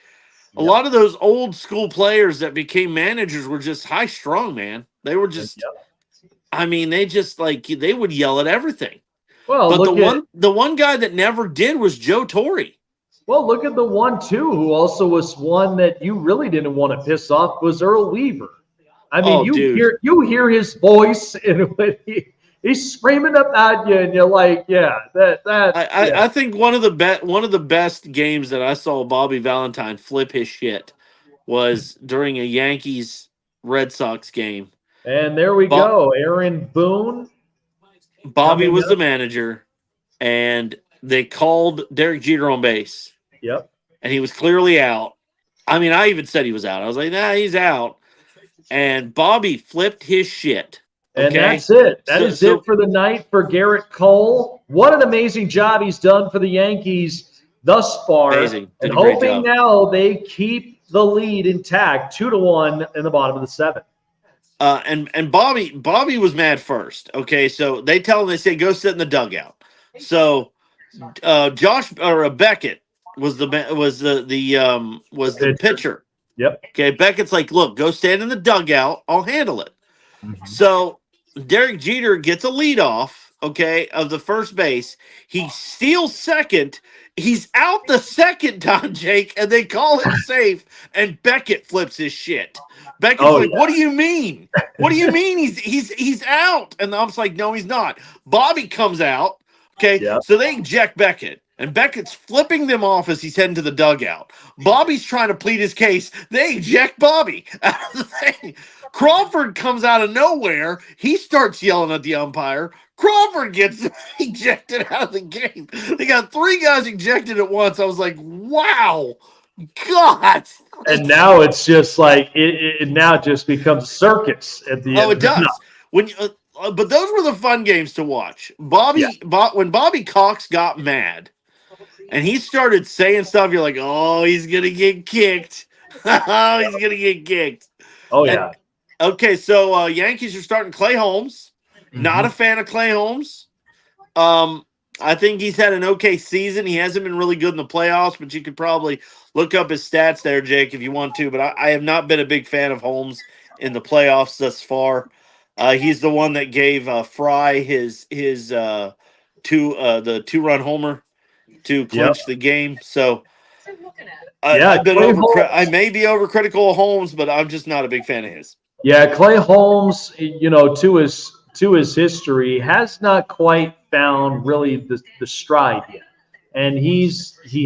a lot of those old school players that became managers were just high strung, man. They were just, I mean, they just they would yell at everything. Well, but the one guy that never did was Joe Torre. Well, look at the one too, who also was one that you really didn't want to piss off, was Earl Weaver. I mean, you hear his voice, and when he's screaming up at you, and you're like, I think one of the best games that I saw Bobby Valentine flip his shit was during a Yankees Red Sox game. And there we go, Aaron Boone. Bobby was the manager, and they called Derek Jeter on base. Yep. And he was clearly out. I mean, I even said he was out. I was like, nah, he's out. And Bobby flipped his shit. Okay? And that's it. That is So it for the night for Garrett Cole. What an amazing job he's done for the Yankees thus far. Amazing. Did And a great hoping job. now they keep the lead intact, 2-1 in the bottom of the 7th. And Bobby was mad first. Okay, so they tell him, they say, go sit in the dugout. So Josh or Beckett was the pitcher. Yep. Okay, Beckett's like, look, go stand in the dugout. I'll handle it. So Derek Jeter gets a leadoff, okay, of the first base. He steals second. He's out the second time, Jake, and they call it safe, and Beckett flips his shit. Beckett's like, what do you mean? What do you mean he's out? And I'm like, no, he's not. Bobby comes out, okay, so they eject Beckett. And Beckett's flipping them off as he's heading to the dugout. Bobby's trying to plead his case. They eject Bobby out of the thing. Crawford comes out of nowhere. He starts yelling at the umpire. Crawford gets ejected out of the game. They got 3 guys ejected at once. I was like, wow. God. And now it's just like it now just becomes circus at the end. Oh, it does. When but those were the fun games to watch. When Bobby Cox got mad and he started saying stuff, you're like, oh, he's gonna get kicked. Oh, he's gonna get kicked. Oh, yeah. Okay, so Yankees are starting Clay Holmes. Not a fan of Clay Holmes. I think he's had an okay season. He hasn't been really good in the playoffs, but you could probably look up his stats there, Jake, if you want to. But I have not been a big fan of Holmes in the playoffs thus far. He's the one that gave Fry his 2-run homer to clinch the game. So I may be overcritical of Holmes, but I'm just not a big fan of his. Yeah, Clay Holmes, to his history, has not quite found really the stride yet. And he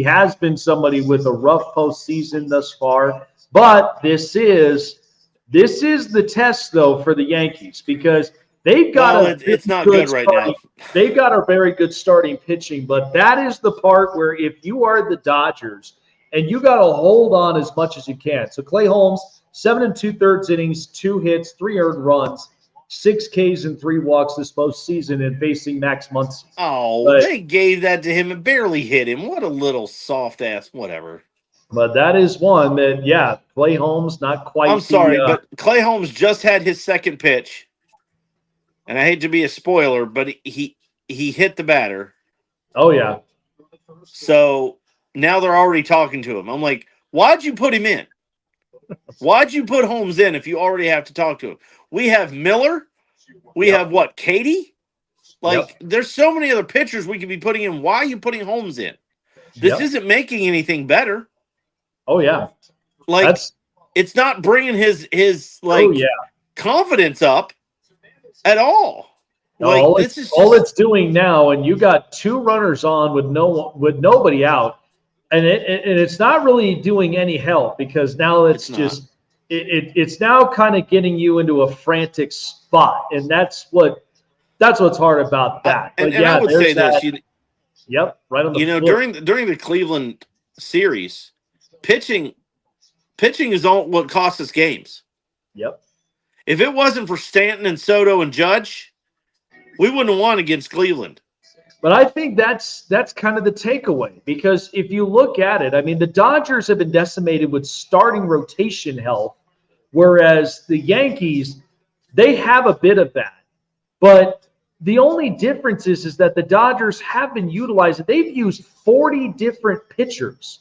has been somebody with a rough postseason thus far. But this is the test, though, for the Yankees, because they've got it's not good right now. They've got a very good starting pitching, but that is the part where if you are the Dodgers and you got to hold on as much as you can. So Clay Holmes, 7 2/3 innings, 2 hits, 3 earned runs, 6 Ks and 3 walks this postseason, and facing Max Muncy. Oh, they gave that to him and barely hit him. What a little soft ass, whatever. But that is one that, Clay Holmes not quite. I'm sorry, but Clay Holmes just had his second pitch, and I hate to be a spoiler, but he hit the batter. Oh yeah. So now they're already talking to him. I'm like, why'd you put him in? Why'd you put Holmes in if you already have to talk to him? We have Miller. We have what, Katie? There's so many other pitchers we could be putting in. Why are you putting Holmes in? This isn't making anything better. Oh yeah. It's not bringing his confidence up at all. All it's doing now, and you got 2 runners on with nobody out. And it's not really doing any help, because now it's now kind of getting you into a frantic spot, and that's what's hard about that. And I would say this. Right on the floor. during the Cleveland series, pitching is what cost us games. Yep. If it wasn't for Stanton and Soto and Judge, we wouldn't have won against Cleveland. But I think that's kind of the takeaway, because if you look at it, I mean, the Dodgers have been decimated with starting rotation health, whereas the Yankees, they have a bit of that. But the only difference is that the Dodgers have been utilized. They've used 40 different pitchers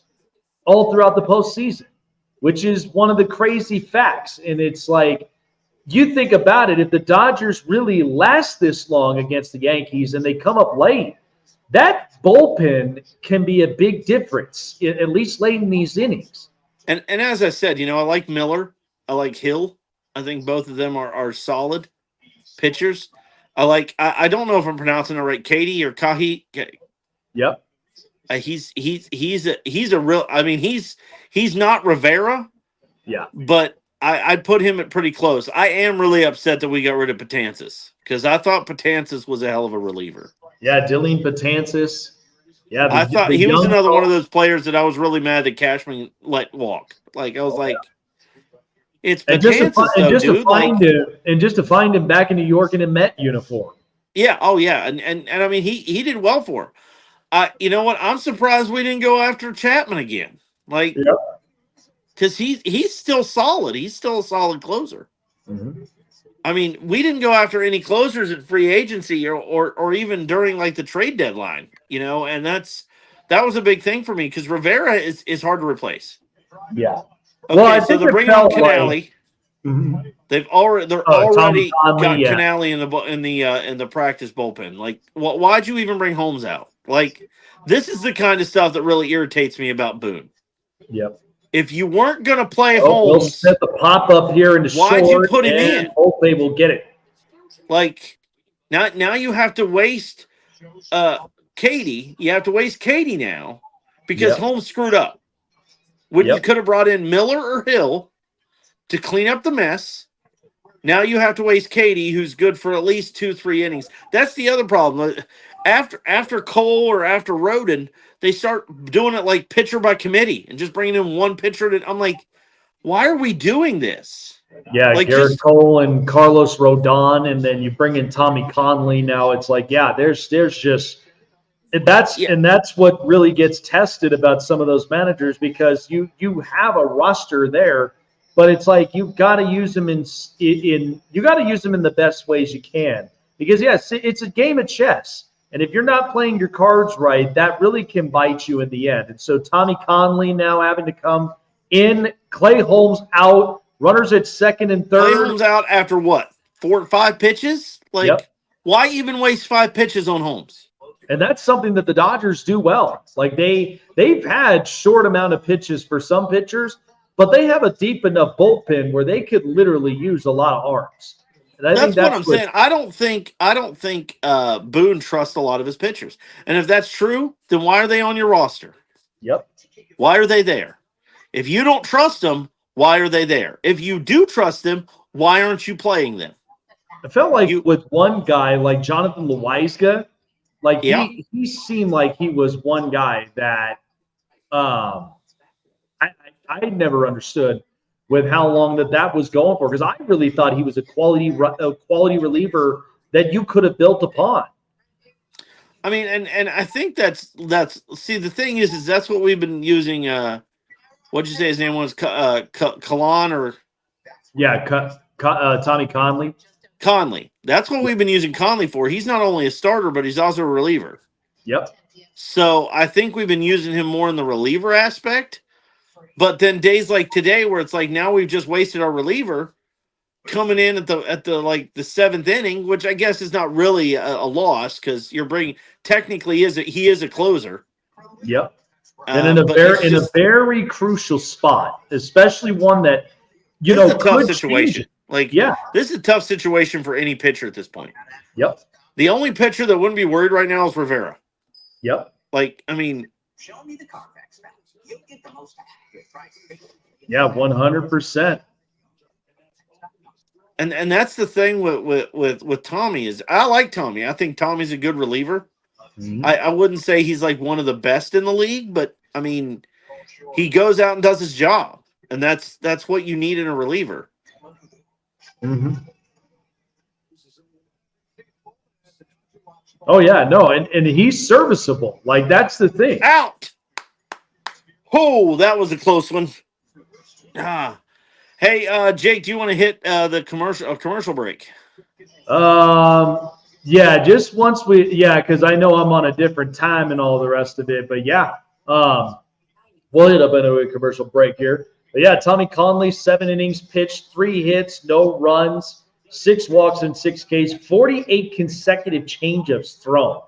all throughout the postseason, which is one of the crazy facts. And it's like, you think about it, if the Dodgers really last this long against the Yankees and they come up late, that bullpen can be a big difference, at least late in these innings. And as I said, I like Miller. I like Hill. I think both of them are solid pitchers. I don't know if I'm pronouncing it right, Katie or Kahi. Yep. He's a real, I mean, he's not Rivera. Yeah. But I'd put him at pretty close. I am really upset that we got rid of Betances, because I thought Betances was a hell of a reliever. Yeah, Dylan Betances. Yeah, I thought he was young another one of those players that I was really mad that Cashman let walk. Like I was it's Betances though, dude. Just to find him back in New York in a Met uniform. Yeah, oh yeah, and I mean he did well for him. You know what? I'm surprised we didn't go after Chapman again. Like, because he's still solid. He's still a solid closer. Mm-hmm. I mean, we didn't go after any closers at free agency or even during like the trade deadline, and that was a big thing for me because Rivera is hard to replace. Yeah. Okay, well, so they're bringing on Canale. Mm-hmm. They're already Conley, got Canale in the practice bullpen. Like, why'd you even bring Holmes out? Like, this is the kind of stuff that really irritates me about Boone. Yep. If you weren't going to play Holmes, we'll set the pop up here in the why'd you put him in? Hope they will get it. Like, now you have to waste Katie. You have to waste Katie now because Holmes screwed up. When you could have brought in Miller or Hill to clean up the mess. Now you have to waste Katie, who's good for at least 2-3 innings. That's the other problem. After Cole or after Rodin, they start doing it like pitcher by committee and just bringing in one pitcher. I'm like, why are we doing this? Yeah, like Garrett Cole and Carlos Rodon, and then you bring in Tommy Conley. Now it's like, there's just and that's what really gets tested about some of those managers because you have a roster there. But it's like you've got to use them in the best ways you can because it's a game of chess, and if you're not playing your cards right, that really can bite you in the end. And so Tommy Conley now having to come in, Clay Holmes out, runners at second and third. Clay Holmes out after what 4 or 5 pitches? Like, why even waste 5 pitches on Holmes? And that's something that the Dodgers do well. Like they've had short amount of pitches for some pitchers. But they have a deep enough bullpen where they could literally use a lot of arms. And that's what I'm saying. I don't think Boone trusts a lot of his pitchers. And if that's true, then why are they on your roster? Yep. Why are they there? If you don't trust them, why are they there? If you do trust them, why aren't you playing them? I felt like with one guy like Jonathan Loaiza, like he seemed like he was one guy that I never understood with how long that was going for because I really thought he was a quality reliever that you could have built upon. I mean, and I think that's see the thing is that's what we've been using. What'd you say his name was? Kalan or Tommy Conley. Conley. That's what we've been using Conley for. He's not only a starter, but he's also a reliever. Yep. So I think we've been using him more in the reliever aspect. But then days like today, where it's like now we've just wasted our reliever coming in at the 7th inning, which I guess is not really a loss because you're bringing technically he is a closer. Yep. And in a very crucial spot, especially one that tough situation. This is a tough situation for any pitcher at this point. Yep. The only pitcher that wouldn't be worried right now is Rivera. Yep. Like, I mean, show me the Carfax facts. You get the most accurate price. Yeah, 100%. And that's the thing with Tommy is I like Tommy. I think Tommy's a good reliever. Mm-hmm. I wouldn't say he's like one of the best in the league, but I mean, he goes out and does his job, and that's what you need in a reliever. Mm-hmm. Oh yeah, no, and he's serviceable. Like that's the thing. Out. Oh, that was a close one. Hey, Jake, do you want to hit the commercial break? Yeah, just once because I know I'm on a different time and all the rest of it. But yeah, we'll hit up into a commercial break here. But yeah, Tommy Conley, 7 innings pitched, 3 hits, no runs, 6 walks and 6 Ks, 48 consecutive changeups thrown.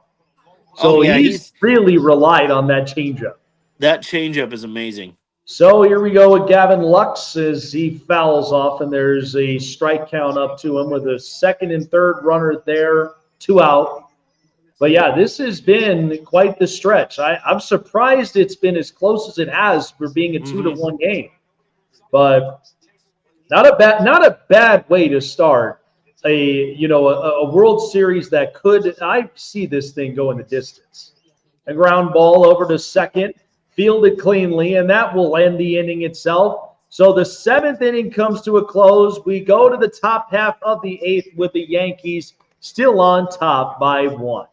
So he's really relied on that changeup. That changeup is amazing. So here we go with Gavin Lux as he fouls off, and there's a strike count up to him with a 2nd and 3rd runner there, 2 out. But yeah, this has been quite the stretch. I'm surprised it's been as close as it has for being a 2-1 game. But not a bad way to start a World Series that I see this thing go in the distance. A ground ball over to second, fielded cleanly, and that will end the inning itself. So the 7th inning comes to a close. We go to the top half of the 8th with the Yankees still on top by 1.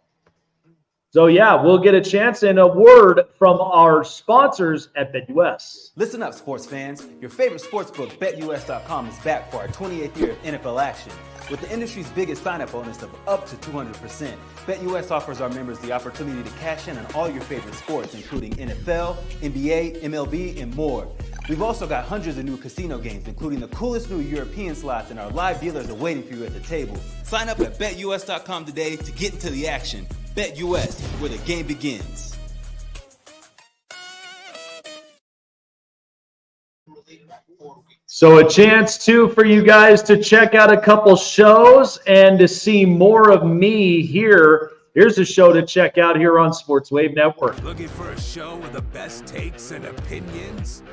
So, yeah, we'll get a chance and a word from our sponsors at BetUS. Listen up, sports fans. Your favorite sportsbook, BetUS.com, is back for our 28th year of NFL action. With the industry's biggest sign-up bonus of up to 200%, BetUS offers our members the opportunity to cash in on all your favorite sports, including NFL, NBA, MLB, and more. We've also got hundreds of new casino games, including the coolest new European slots, and our live dealers are waiting for you at the table. Sign up at BetUS.com today to get into the action. BetUS, where the game begins. So a chance, too, for you guys to check out a couple shows and to see more of me here. Here's a show to check out here on Sports Wave Network. Looking for a show with the best takes and opinions?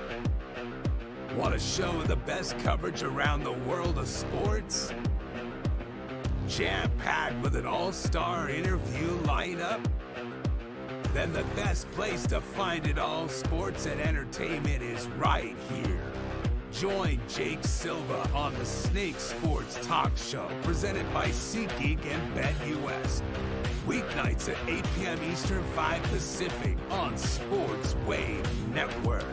Want a show with the best coverage around the world of sports? Jam-packed with an all-star interview lineup? Then the best place to find it all, sports and entertainment, is right here. Join Jake Silva on the Snake Sports Talk Show, presented by SeatGeek and BetUS. Weeknights at 8 p.m. Eastern, 5 Pacific on Sports Wave Network.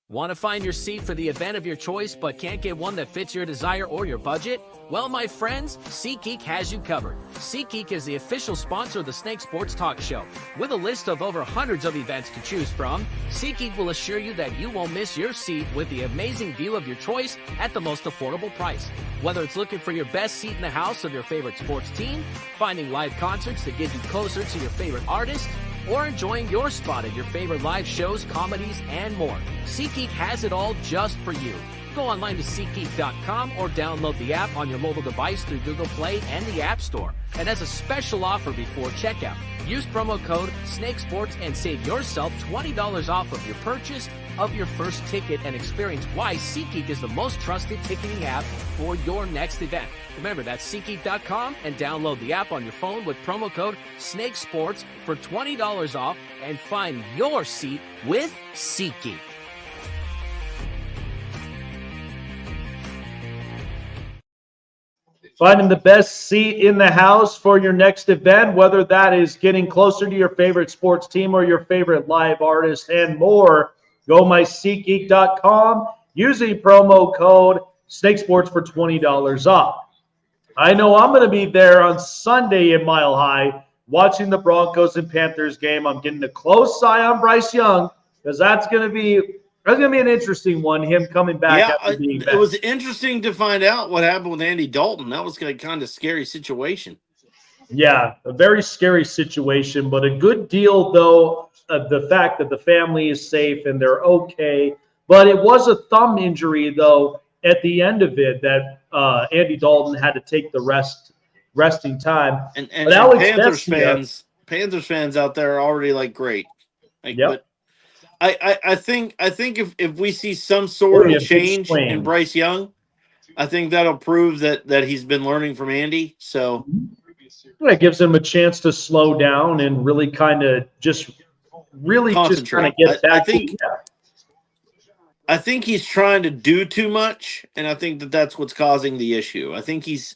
Want to find your seat for the event of your choice but can't get one that fits your desire or your budget? Well, my friends, SeatGeek has you covered. SeatGeek is the official sponsor of the Snake Sports Talk Show. With a list of over hundreds of events to choose from, SeatGeek will assure you that you won't miss your seat with the amazing view of your choice at the most affordable price. Whether it's looking for your best seat in the house of your favorite sports team, finding live concerts that get you closer to your favorite artist, or enjoying your spot at your favorite live shows, comedies, and more, SeatGeek has it all just for you. Go online to SeatGeek.com or download the app on your mobile device through Google Play and the App Store. And as a special offer before checkout, use promo code SNAKESPORTS and save yourself $20 off of your purchase of your first ticket, and experience why SeatGeek is the most trusted ticketing app for your next event. Remember, that's SeatGeek.com, and download the app on your phone with promo code SNAKESPORTS for $20 off and find your seat with SeatGeek. Finding the best seat in the house for your next event, whether that is getting closer to your favorite sports team or your favorite live artist and more, go mySeatGeek.com using promo code SNAKESPORTS for $20 off. I know I'm going to be there on Sunday in Mile High watching the Broncos and Panthers game. I'm getting a close eye on Bryce Young because that's going to be an interesting one, him coming back after being back. It was interesting to find out what happened with Andy Dalton. That was a kind of scary situation. Yeah, a very scary situation, but a good deal, though, of the fact that the family is safe and they're okay. But it was a thumb injury, though, at the end of it that Andy Dalton had to take the resting time. And Panthers fans out there are already like, great. But I think if we see some sort of change in Bryce Young, I think that'll prove that he's been learning from Andy. So that gives him a chance to slow down and really kind of just get back. I think he's trying to do too much, and I think that's what's causing the issue. I think he's,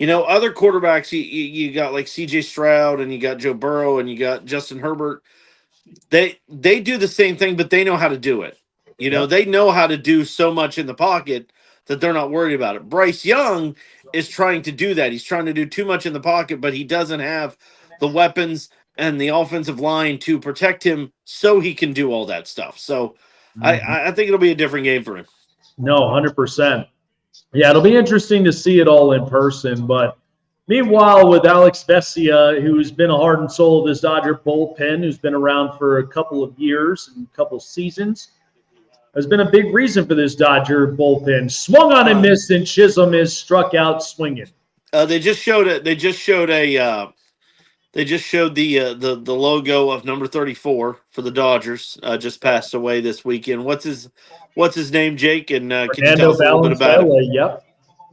other quarterbacks, you got like C.J. Stroud, and you got Joe Burrow, and you got Justin Herbert. They do the same thing, but they know how to do it. They know how to do so much in the pocket that they're not worried about it. Bryce Young is trying to do that. He's trying to do too much in the pocket, but he doesn't have the weapons and the offensive line to protect him so he can do all that stuff. So I think it'll be a different game for him. No, 100%. Yeah, it'll be interesting to see it all in person. But meanwhile, with Alex Vesia, who's been a heart and soul of this Dodger bullpen, who's been around for a couple of years and a couple of seasons, has been a big reason for this Dodger bullpen. Swung on and missed, and Chisholm is struck out swinging. They just showed the logo of number 34 for the Dodgers. Just passed away this weekend. What's his name, Jake? And can you tell us a little bit about it?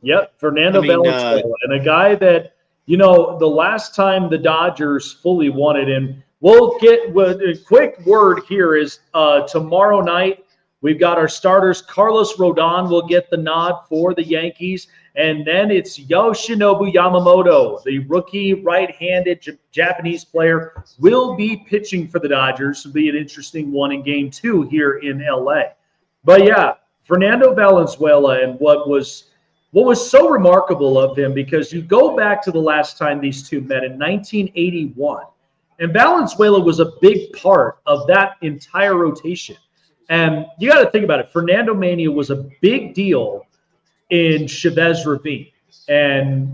Yep. Fernando Valenzuela, and a guy that the last time the Dodgers fully won it, and we'll get a quick word here is tomorrow night we've got our starters. Carlos Rodon will get the nod for the Yankees, and then it's Yoshinobu Yamamoto, the rookie right-handed Japanese player, will be pitching for the Dodgers. It'll be an interesting one in Game 2 here in L.A. But yeah, Fernando Valenzuela, and what was so remarkable of him, because you go back to the last time these two met in 1981, and Valenzuela was a big part of that entire rotation. And you got to think about it. Fernando Mania was a big deal in Chavez Ravine, and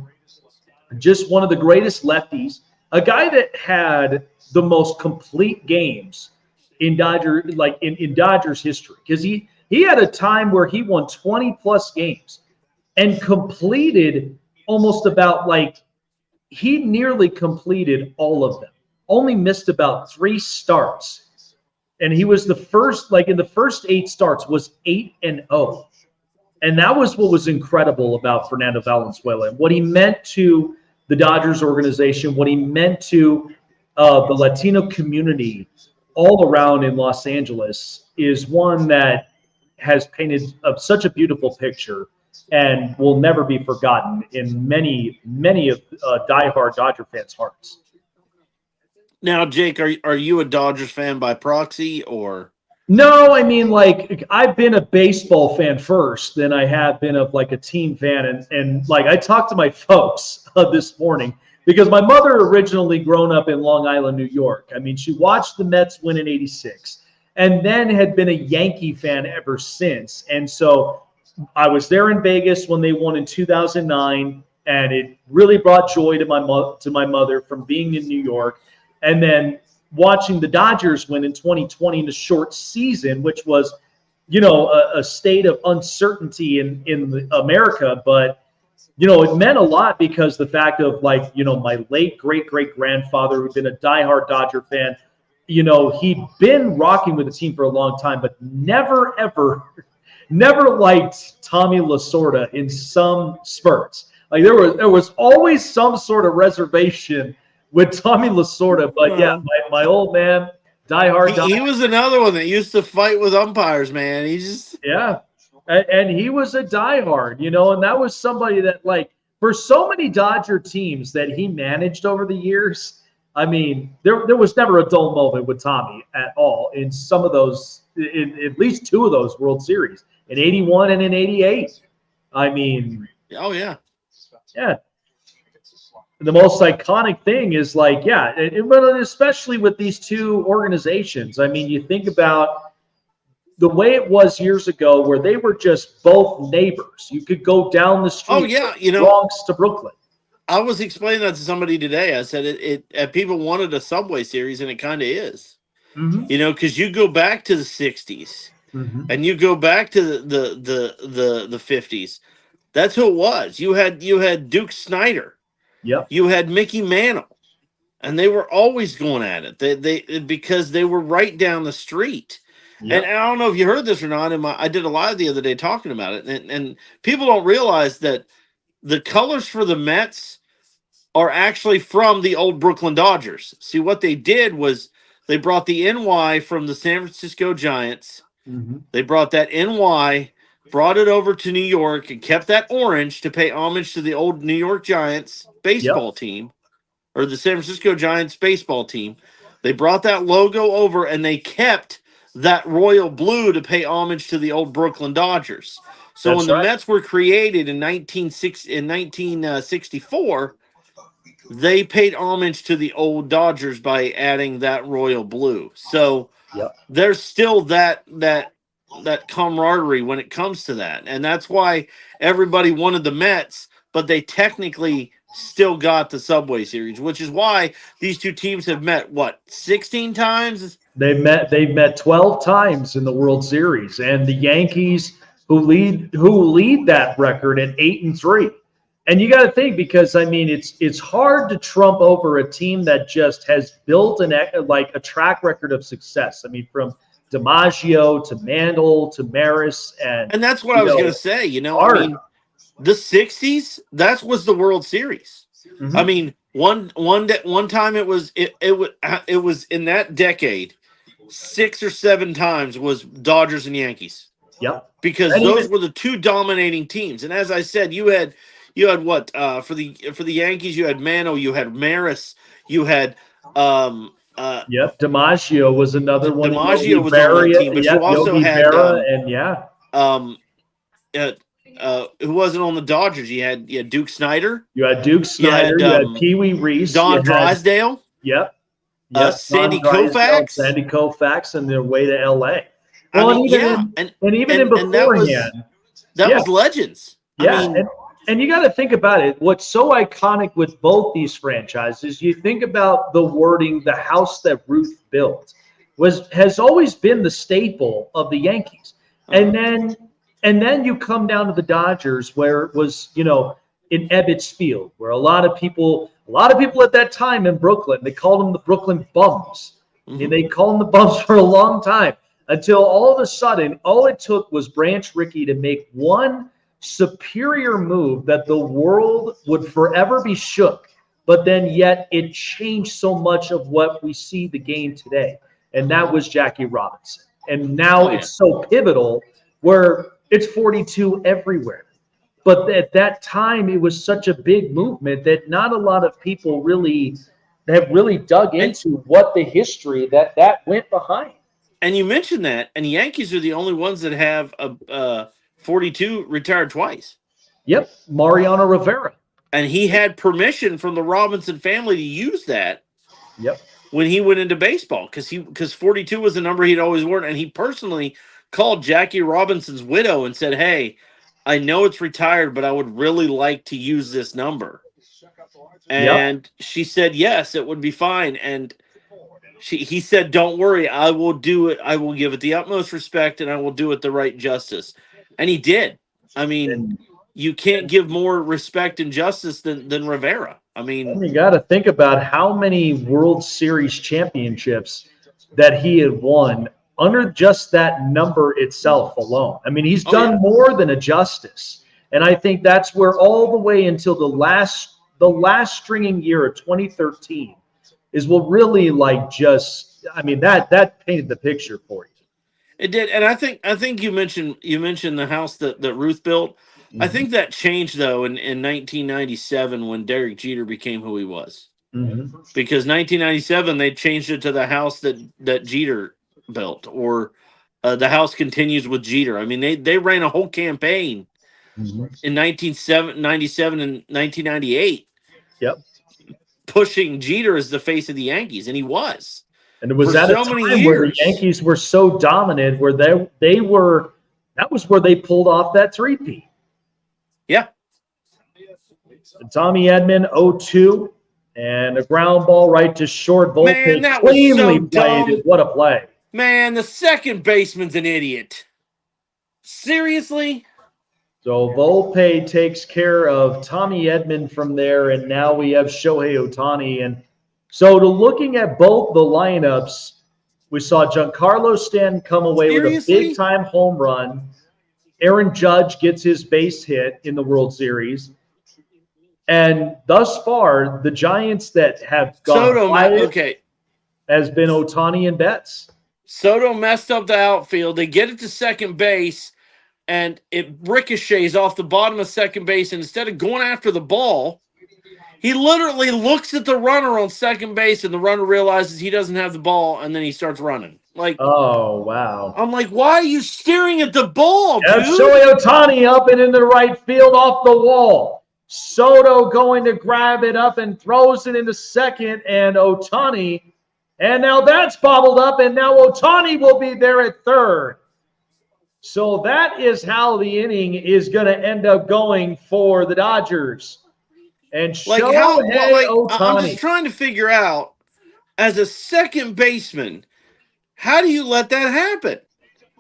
just one of the greatest lefties, a guy that had the most complete games in Dodgers history, because he had a time where he won 20-plus games and completed almost about he nearly completed all of them. Only missed about 3 starts. And he was the first, in the first 8 starts, was 8-0. And that was what was incredible about Fernando Valenzuela and what he meant to the Dodgers organization, what he meant to the Latino community all around in Los Angeles, is one that has painted such a beautiful picture and will never be forgotten in many, many of diehard Dodger fans' hearts. Now, Jake, are you a Dodgers fan by proxy, or? No, I mean, I've been a baseball fan first, then I have been a team fan. And I talked to my folks this morning, because my mother originally grown up in Long Island, New York. I mean, she watched the Mets win in '86 and then had been a Yankee fan ever since. And so I was there in Vegas when they won in 2009, and it really brought joy to my mother from being in New York. And then watching the Dodgers win in 2020 in a short season, which was, a state of uncertainty in America. But, it meant a lot because the fact of my late great-great-grandfather, who'd been a diehard Dodger fan, he'd been rocking with the team for a long time, but never liked Tommy Lasorda in some spurts. There was always some sort of reservation with Tommy Lasorda, but yeah, my old man, diehard. He was another one that used to fight with umpires, man. And he was a diehard, and that was somebody that, for so many Dodger teams that he managed over the years, I mean, there was never a dull moment with Tommy at all in some of those, in at least 2 of those World Series, in '81 and in '88. I mean, oh yeah. The most iconic thing is but especially with these 2 organizations. I mean, you think about the way it was years ago, where they were just both neighbors. You could go down the street. Oh yeah, from Bronx to Brooklyn. I was explaining that to somebody today. I said it people wanted a Subway Series, and it kind of is. Mm-hmm. Because you go back to the '60s, mm-hmm. and you go back to the '50s. That's who it was. You had Duke Snyder. Yep. You had Mickey Mantle, and they were always going at it. Because they were right down the street. Yep. And I don't know if you heard this or not. I did a live the other day talking about it, and people don't realize that the colors for the Mets are actually from the old Brooklyn Dodgers. See, what they did was they brought the NY from the San Francisco Giants. Mm-hmm. They brought that NY, brought it over to New York, and kept that orange to pay homage to the old New York Giants baseball team, or the San Francisco Giants baseball team. They brought that logo over, and they kept that royal blue to pay homage to the old Brooklyn Dodgers. So when the Mets were created in 1964, they paid homage to the old Dodgers by adding that royal blue. So there's still that camaraderie when it comes to that. And that's why everybody wanted the Mets, but they technically still got the Subway Series, which is why these 2 teams have met, 16 times? They've met 12 times in the World Series, and the Yankees who lead that record at 8-3. And you got to think, because I mean, it's hard to trump over a team that just has built a track record of success. I mean, from DiMaggio to Mantle to Maris, and that's what I was going to say. I mean, the '60s, that was the World Series. I mean, one time it was in that decade, 6 or 7 times was Dodgers and Yankees. Yep. Because And those were the two dominating teams. And as I said, you had what for the Yankees, you had Mano, you had Maris, you had DiMaggio was another one. DiMaggio was on that team, but you also Yogi had Berra, who wasn't on the Dodgers? You had Duke Snyder. You had Duke Snyder. You had Pee Wee Reese. Don Drysdale. Sandy Koufax. Sandy Koufax, and their way to L.A. Well, and even in beforehand, that was legends. And you got to think about it. What's so iconic with both these franchises, you think about the wording, the house that Ruth built, has always been the staple of the Yankees. And then you come down to the Dodgers, where it was, in Ebbets Field, where a lot of people at that time in Brooklyn, they called them the Brooklyn Bums. And they called them the Bums for a long time, until all of a sudden, all it took was Branch Rickey to make one superior move that the world would forever be shook. But then yet it changed so much of what we see the game today. And that was Jackie Robinson. And now it's so pivotal where it's 42 everywhere. But at that time, it was such a big movement that not a lot of people have really dug into what the history that went behind. And you mentioned that, and the Yankees are the only ones that have a 42 retired twice. Yep, Mariano Rivera. And he had permission from the Robinson family to use that. Yep. When he went into baseball, because 42 was the number he'd always worn, and he personally called Jackie Robinson's widow and said, "Hey, I know it's retired, but I would really like to use this number." And she said, "Yes, it would be fine." And he said, "Don't worry, I will do it. I will give it the utmost respect, and I will do it the right justice." And he did. I mean, you can't give more respect and justice than Rivera. I mean, you got to think about how many World Series championships that he had won under just that number itself alone. I mean, he's done more than a justice. And I think that's where all the way until the last stringing year of 2013 is what really that painted the picture for you. It did. And I think you mentioned the house that Ruth built. Mm-hmm. I think that changed though in 1997 when Derek Jeter became who he was. Mm-hmm. Because 1997 they changed it to the house that Jeter built, or the house continues with Jeter. I mean, they ran a whole campaign in 1997 and 1998. Yep. Pushing Jeter as the face of the Yankees, and he was. And it was at a time where the Yankees were so dominant, where they were. That was where they pulled off that three-peat. Yeah. And Tommy Edman, 0-2, and a ground ball right to short. Man, that cleanly was so played. dumb. What a play! Man, the second baseman's an idiot. Seriously? So Volpe takes care of Tommy Edman from there, and now we have Shohei Ohtani. And so looking at both the lineups, we saw Giancarlo Stanton come away with a big-time home run. Aaron Judge gets his base hit in the World Series. And thus far, the Giants that have gone quiet has been Ohtani and Betts. Soto messed up the outfield. They get it to second base, and it ricochets off the bottom of second base. And instead of going after the ball, he literally looks at the runner on second base, and the runner realizes he doesn't have the ball, and then he starts running. Like, oh, wow. I'm like, why are you staring at the ball, dude? Shohei Ohtani up and into the right field off the wall. Soto going to grab it up and throws it into second, and Ohtani, and now that's bobbled up, and now Ohtani will be there at third. So that is how the inning is going to end up going for the Dodgers. And Ohtani. I'm just trying to figure out, as a second baseman, how do you let that happen?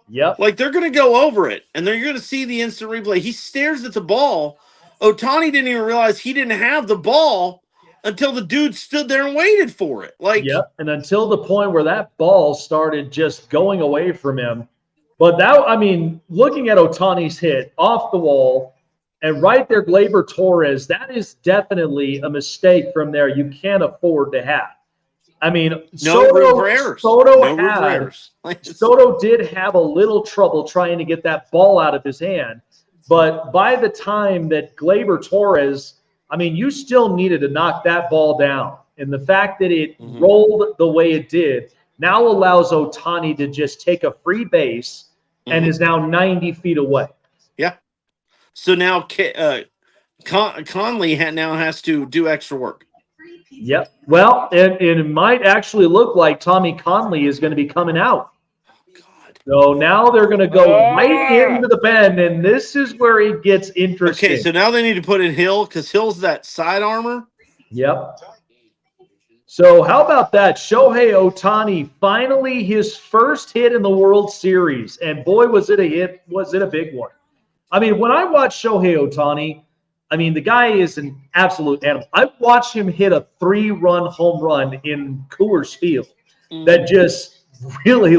Yep. Like, they're going to go over it, and they're going to see the instant replay. He stares at the ball. Ohtani didn't even realize he didn't have the ball until the dude stood there and waited for it. Like, yep. And until the point where that ball started just going away from him. But that, I mean, looking at Ohtani's hit off the wall, And right there, Gleyber Torres, that is definitely a mistake from there you can't afford to have. I mean, No room for errors. Soto did have a little trouble trying to get that ball out of his hand. But by the time that Gleyber Torres, I mean, you still needed to knock that ball down. And the fact that it rolled the way it did now allows Ohtani to just take a free base and is now 90 feet away. Yeah. So now Conley now has to do extra work. Yep. Well, and it might actually look like Tommy Conley is going to be coming out. So now they're going to go right into the pen, and this is where it gets interesting. Okay, so now they need to put in Hill because Hill's that side armor. Yep. So how about that? Shohei Ohtani, finally his first hit in the World Series. And boy, was it a hit. Was it a big one? I mean, when I watch Shohei Ohtani, I mean, the guy is an absolute animal. I watched him hit a 3-run home run in Coors Field that just really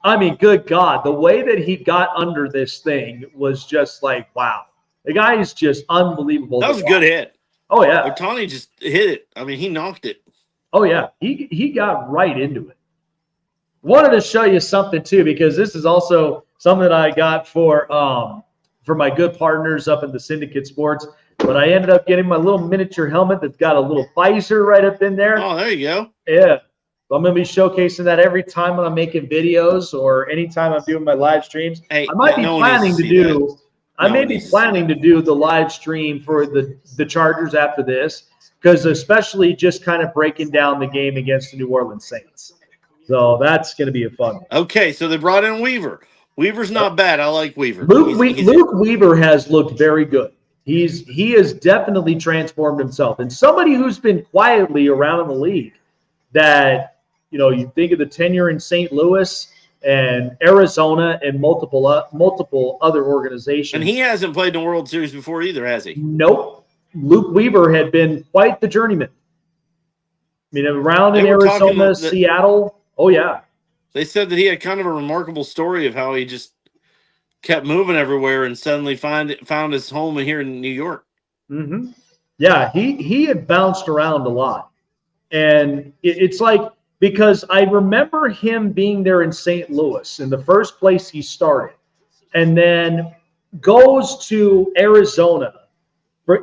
I mean, good God, the way that he got under this thing was just like, wow. The guy is just unbelievable. That was a good hit. Oh, yeah. Ohtani just hit it. I mean, he knocked it. Oh, yeah. He got right into it. Wanted to show you something, too, because this is also something that I got for my good partners up in the Syndicate Sports. But I ended up getting my little miniature helmet that's got a little visor right up in there. Oh, there you go. Yeah. So I'm going to be showcasing that every time when I'm making videos or anytime I'm doing my live streams. Hey, I might be planning to do the live stream for the Chargers after this, because especially just kind of breaking down the game against the New Orleans Saints. So that's going to be a fun one. Okay, so they brought in Weaver. Weaver's not bad. I like Weaver. Luke Weaver has looked very good. He has definitely transformed himself. And somebody who's been quietly around in the league that, you think of the tenure in St. Louis and Arizona and multiple other organizations. And he hasn't played in the World Series before either, has he? Nope. Luke Weaver had been quite the journeyman. I mean, around in Arizona, Seattle. Oh, yeah. They said that he had kind of a remarkable story of how he just kept moving everywhere and suddenly found his home here in New York. Mm-hmm. Yeah, he had bounced around a lot. And it's like, because I remember him being there in St. Louis in the first place he started, and then goes to Arizona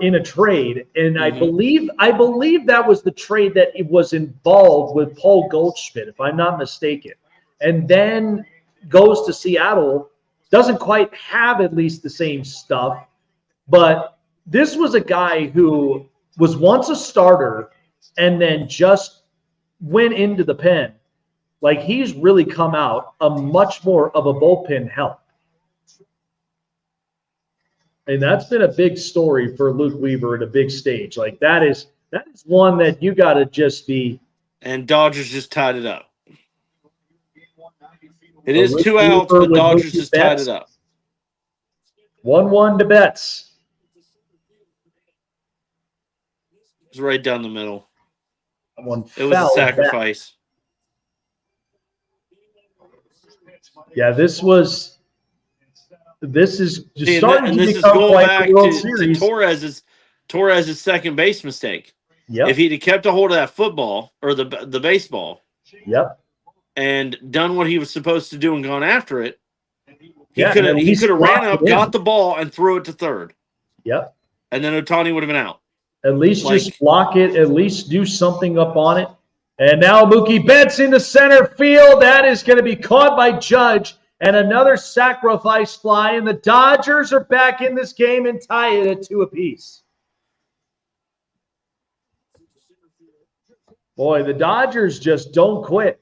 in a trade. And I believe that was the trade that it was involved with Paul Goldschmidt, if I'm not mistaken. And then goes to Seattle, doesn't quite have at least the same stuff. But this was a guy who was once a starter and then just went into the pen. Like, he's really come out a much more of a bullpen help. And that's been a big story for Luke Weaver at a big stage. Like, that is one that you got to just be. And Dodgers just tied it up. It is 2 outs, but Dodgers just tied it up. 1-1 to Betts. It's right down the middle. It was a sacrifice. Yeah, this is just starting to this become is going quite back the World to Series. Torres's second base mistake. Yep. If he'd have kept a hold of that football or the baseball, yep, and done what he was supposed to do and gone after it, he Yeah, could and have at least ran locked up, it in. got the ball, and threw it to third. Yep. And then Ohtani would have been out. At least just block it. At least do something up on it. And now Mookie Betts into center field. That is going to be caught by Judge. And another sacrifice fly. And the Dodgers are back in this game and tie it at 2 apiece. Boy, the Dodgers just don't quit.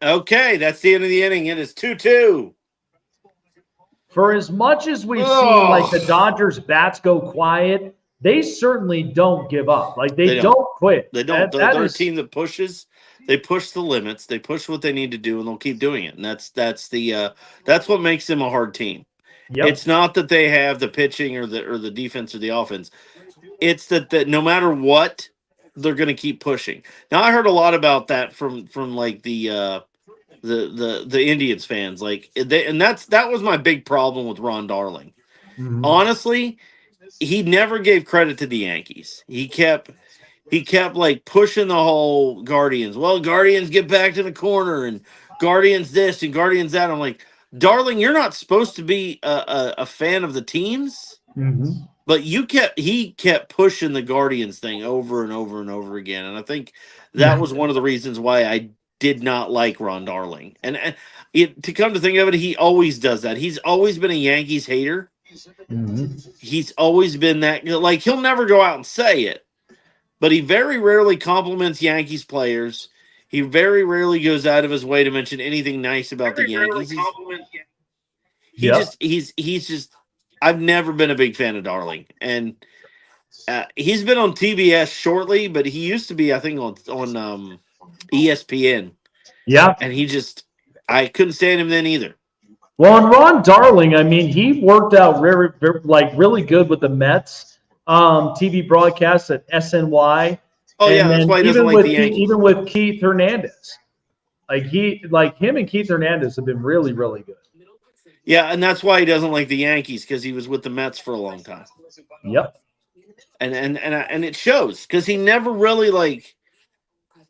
Okay, that's the end of the inning. It is 2-2. For as much as we've seen like the Dodgers bats go quiet, they certainly don't give up. Like they don't quit. They don't. They're a team that pushes. They push the limits. They push what they need to do, and they'll keep doing it. And that's what makes them a hard team. Yep. It's not that they have the pitching or the defense or the offense. It's that no matter what, they're going to keep pushing. Now I heard a lot about that from like the Indians fans, like that was my big problem with Ron Darling, honestly, he never gave credit to the Yankees. He kept like pushing the whole Guardians. Well, Guardians get back to the corner and Guardians this and Guardians that. I'm like, darling, you're not supposed to be a fan of the teams. But he kept pushing the Guardians thing over and over and over again. And I think that was one of the reasons why I did not like Ron Darling. And to come to think of it, he always does that. He's always been a Yankees hater. He's always been that. Like, he'll never go out and say it, but he very rarely compliments Yankees players. He very rarely goes out of his way to mention anything nice about the Yankees. He's just. I've never been a big fan of Darling, and he's been on TBS shortly, but he used to be, I think, on ESPN. Yeah, and I couldn't stand him then either. Well, and Ron Darling, I mean, he worked out really good with the Mets TV broadcasts at SNY. Oh yeah, that's why he doesn't like the Yankees. Even with Keith Hernandez, him and Keith Hernandez have been really, really good. Yeah, and that's why he doesn't like the Yankees, because he was with the Mets for a long time. Yep. And it shows, because he never really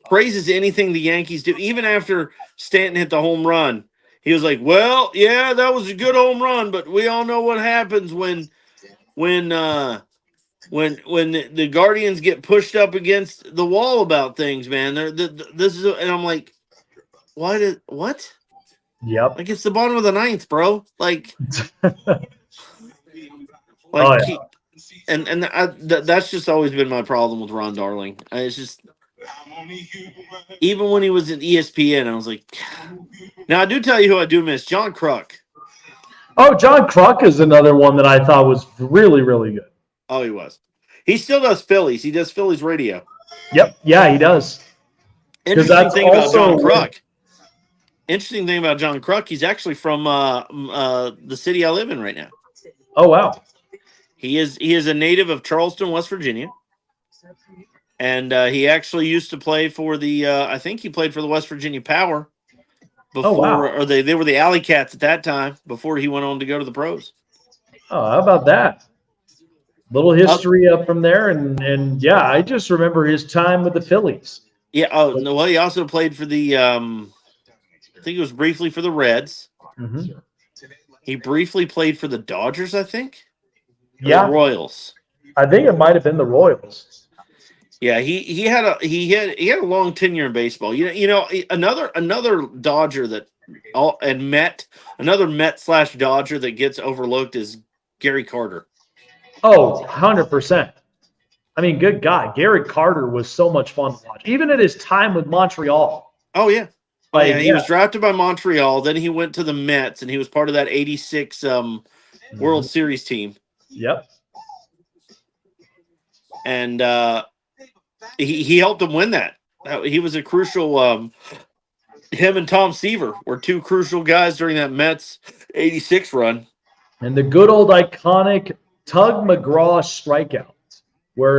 praises anything the Yankees do. Even after Stanton hit the home run, he was like, "Well, yeah, that was a good home run, but we all know what happens when the Guardians get pushed up against the wall about things, man." This is, and I'm like, what? Yep. Like, it's the bottom of the ninth, bro. That's just always been my problem with Ron Darling. It's just, even when he was at ESPN, I was like, now I do tell you who I do miss, John Kruk. Oh, John Kruk is another one that I thought was really, really good. Oh, he was. He still does Phillies. He does Phillies radio. Yep. Yeah, he does. Interesting thing about John Kruk. Interesting thing about John Kruk, he's actually from the city I live in right now. Oh, wow. He is a native of Charleston, West Virginia. And he actually used to play for the I think he played for the West Virginia Power before, or they were the Alley Cats at that time, before he went on to go to the pros. Oh, how about that? Little history up from there, and yeah, I just remember his time with the Phillies. Yeah. Oh, no. Well, he also played for the I think it was briefly for the Reds. He briefly played for the Dodgers, I think. Yeah, the Royals. I think it might have been the Royals. Yeah, he had a long tenure in baseball. You know another Dodger that another Met/Dodger that gets overlooked is Gary Carter. Oh, 100%. I mean, good God, Gary Carter was so much fun to watch, even at his time with Montreal. Oh yeah. He was drafted by Montreal. Then he went to the Mets, and he was part of that '86 World Series team. Yep. And he helped them win that. He was a crucial. Him and Tom Seaver were two crucial guys during that Mets '86 run. And the good old iconic Tug McGraw strikeout, where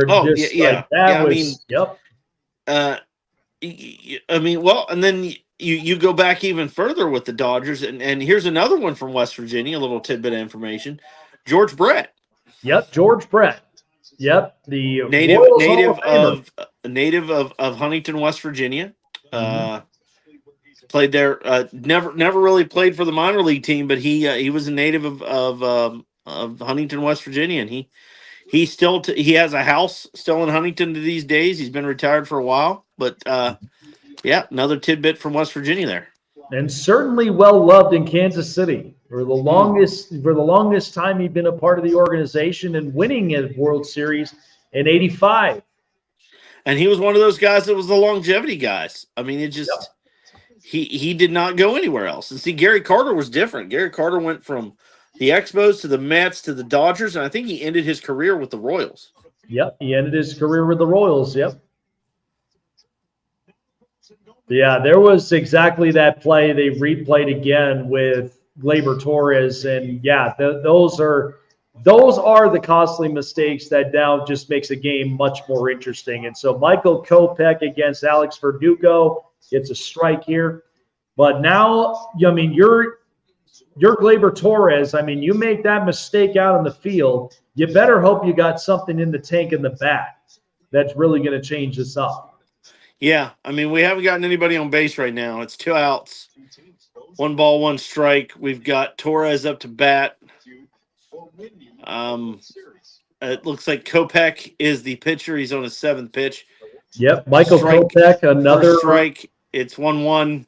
and then you go back even further with the Dodgers, and here's another one from West Virginia, a little tidbit of information. George Brett. Yep, George Brett. Yep, the native of Huntington, West Virginia. Played there. Never really played for the minor league team, but he was a native of Huntington, West Virginia, and he still he has a house still in Huntington to these days. He's been retired for a while, but yeah, another tidbit from West Virginia there. And certainly well loved in Kansas City for the longest time he'd been a part of the organization and winning a World Series in '85. And he was one of those guys that was the longevity guys. I mean, it just he did not go anywhere else. And see, Gary Carter was different. Gary Carter went from the Expos to the Mets to the Dodgers, and I think he ended his career with the Royals. Yep, he ended his career with the Royals. Yep. Yeah, there was exactly that play they replayed again with Gleyber Torres, and yeah, those are the costly mistakes that now just makes a game much more interesting. And so Michael Kopech against Alex Verdugo gets a strike here, but now I mean you're you're Gleyber Torres. I mean, you make that mistake out in the field, you better hope you got something in the tank in the bat that's really going to change this up. Yeah, I mean, we haven't gotten anybody on base right now. It's 2 outs, 1 ball, 1 strike. We've got Torres up to bat. It looks like Kopech is the pitcher. He's on his 7th pitch. Yep, Michael Kopech, another first strike. It's 1-1.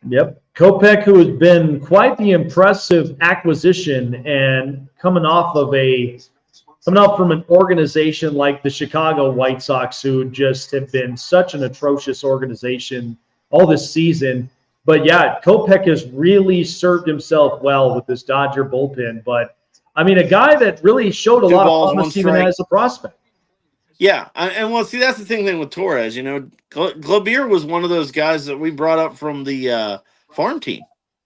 Yep, Kopech, who has been quite the impressive acquisition, and coming from an organization like the Chicago White Sox, who just have been such an atrocious organization all this season. But yeah, Kopech has really served himself well with this Dodger bullpen. But I mean, a guy that really showed a 2 lot balls, of 1 promise even strike. as a prospect. Yeah, and well, see, that's the thing with Torres. You know, Gleyber was one of those guys that we brought up from the farm team.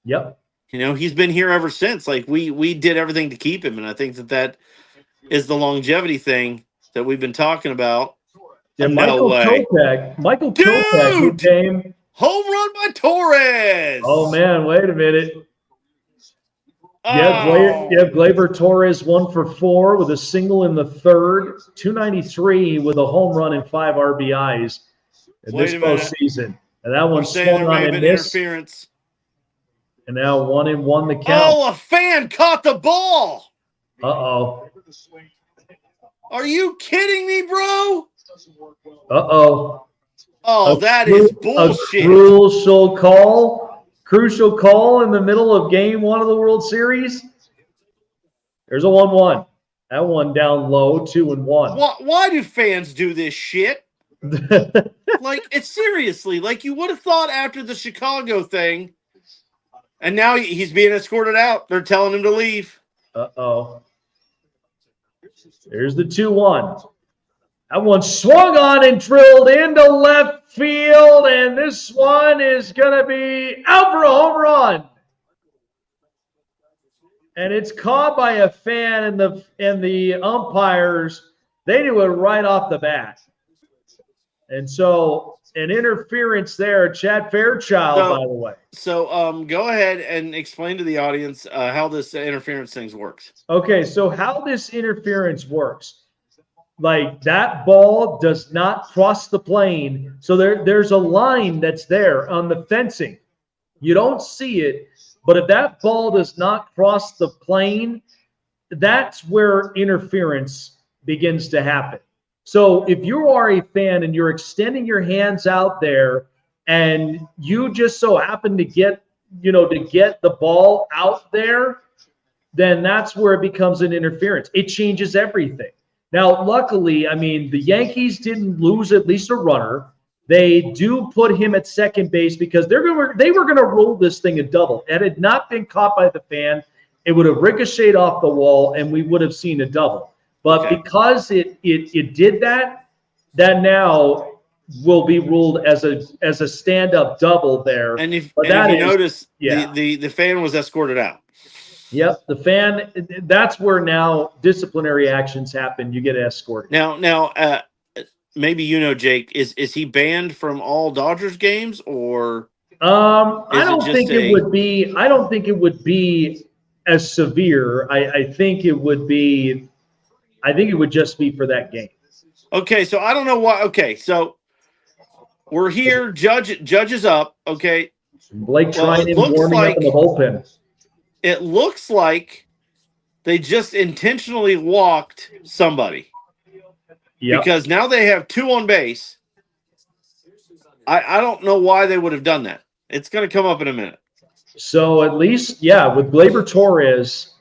Yep. You know, he's been here ever since. Like, we did everything to keep him, and I think that is the longevity thing that we've been talking about. Yeah, No way. Michael Kopech, who came home run by Torres. Oh man, wait a minute. Yeah, Gleyber Torres 1 for 4 with a single in the 3rd, 293 with a home run and 5 RBIs in this postseason. And that one swung on and missed. Interference. And now 1-1 the count. Oh, a fan caught the ball. Uh-oh. Are you kidding me, bro? Uh-oh. Oh, that is bullshit. A crucial call in the middle of Game 1 of the World Series. There's a 1-1. That one down low, 2-1. Why do fans do this shit? Like, it's seriously, like, you would have thought after the Chicago thing, and now he's being escorted out. They're telling him to leave. Uh-oh. There's the 2-1. That one swung on and drilled into left field, and this one is going to be out for a home run. And it's caught by a fan, and the umpires, they knew it right off the bat. And so an interference there, Chad Fairchild, by the way. So go ahead and explain to the audience how this interference thing works. Okay, so how this interference works. Like, that ball does not cross the plane. So there's a line that's there on the fencing. You don't see it, but if that ball does not cross the plane, that's where interference begins to happen. So if you are a fan and you're extending your hands out there and you just so happen to get the ball out there, then that's where it becomes an interference. It changes everything. Now, luckily, I mean, the Yankees didn't lose at least a runner. They do put him at second base because they were going to roll this thing a double. Had it not been caught by the fan, it would have ricocheted off the wall, and we would have seen a double. But because it did that now will be ruled as a stand-up double there. And if you notice, the fan was escorted out. Yep, the fan. That's where now disciplinary actions happen. You get escorted. Now, maybe Jake, is he banned from all Dodgers games, or? I don't think it would be. I don't think it would be as severe. I think it would be. I think it would just be for that game. Okay, so I don't know why. Okay, so we're here. Judge is up. Okay, Blake Trinan warming up in the bullpen. It looks like they just intentionally walked somebody. Yep. Because now they have 2 on base. I don't know why they would have done that. It's going to come up in a minute. So at least, with Gleyber Torres,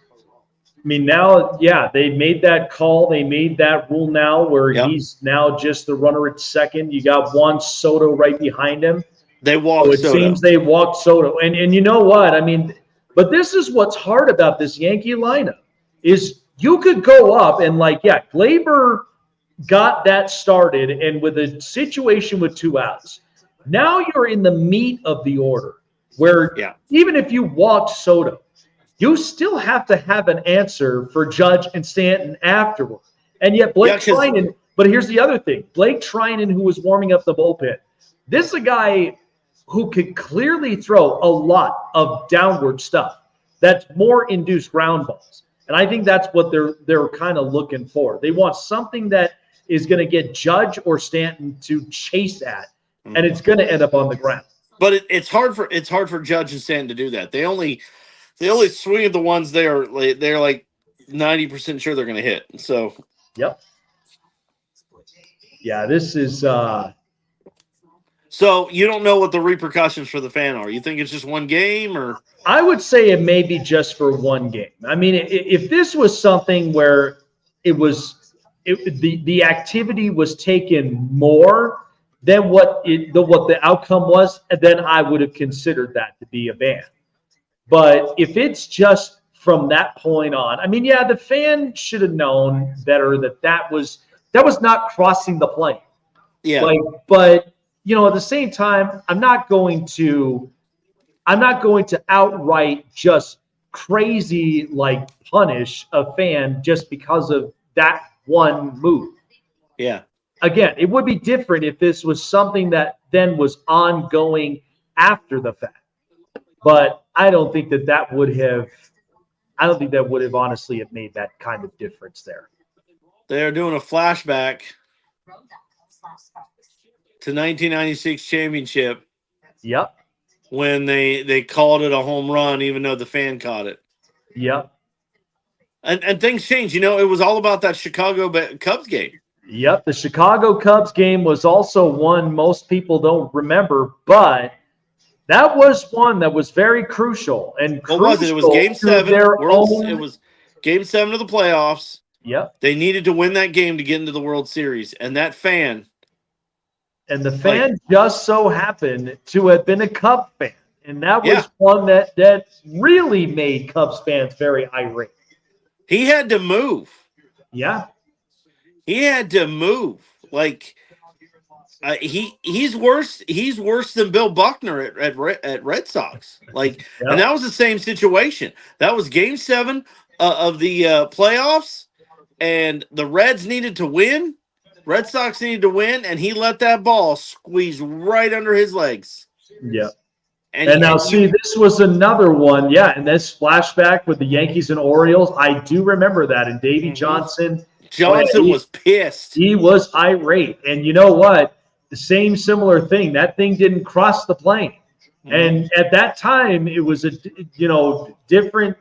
I mean, now, they made that call. They made that rule now where he's now just the runner at second. You got Juan Soto right behind him. They walked Soto. It seems they walked Soto. And you know what? I mean, but this is what's hard about this Yankee lineup is you could go up and Gleyber got that started, and with a situation with 2 outs, now you're in the meat of the order where even if you walked Soto, you still have to have an answer for Judge and Stanton afterward. And yet Blake Trinan, but here's the other thing, Blake Trinan, who was warming up the bullpen, this is a guy who could clearly throw a lot of downward stuff. That's more induced ground balls. And I think that's what they're kind of looking for. They want something that is going to get Judge or Stanton to chase at, and it's going to end up on the ground. But it's hard for Judge and Stanton to do that. They only swing at the ones they're like 90% sure they're going to hit. So yep. Yeah, this is. So you don't know what the repercussions for the fan are. You think it's just one game, or? I would say it may be just for one game. I mean, if this was something where the activity was taken more than what the outcome was, then I would have considered that to be a ban. But if it's just from that point on, I mean, yeah, the fan should have known better that was not crossing the plane. Yeah. But at the same time, I'm not going to outright just crazy punish a fan just because of that one move. Yeah. Again, it would be different if this was something that then was ongoing after the fact. But I don't think that would have honestly have made that kind of difference there. They're doing a flashback to 1996 championship. Yep. When they called it a home run, even though the fan caught it. Yep. And things changed. It was all about that Chicago Cubs game. Yep. The Chicago Cubs game was also one most people don't remember, but that was one that was very crucial. And what was it? It was Game 7. It was Game 7 of the playoffs. Yep. They needed to win that game to get into the World Series. And that fan. And the fan just so happened to have been a Cubs fan. And that was one that really made Cubs fans very irate. He had to move. Yeah. He had to move. He's worse. He's worse than Bill Buckner at Red Sox. And that was the same situation. That was Game 7 of the playoffs, and the Reds needed to win. Red Sox needed to win, and he let that ball squeeze right under his legs. Yeah. And now, this was another one. Yeah, and this flashback with the Yankees and Orioles, I do remember that. And Davey Johnson was pissed. He was irate. And you know what? The same similar thing. That thing didn't cross the plane. Mm-hmm. And at that time, it was a different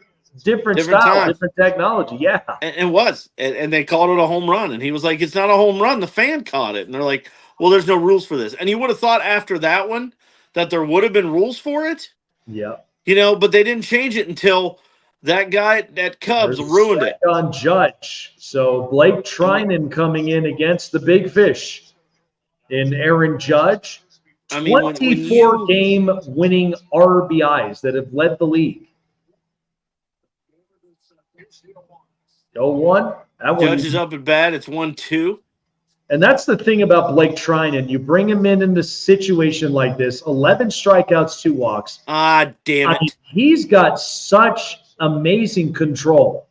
style, time. Different technology. Yeah. And it was. And they called it a home run. And he was like, it's not a home run. The fan caught it. And they're like, well, there's no rules for this. And you would have thought after that one that there would have been rules for it. Yeah. But they didn't change it until that guy at Cubs ruined it. On Judge. So Blake Trinan coming in against the big fish in Aaron Judge. 24 game winning RBIs that have led the league. 0-1. Judge is up at bat. It's 1-2. And that's the thing about Blake Trinan. You bring him in this situation like this, 11 strikeouts, 2 walks. Damn it. He's got such amazing control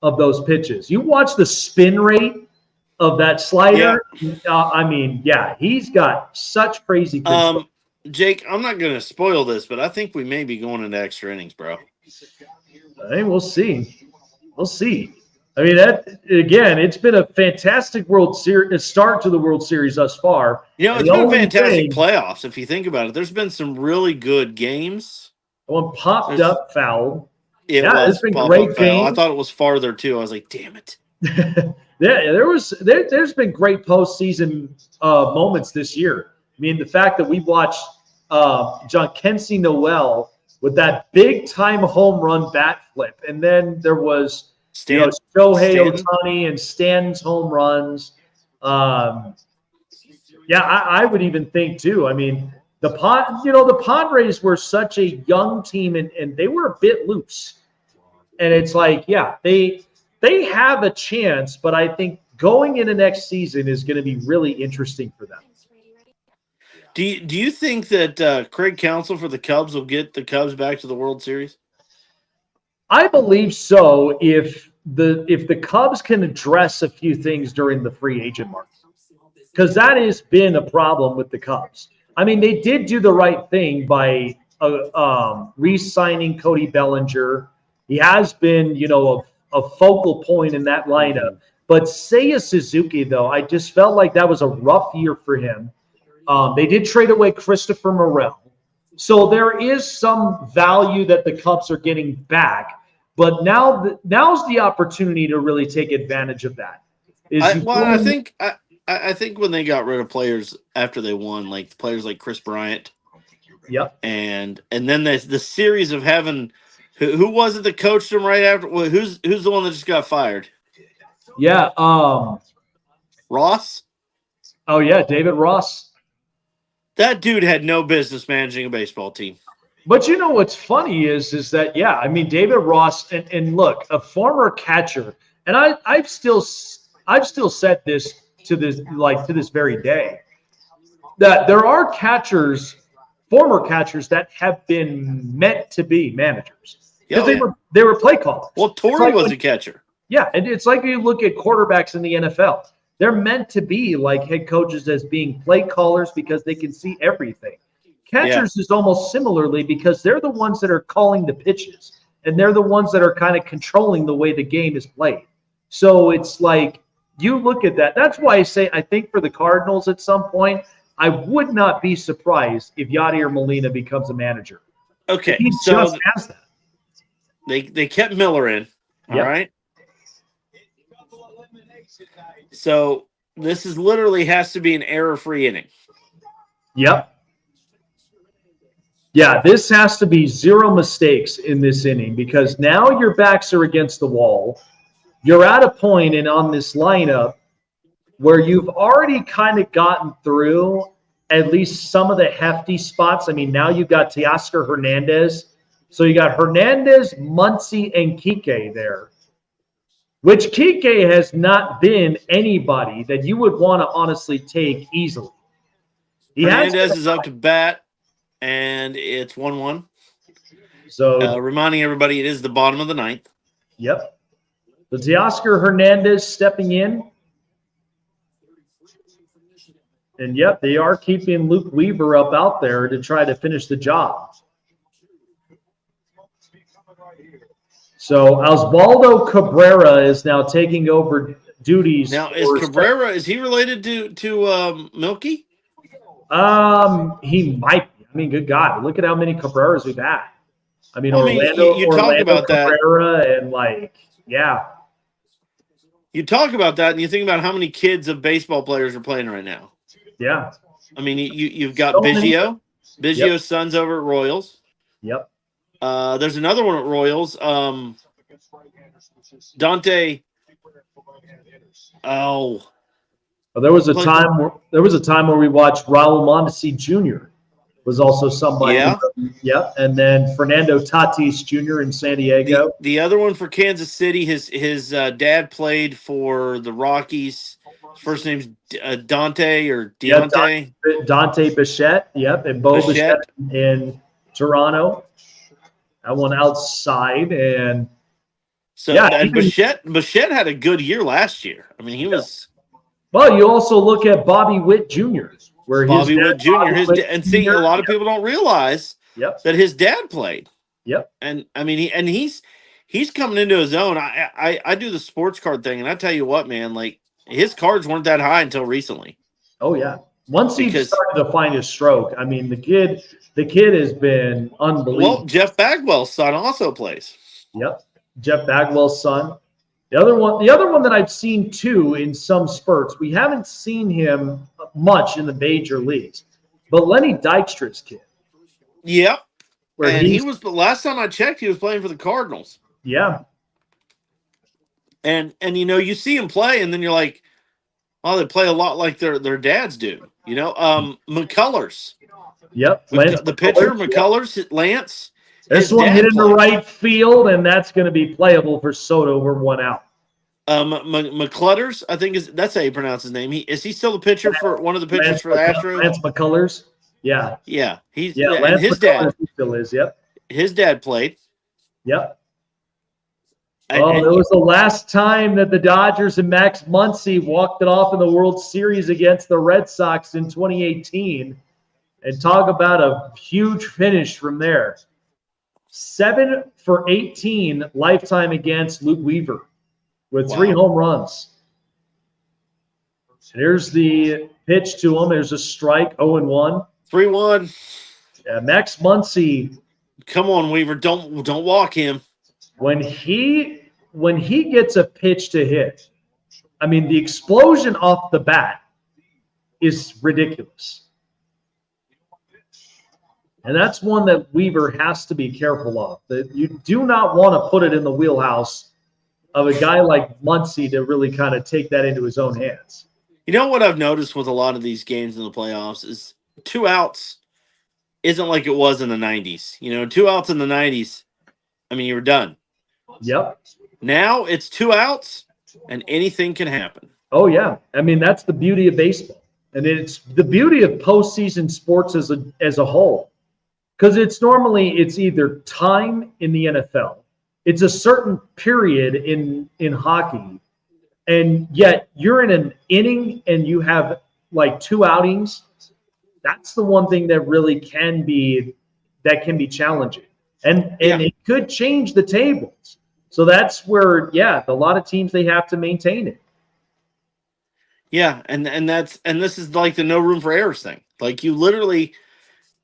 of those pitches. You watch the spin rate of that slider. Yeah. He's got such crazy control. Jake, I'm not going to spoil this, but I think we may be going into extra innings, bro. Hey, we'll see. We'll see. I mean, it's been a fantastic World Series start to the World Series thus far. It's been a fantastic playoffs if you think about it. There's been some really good games. One popped up foul. It's been great game. I thought it was farther too. I was like, damn it. There's been great postseason moments this year. I mean, the fact that we watched Giancarlo Noel with that big time home run bat flip, and then there was Shohei Ohtani and Stanton's home runs. I would even think too. I mean, the Padres were such a young team, and they were a bit loose. And it's like, they have a chance, but I think going into next season is going to be really interesting for them. Do you think that Craig Counsell for the Cubs will get the Cubs back to the World Series? I believe so if the Cubs can address a few things during the free agent market, because that has been a problem with the Cubs. I mean, they did do the right thing by re-signing Cody Bellinger. He has been, a focal point in that lineup. But Seiya Suzuki, though, I just felt like that was a rough year for him. They did trade away Christopher Morel. So there is some value that the Cubs are getting back. But now's the opportunity to really take advantage of that. I think when they got rid of players after they won, like players like Chris Bryant. Yep. And then the series of having who was it that coached them right after? Well, who's the one that just got fired? Yeah. Ross? Oh yeah, David Ross. That dude had no business managing a baseball team. But you know what's funny is that, yeah, I mean, David Ross, and look, a former catcher, and I've still said this to this very day, that there are former catchers that have been meant to be managers. Because they were play callers. Well, Torrey was a catcher. Yeah, and it's like you look at quarterbacks in the NFL. They're meant to be like head coaches as being play callers because they can see everything. Catchers is almost similarly because they're the ones that are calling the pitches, and they're the ones that are kind of controlling the way the game is played. So it's like you look at that. That's why I say I think for the Cardinals at some point, I would not be surprised if Yadier Molina becomes a manager. Okay, he so just has that. They kept Miller in, all right? So this is literally has to be an error-free inning. Yep. Yeah, this has to be zero mistakes in this inning because now your backs are against the wall. You're at a point on this lineup where you've already kind of gotten through at least some of the hefty spots. I mean, now you've got Teoscar Hernandez. So you got Hernandez, Muncy, and Kike there, which Kike has not been anybody that you would want to honestly take easily. Hernandez is up to bat, and it's 1-1. So reminding everybody, it is the bottom of the ninth. Yep. So Teoscar Hernandez stepping in. And, yep, they are keeping Luke Weaver up out there to try to finish the job. So Osvaldo Cabrera is now taking over duties. Now, is he related to Mookie? He might be. I mean, good God, look at how many Cabreras we've had. I mean, you talk about Cabrera that, and yeah. You talk about that, and you think about how many kids of baseball players are playing right now. Yeah. I mean, you've got Biggio. Biggio's son's over at Royals. Yep. There's another one at Royals. Dante. Oh. Well, there was a time where we watched Raul Mondesi Jr. was also somebody. Yeah. Yep. And then Fernando Tatis Jr. in San Diego. The other one for Kansas City, his dad played for the Rockies. His first name's Dante or Deontay. Yeah, Dante Bichette. Yep. And Bo Bichette in Toronto. That one outside. And Bichette had a good year last year. I mean, he was. Well, you also look at Bobby Witt Jr. A lot of people don't realize that his dad played. Yep. And I mean, he's coming into his own. I do the sports card thing, and I tell you what, man, like his cards weren't that high until recently. Oh yeah. Once he started to find his stroke, I mean, the kid has been unbelievable. Well, Jeff Bagwell's son also plays. Yep. Jeff Bagwell's son. The other one that I've seen too in some spurts, we haven't seen him much in the major leagues, but Lenny Dykstra's kid. Yep. And he was, but last time I checked, he was playing for the Cardinals. Yeah. And you see him play, and then you're like, oh, they play a lot like their dads do. McCullers. Yep. The pitcher, McCullers, Lance. This one hit in the right field, and that's going to be playable for Soto. We're one out. McClutters, I think that's how you pronounce his name. Is he still the pitcher for one of the pitchers for the Astros? Lance McCullers. Yeah. Yeah. Lance his McCullers dad still is. Yep. His dad played. Yep. It was the last time that the Dodgers and Max Muncy walked it off in the World Series against the Red Sox in 2018. And talk about a huge finish from there. 7 for 18 lifetime against Luke Weaver with 3 home runs. And here's the pitch to him. There's a strike, 0-1. 3-1. Yeah, Max Muncy. Come on, Weaver. Don't walk him. When he gets a pitch to hit, I mean, the explosion off the bat is ridiculous. And that's one that Weaver has to be careful of. That you do not want to put it in the wheelhouse of a guy like Muncy to really kind of take that into his own hands. You know what I've noticed with a lot of these games in the playoffs is 2 outs isn't like it was in the 90s. 2 outs in the 90s, I mean, you were done. Yep. Now it's 2 outs and anything can happen. Oh, yeah. I mean, that's the beauty of baseball. And it's the beauty of postseason sports as a whole. Because it's either time in the NFL, it's a certain period in hockey, and yet you're in an inning and you have like 2 outings. That's the one thing that really can be challenging, and it could change the tables. So that's where a lot of teams, they have to maintain it. Yeah, and this is like the no room for errors thing. Like you literally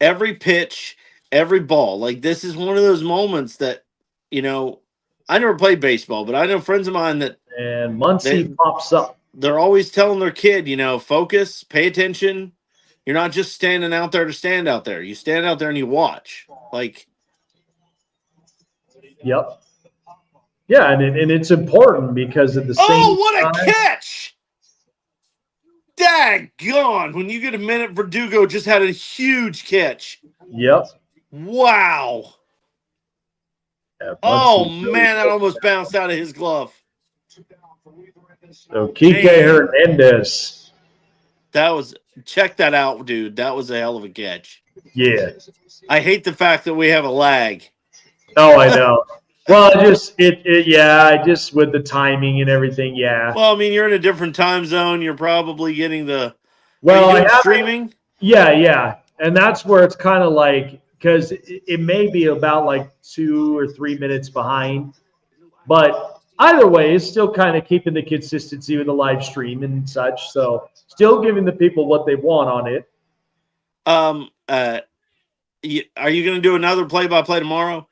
every pitch, every ball. Like this is one of those moments that, I never played baseball, but I know friends of mine that and Muncy pops up. They're always telling their kid, focus, pay attention. You're not just standing out there to stand out there. You stand out there and you watch. Like, yep. Yeah, and it's important because at the same time. Oh, what a catch! Daggone. When you get a minute, Verdugo just had a huge catch. Yep. Wow. Yeah, man, that almost bounced out of his glove. So Kike Hernandez. Check that out, dude. That was a hell of a catch. Yeah. I hate the fact that we have a lag. Oh, I know. Well, just with the timing and everything, yeah. Well, I mean, you're in a different time zone. You're probably getting the streaming. Yeah. And that's where it's kind of like, because it may be about like 2 or 3 minutes behind, but either way, it's still kind of keeping the consistency with the live stream and such. So still giving the people what they want on it. Are you going to do another play-by-play tomorrow?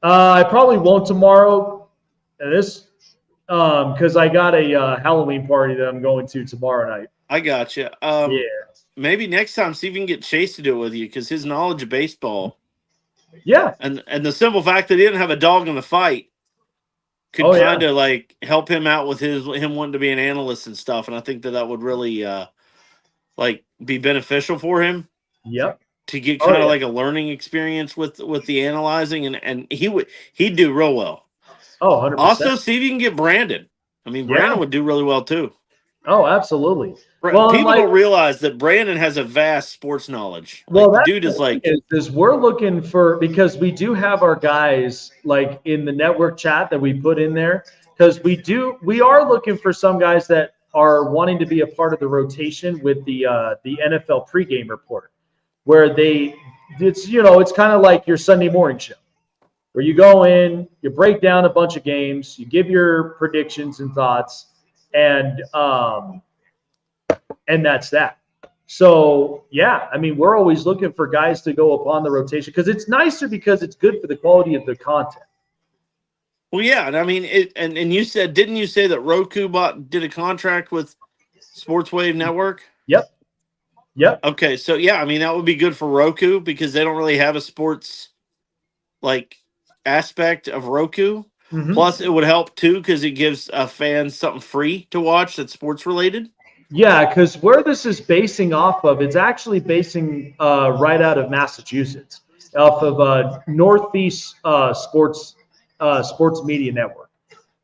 I probably won't tomorrow. Because I got a Halloween party that I'm going to tomorrow night. I got you. Maybe next time, see if you can get Chase to do it with you, because his knowledge of baseball. Yeah. And the simple fact that he didn't have a dog in the fight could kind of like help him out with him wanting to be an analyst and stuff. And I think that would really be beneficial for him. Yep. To get kind of like a learning experience with the analyzing, and he'd do real well. Oh, 100%. Also, see if you can get Brandon. I mean, Brandon would do really well too. Oh, absolutely. Well, people don't realize that Brandon has a vast sports knowledge. Well, the dude is like is we're looking for, because we do have our guys like in the network chat that we put in there, because we are looking for some guys that are wanting to be a part of the rotation with the NFL pregame report, where it's kind of like your Sunday morning show, where you go in, you break down a bunch of games, you give your predictions and thoughts, and that's that. So, yeah, I mean, we're always looking for guys to go upon the rotation, because it's nicer, because it's good for the quality of the content. Well, yeah, and I mean, and you said, didn't you say that Roku did a contract with Sportswave Network? Yep. Okay, so yeah, I mean, that would be good for Roku, because they don't really have a sports aspect of Roku. Mm-hmm. Plus, it would help too, because it gives fans something free to watch that's sports related. Yeah, because where this is basing off of, it's actually basing right out of Massachusetts, off of Northeast Sports Media Network.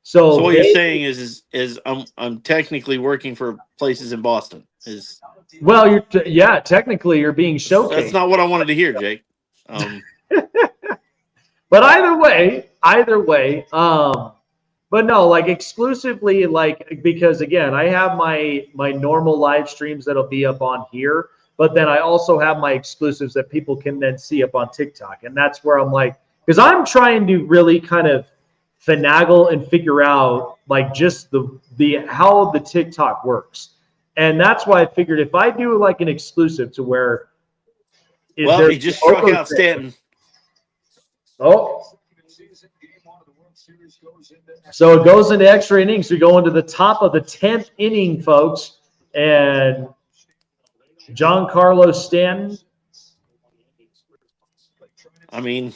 So what you're saying is I'm technically working for places in Boston. Well, technically you're being showcased. That's not what I wanted to hear, Jake. But either way, but no, exclusively, because again, I have my normal live streams that'll be up on here, but then I also have my exclusives that people can then see up on TikTok. And that's where I'm like, because I'm trying to really kind of finagle and figure out like just the how the TikTok works. And that's why I figured if I do like an exclusive to where he just struck out Stanton. Oh. So it goes into extra innings. We go into the top of the 10th inning, folks. And Giancarlo Stanton. I mean,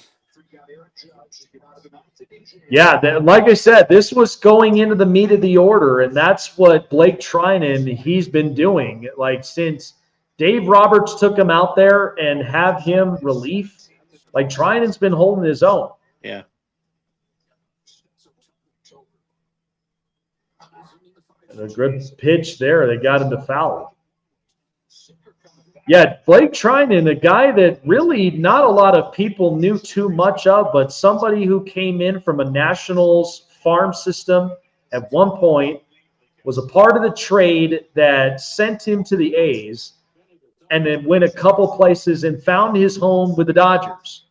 yeah, like I said, this was going into the meat of the order, and that's what Blake Trinan, he's been doing. Like since Dave Roberts took him out there and have him relief, like Trinan's been holding his own. Yeah. And a good pitch there. They got him to foul. Yeah, Blake Trinan, a guy that really not a lot of people knew too much of, but somebody who came in from a Nationals farm system at one point, was a part of the trade that sent him to the A's, and then went a couple places and found his home with the Dodgers.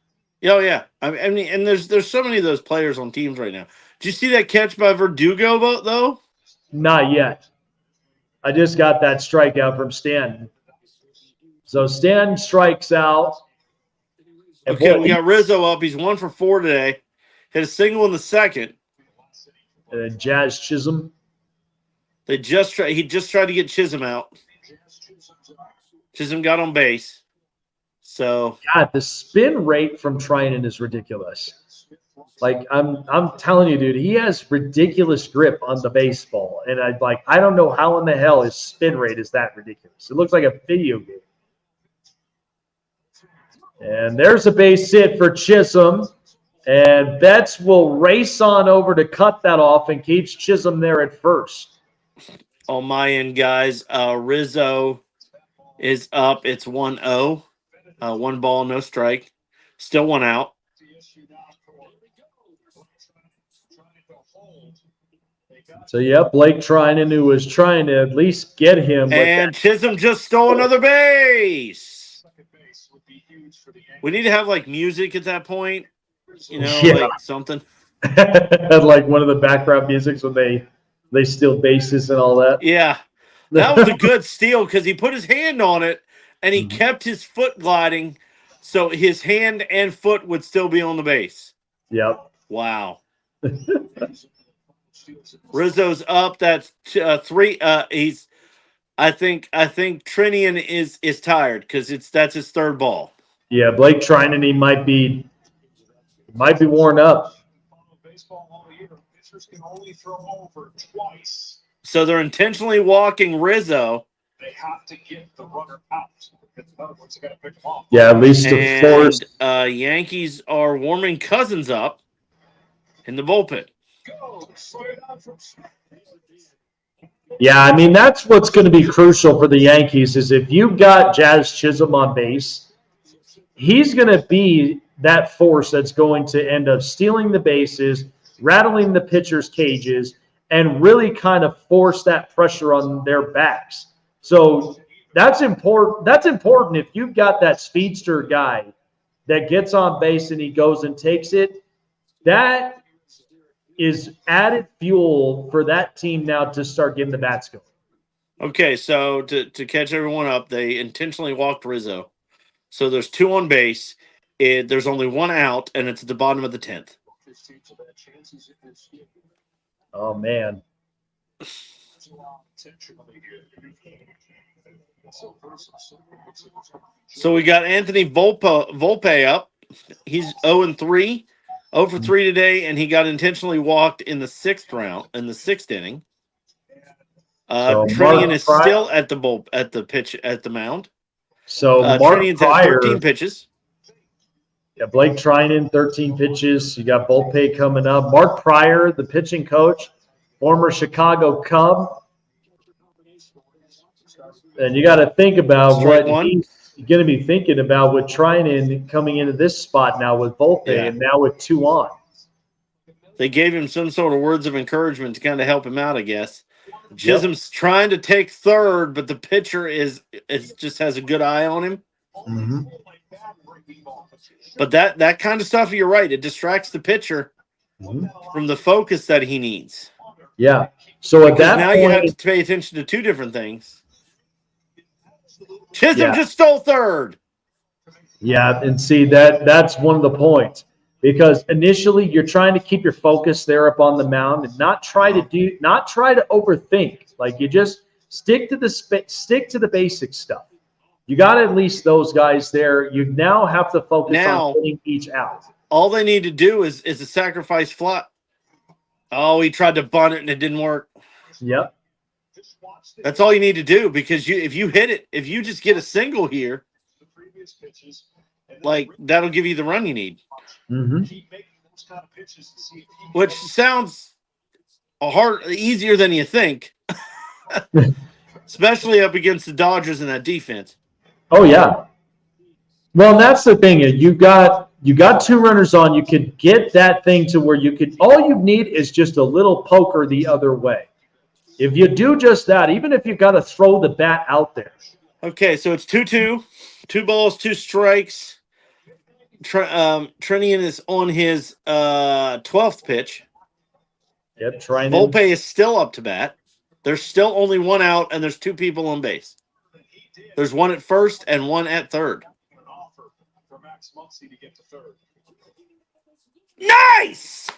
Oh, yeah. I mean, and there's so many of those players on teams right now. Did you see that catch by Verdugo, though? Not yet. I just got that strikeout from Stanton. So Stanton strikes out. Okay, we got Rizzo up. He's 1 for 4 today. Hit a single in the second. And then Jazz Chisholm. He just tried to get Chisholm out. Chisholm got on base. So God, the spin rate from Trinan is ridiculous. Like I'm telling you, dude, he has ridiculous grip on the baseball, and I don't know how in the hell his spin rate is that ridiculous. It looks like a video game. And there's a base hit for Chisholm, and Betts will race on over to cut that off and keeps Chisholm there at first. On my end, guys, Rizzo is up. It's 1-0. 1 ball, no strike. Still 1 out. So, yeah, Blake Trinan, who was trying to at least get him. And Chisholm just stole another base. We need to have, like, music at that point. You know, like something. Like one of the background musics when they steal bases and all that. Yeah. That was a good steal because he put his hand on it and he kept his foot gliding so his hand and foot would still be on the base. Yep. Wow. Rizzo's up. That's 3. He's. I think Trinian is tired because that's his 3rd ball. Yeah, Blake Trinan, he might be worn up. So they're intentionally walking Rizzo. They have to get the runner out. In other words, they got to pick him off. Yeah, at least to force. Yankees are warming Cousins up in the bullpen. Yeah, I mean, that's what's going to be crucial for the Yankees is if you've got Jazz Chisholm on base, he's going to be that force that's going to end up stealing the bases, rattling the pitcher's cages, and really kind of force that pressure on their backs. So that's important. That's important if you've got that speedster guy that gets on base and he goes and takes it. That is added fuel for that team now to start getting the bats going. Okay, so to catch everyone up, they intentionally walked Rizzo. So there's 2 on base. There's only 1 out, and it's at the bottom of the 10th. Oh, man. So we got Anthony Volpe up. He's 0-3. 0 for 3 today, and he got intentionally walked in the 6th inning. Trinian is still at the mound. So Mark Trinian's had Pryor, 13 pitches. Yeah, Blake Trinan, 13 pitches. You got Volpe coming up. Mark Pryor, the pitching coach, former Chicago Cub. And you got to think about what he's going to be thinking about with Trinan coming into this spot now with Volpe and now with 2 on. They gave him some sort of words of encouragement to kind of help him out, I guess. Chisholm's trying to take third, but the pitcher just has a good eye on him. Mm-hmm. But that kind of stuff, you're right. It distracts the pitcher from the focus that he needs. Yeah. So at that now point, you have to pay attention to two different things. Chisholm just stole third. Yeah, and see that's one of the points, because initially you're trying to keep your focus there up on the mound and not try to overthink. Like, you just stick to the basic stuff. You got at least those guys there. You now have to focus on putting each out. All they need to do is a sacrifice fly. Oh, he tried to bunt it and it didn't work. Yep. That's all you need to do, because if you hit it, if you just get a single here, like, that'll give you the run you need. Mm-hmm. Which sounds easier than you think, especially up against the Dodgers and that defense. Oh yeah. Well, that's the thing. You got 2 runners on. You could get that thing to where all you need is just a little poker the other way. If you do just that, even if you got to throw the bat out there. Okay, so it's 2-2, 2 balls, 2 strikes. Trinian is on his 12th pitch. Yep, trying. Volpe is still up to bat. There's still only 1 out, and there's 2 people on base. There's 1 at first and 1 at third. Nice!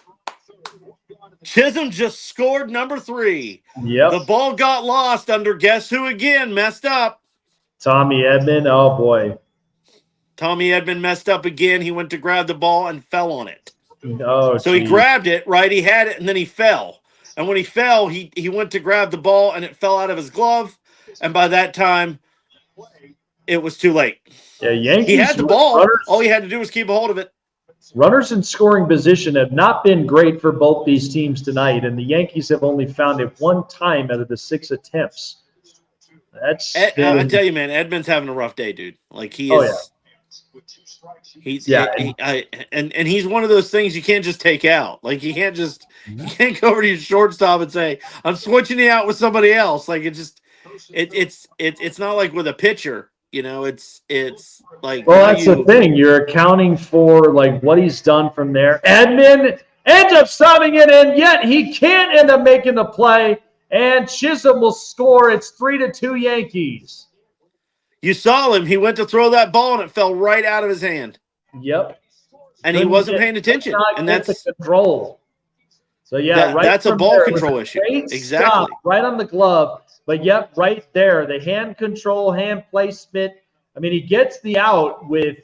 Chisholm just scored number 3. Yep. The ball got lost under guess who again? Messed up. Tommy Edman. Oh, boy. Tommy Edman messed up again. He went to grab the ball and fell on it. Oh, so he grabbed it, right? He had it, and then he fell. And when he fell, he went to grab the ball, and it fell out of his glove. And by that time, it was too late. Yeah, Yankees. He had the ball. All he had to do was keep a hold of it. Runners in scoring position have not been great for both these teams tonight, and the Yankees have only found it 1 time out of the 6 attempts. I tell you, man, Edman's having a rough day, dude. Like, he is. And he's one of those things you can't just take out. Like, you can't go over to your shortstop and say, I'm switching you out with somebody else. Like, it's not like with a pitcher. You know, it's like. Well, that's the thing. You're accounting for, like, what he's done from there. Edman ends up stopping it, and yet he can't end up making the play. And Chisholm will score. It's 3-2 Yankees. You saw him. He went to throw that ball, and it fell right out of his hand. Yep. And he wasn't paying attention. And that's the control. So, yeah, that's a ball control issue. Exactly. Stop, right on the glove. But, yep, right there. The hand control, hand placement. I mean, he gets the out with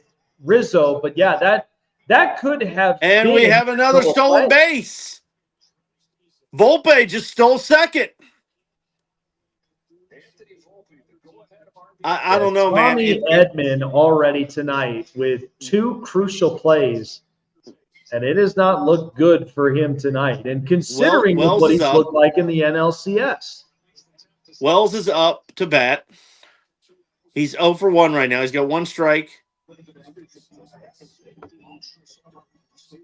Rizzo. But, yeah, that could have And been we have another stolen base. Volpe just stole second. I don't know, man. Tommy Edman already tonight with 2 crucial plays, and it has not looked good for him tonight. And considering what he's looked like in the NLCS. Wells is up to bat. He's 0 for 1 right now. He's got 1 strike.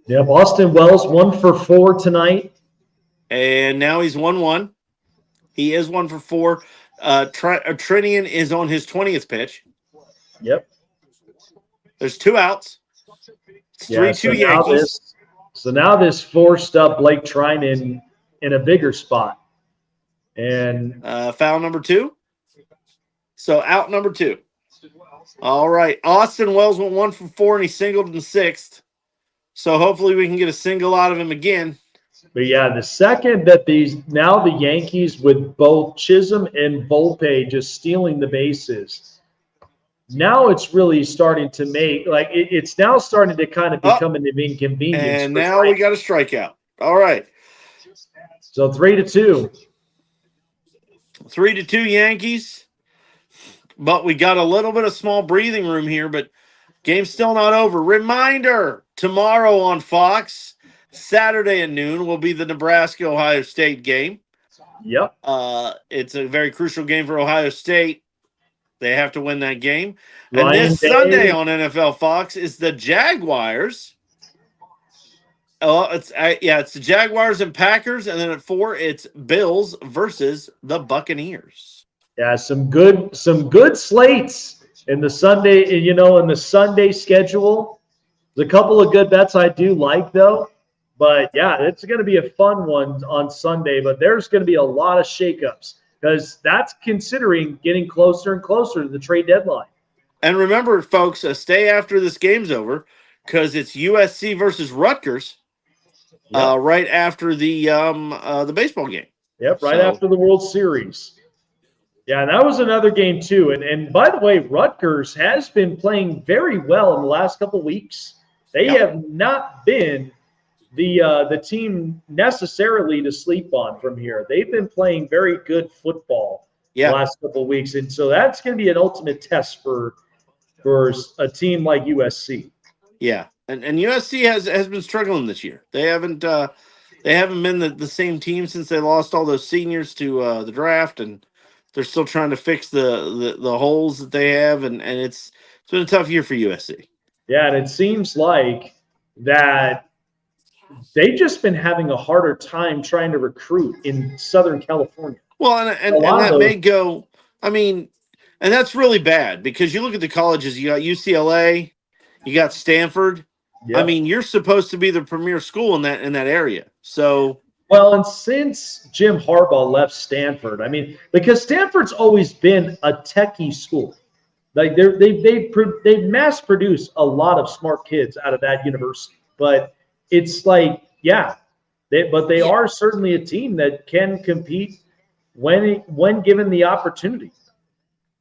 Yeah, Austin Wells 1 for 4 tonight. And now he's 1-1. He is 1 for 4. Trinian is on his 20th pitch. Yep. There's 2 outs. It's 3-2 Yankees. So now this forced up Blake Trinan in a bigger spot. And foul number 2. So out number 2. All right. Austin Wells went 1 for 4, and he singled in the 6th. So hopefully we can get a single out of him again. But, yeah, the second that the Yankees with both Chisholm and Volpe just stealing the bases, now it's really starting to make – like it's now starting to kind of become an inconvenience. And now we got a strikeout. All right. So 3-2. 3-2 Yankees. But we got a little bit of small breathing room here, but game's still not over. Reminder, tomorrow on Fox – Saturday at noon will be the Nebraska-Ohio State game. Yep. It's a very crucial game for Ohio State. They have to win that game. And this Sunday on NFL Fox is the Jaguars It's the Jaguars and Packers, and then at 4 it's Bills versus the Buccaneers. Yeah, some good slates in the Sunday. In the Sunday schedule, there's a couple of good bets I do like though. But yeah, it's going to be a fun one on Sunday. But there's going to be a lot of shakeups because that's considering getting closer and closer to the trade deadline. And remember, folks, stay after this game's over because it's USC versus Rutgers right after the baseball game. Yep, right after the World Series. Yeah, that was another game too. And by the way, Rutgers has been playing very well in the last couple of weeks. They have not been the team necessarily to sleep on from here. They've been playing very good football the last couple of weeks. And so that's going to be an ultimate test for a team like USC. Yeah. And USC has been struggling this year. They haven't been the same team since they lost all those seniors to the draft, and they're still trying to fix the holes that they have, and it's been a tough year for USC. Yeah, and it seems like that they've just been having a harder time trying to recruit in Southern California. Well, and that may go. I mean, and that's really bad because you look at the colleges. You got UCLA, you got Stanford. Yep. I mean, you're supposed to be the premier school in that area. So, well, and since Jim Harbaugh left Stanford, I mean, because Stanford's always been a techie school, like they mass produce a lot of smart kids out of that university. But it's like, they are certainly a team that can compete when given the opportunity.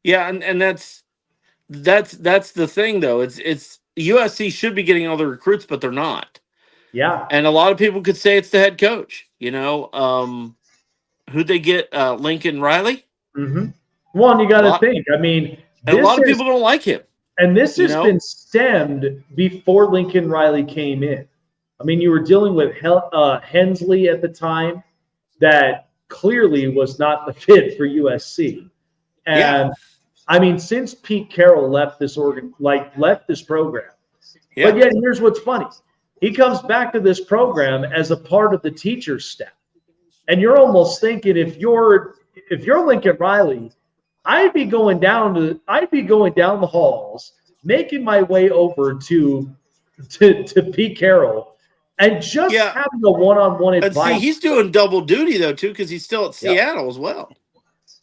Yeah, and that's the thing though. It's USC should be getting all the recruits, but they're not. Yeah. And a lot of people could say it's the head coach. Who'd they get? Lincoln Riley? Mm-hmm. Well, you got to think. I mean, a lot of people don't like him. And this has been stemmed before Lincoln Riley came in. I mean, you were dealing with Hensley at the time that clearly was not the fit for USC. And I mean, since Pete Carroll left this program. Yeah. But yet, here's what's funny. He comes back to this program as a part of the teacher's staff. And you're almost thinking if you're Lincoln Riley, I'd be going down the halls, making my way over to Pete Carroll and just having a one-on-one advice. See, he's doing double duty though too, because he's still at Seattle as well.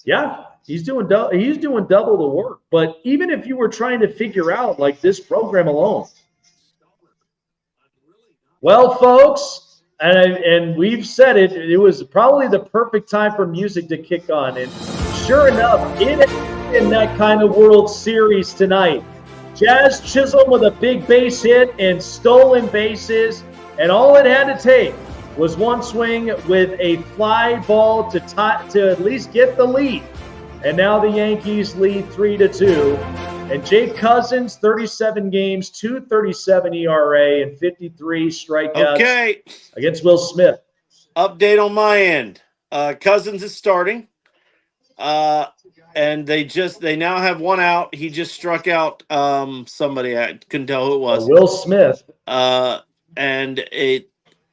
Yeah. He's doing double the work. But even if you were trying to figure out like this program alone, well, folks, and we've said it was probably the perfect time for music to kick on. And sure enough, it is in that kind of World Series tonight. Jazz Chisholm with a big base hit and stolen bases, and all it had to take was one swing with a fly ball to at least get the lead. And now the Yankees lead 3-2. And Jake Cousins, 37 games, 2.37 ERA, and 53 strikeouts against Will Smith. Update on my end. Cousins is starting. And they now have one out. He just struck out somebody. I couldn't tell who it was. Will Smith.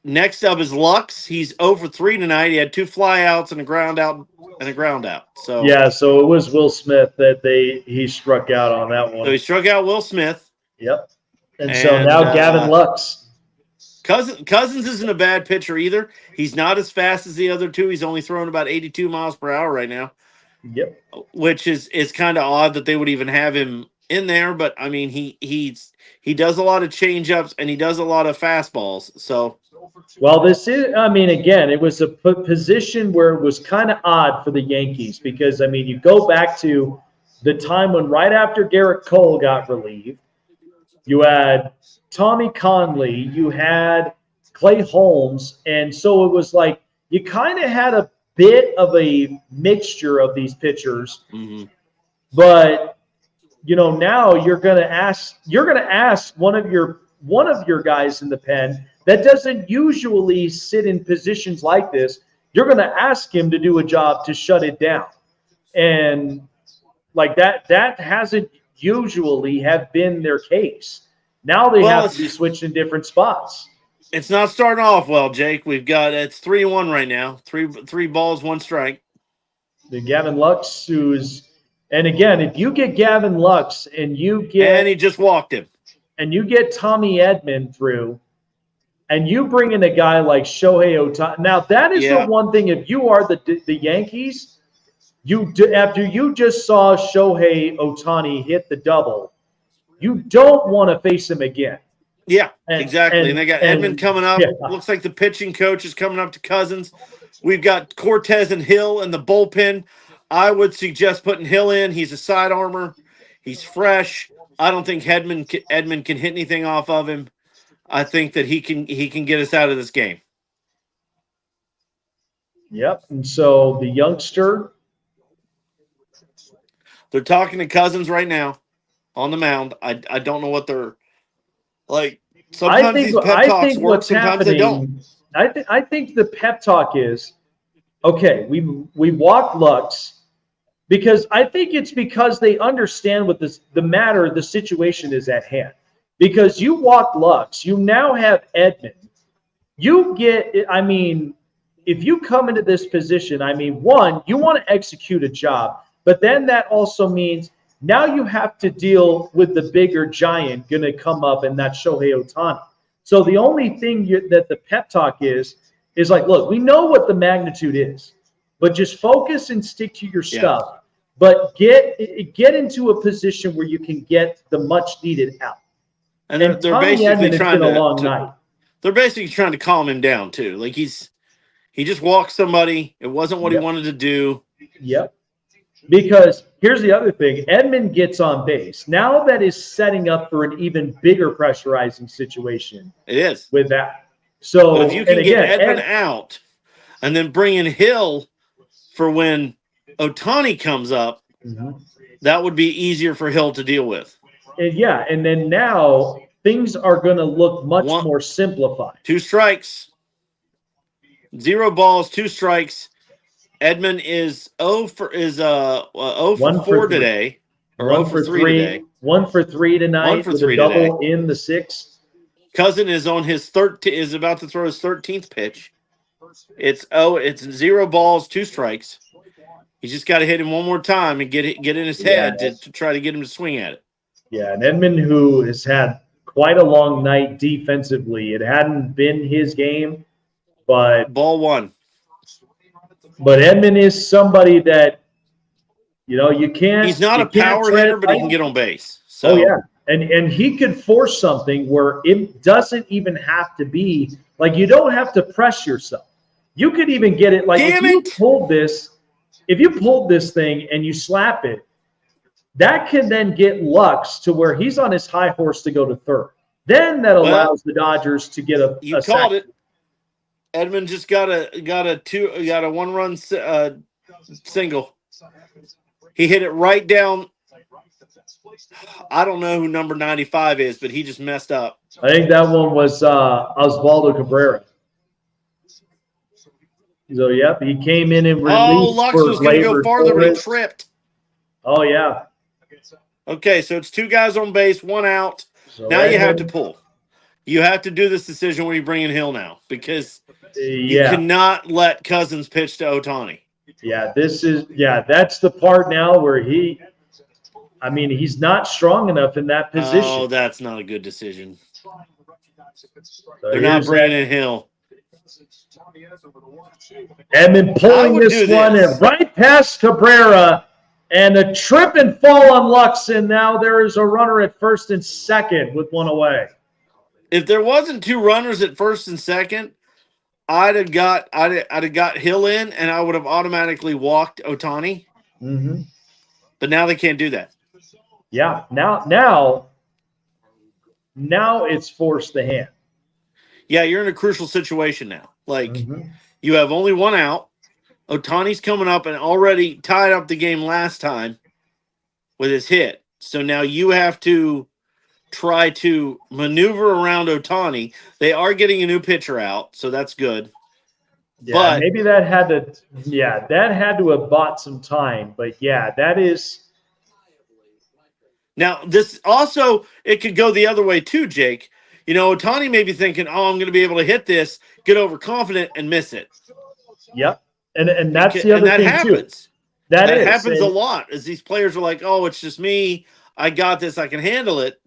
Next up is Lux. He's 0 for 3 tonight. He had 2 flyouts and a ground out. So so it was Will Smith that he struck out on that one. So he struck out Will Smith. Yep. And so now Gavin Lux. Cousins isn't a bad pitcher either. He's not as fast as the other two. He's only throwing about 82 miles per hour right now. Yep. Which is kind of odd that they would even have him in there, but I mean he does a lot of change-ups and he does a lot of fastballs. So again, it was a position where it was kind of odd for the Yankees because, I mean, you go back to the time when right after Garrett Cole got relieved, you had Tommy Conley, you had Clay Holmes, and so it was like you kind of had a bit of a mixture of these pitchers. Mm-hmm. But, now you're going to ask one of your guys in the pen that doesn't usually sit in positions like this, you're going to ask him to do a job to shut it down. And like that hasn't usually have been their case. Now they have to be switched in different spots. It's not starting off well, Jake. It's 3-1 right now. Three balls, 1 strike. The Gavin Lux, and again, if you get Gavin Lux and he just walked him, and you get Tommy Edman through, and you bring in a guy like Shohei Ohtani. Now that is the one thing. If you are the Yankees, after you just saw Shohei Ohtani hit the double, you don't want to face him again. Yeah, exactly. And they got Edman coming up. Yeah. Looks like the pitching coach is coming up to Cousins. We've got Cortez and Hill in the bullpen. I would suggest putting Hill in. He's a side armor. He's fresh. I don't think Edman can hit anything off of him. I think that he can get us out of this game. Yep. And so the youngster. They're talking to Cousins right now on the mound. I don't know what they're like. Sometimes these pep talks work, sometimes they don't. I think the pep talk is, okay, we walked Lux because I think it's because they understand what the situation is at hand. Because you walk Lux, you now have Edman. If you come into this position, one, you want to execute a job, but then that also means now you have to deal with the bigger giant going to come up, and that's Shohei Ohtani. So the only thing that the pep talk is like, look, we know what the magnitude is, but just focus and stick to your stuff. But get into a position where you can get the much needed out. And they're basically trying night. They're basically trying to calm him down too. Like he just walked somebody. It wasn't what he wanted to do. Yep. Because here's the other thing. Edman gets on base. Now that is setting up for an even bigger pressurizing situation. It is. With that. So but if you can get Edman out and then bring in Hill for when Ohtani comes up, that would be easier for Hill to deal with. And then now things are going to look much more simplified. 2 strikes. 0 balls, 2 strikes. Edman is 0 for 4 today, or 0 for 3 today. 1 for 3 tonight. 1 for 3 double today. In the 6th. Cousin is on his is about to throw his 13th pitch. It's 0 balls, 2 strikes. He's just got to hit him one more time and get in his head to try to get him to swing at it. Yeah, and Edman, who has had quite a long night defensively. It hadn't been his game, but ball 1. But Edman is somebody that, you can't. He's not a power hitter, but he can get on base. So. Oh, yeah. And he could force something where it doesn't even have to be, like, you don't have to press yourself. You could even get it, like, if you pulled this thing and you slap it, that can then get Lux to where he's on his high horse to go to third. Then that allows the Dodgers to get a called second. it. Edman just got a 1-run single. He hit it right down. I don't know who number 95 is, but he just messed up. I think that one was Osvaldo Cabrera. So, yep, he came in and released. Lux was going to go farther, but he tripped. Oh, yeah. Okay, so it's 2 guys on base, 1 out. So now you have to pull. You have to do this decision when you bring in Hill now, because you cannot let Cousins pitch to Ohtani. Yeah, that's the part now where he's not strong enough in that position. Oh, that's not a good decision. So they're not bringing in Hill. Edman pulling this one in right past Cabrera, and a trip and fall on Lux, and now there is a runner at first and second with 1 away. If there wasn't 2 runners at first and second, I'd have got Hill in, and I would have automatically walked Ohtani. Mm-hmm. But now they can't do that. Yeah, now it's forced the hand. Yeah, you're in a crucial situation now. Like, you have only 1 out. Ohtani's coming up and already tied up the game last time with his hit. So now you have to try to maneuver around Ohtani. They are getting a new pitcher out, so that's good. Yeah, but maybe that had to have bought some time. But yeah, that is. Now this also, it could go the other way too, Jake. Ohtani may be thinking, oh, I'm going to be able to hit this, get overconfident, and miss it. Yep. And that's the other thing, happens. too. That happens a lot, as these players are like, oh, it's just me. I got this. I can handle it.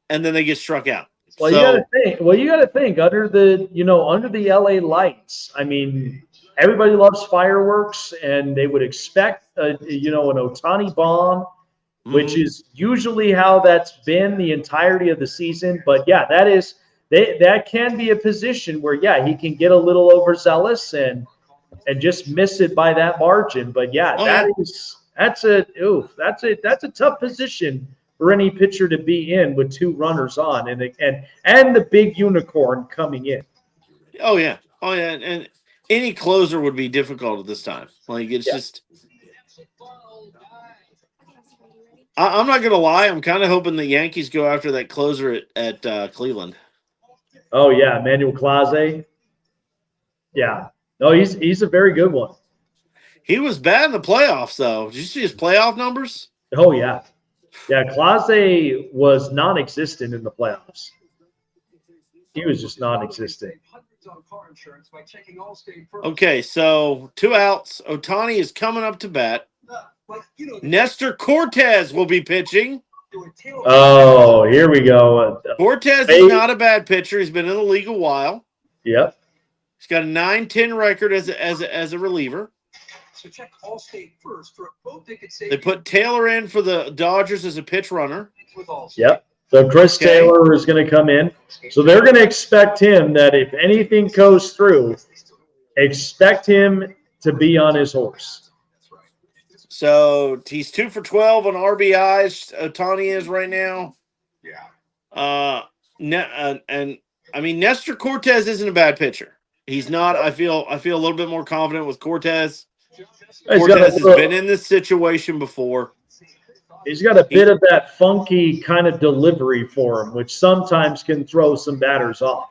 And then they get struck out. Well, you got to think under the LA lights. I mean, everybody loves fireworks, and they would expect an Ohtani bomb, which is usually how that's been the entirety of the season. But yeah, that can be a position where he can get a little overzealous and just miss it by that margin. But that's a tough position for any pitcher to be in with 2 runners on and the big unicorn coming in. Oh yeah. And any closer would be difficult at this time. Like it's just. I'm not gonna lie. I'm kind of hoping the Yankees go after that closer at Cleveland. Oh yeah, Emmanuel Clase. Yeah. No, he's a very good one. He was bad in the playoffs, though. Did you see his playoff numbers? Oh yeah. Yeah, Clase was non-existent in the playoffs. He was just non-existent. Okay, so 2 outs. Ohtani is coming up to bat. Nestor Cortes will be pitching. Oh, here we go. Cortes is not a bad pitcher. He's been in the league a while. Yep. He's got a 9-10 record as a reliever. So check Allstate first for both ticket They put Taylor in for the Dodgers as a pitch runner. Yep. So Chris Taylor is going to come in. So they're going to expect him that if anything goes through, expect him to be on his horse. So he's 2 for 12 on RBIs. Ohtani is right now. Yeah. And I mean, Nestor Cortes isn't a bad pitcher. He's not. I feel a little bit more confident with Cortes. Cortes has been in this situation before. He's got a bit of that funky kind of delivery for him, which sometimes can throw some batters off.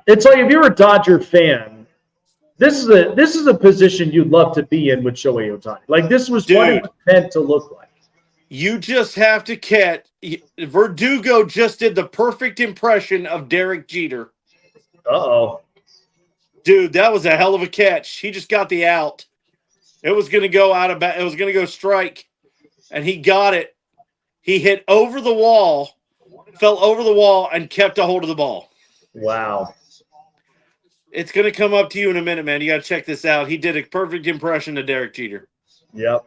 It's like if you're a Dodger fan, this is a position you'd love to be in with Shohei Ohtani. Like this was what it was meant to look like. You just have to catch. Verdugo just did the perfect impression of Derek Jeter. Uh-oh. Dude, that was a hell of a catch. He just got the out. It was going to go out of it was going to go strike, and he got it. He hit over the wall, fell over the wall, and kept a hold of the ball. Wow. It's going to come up to you in a minute, man. You got to check this out. He did a perfect impression of Derek Jeter. Yep.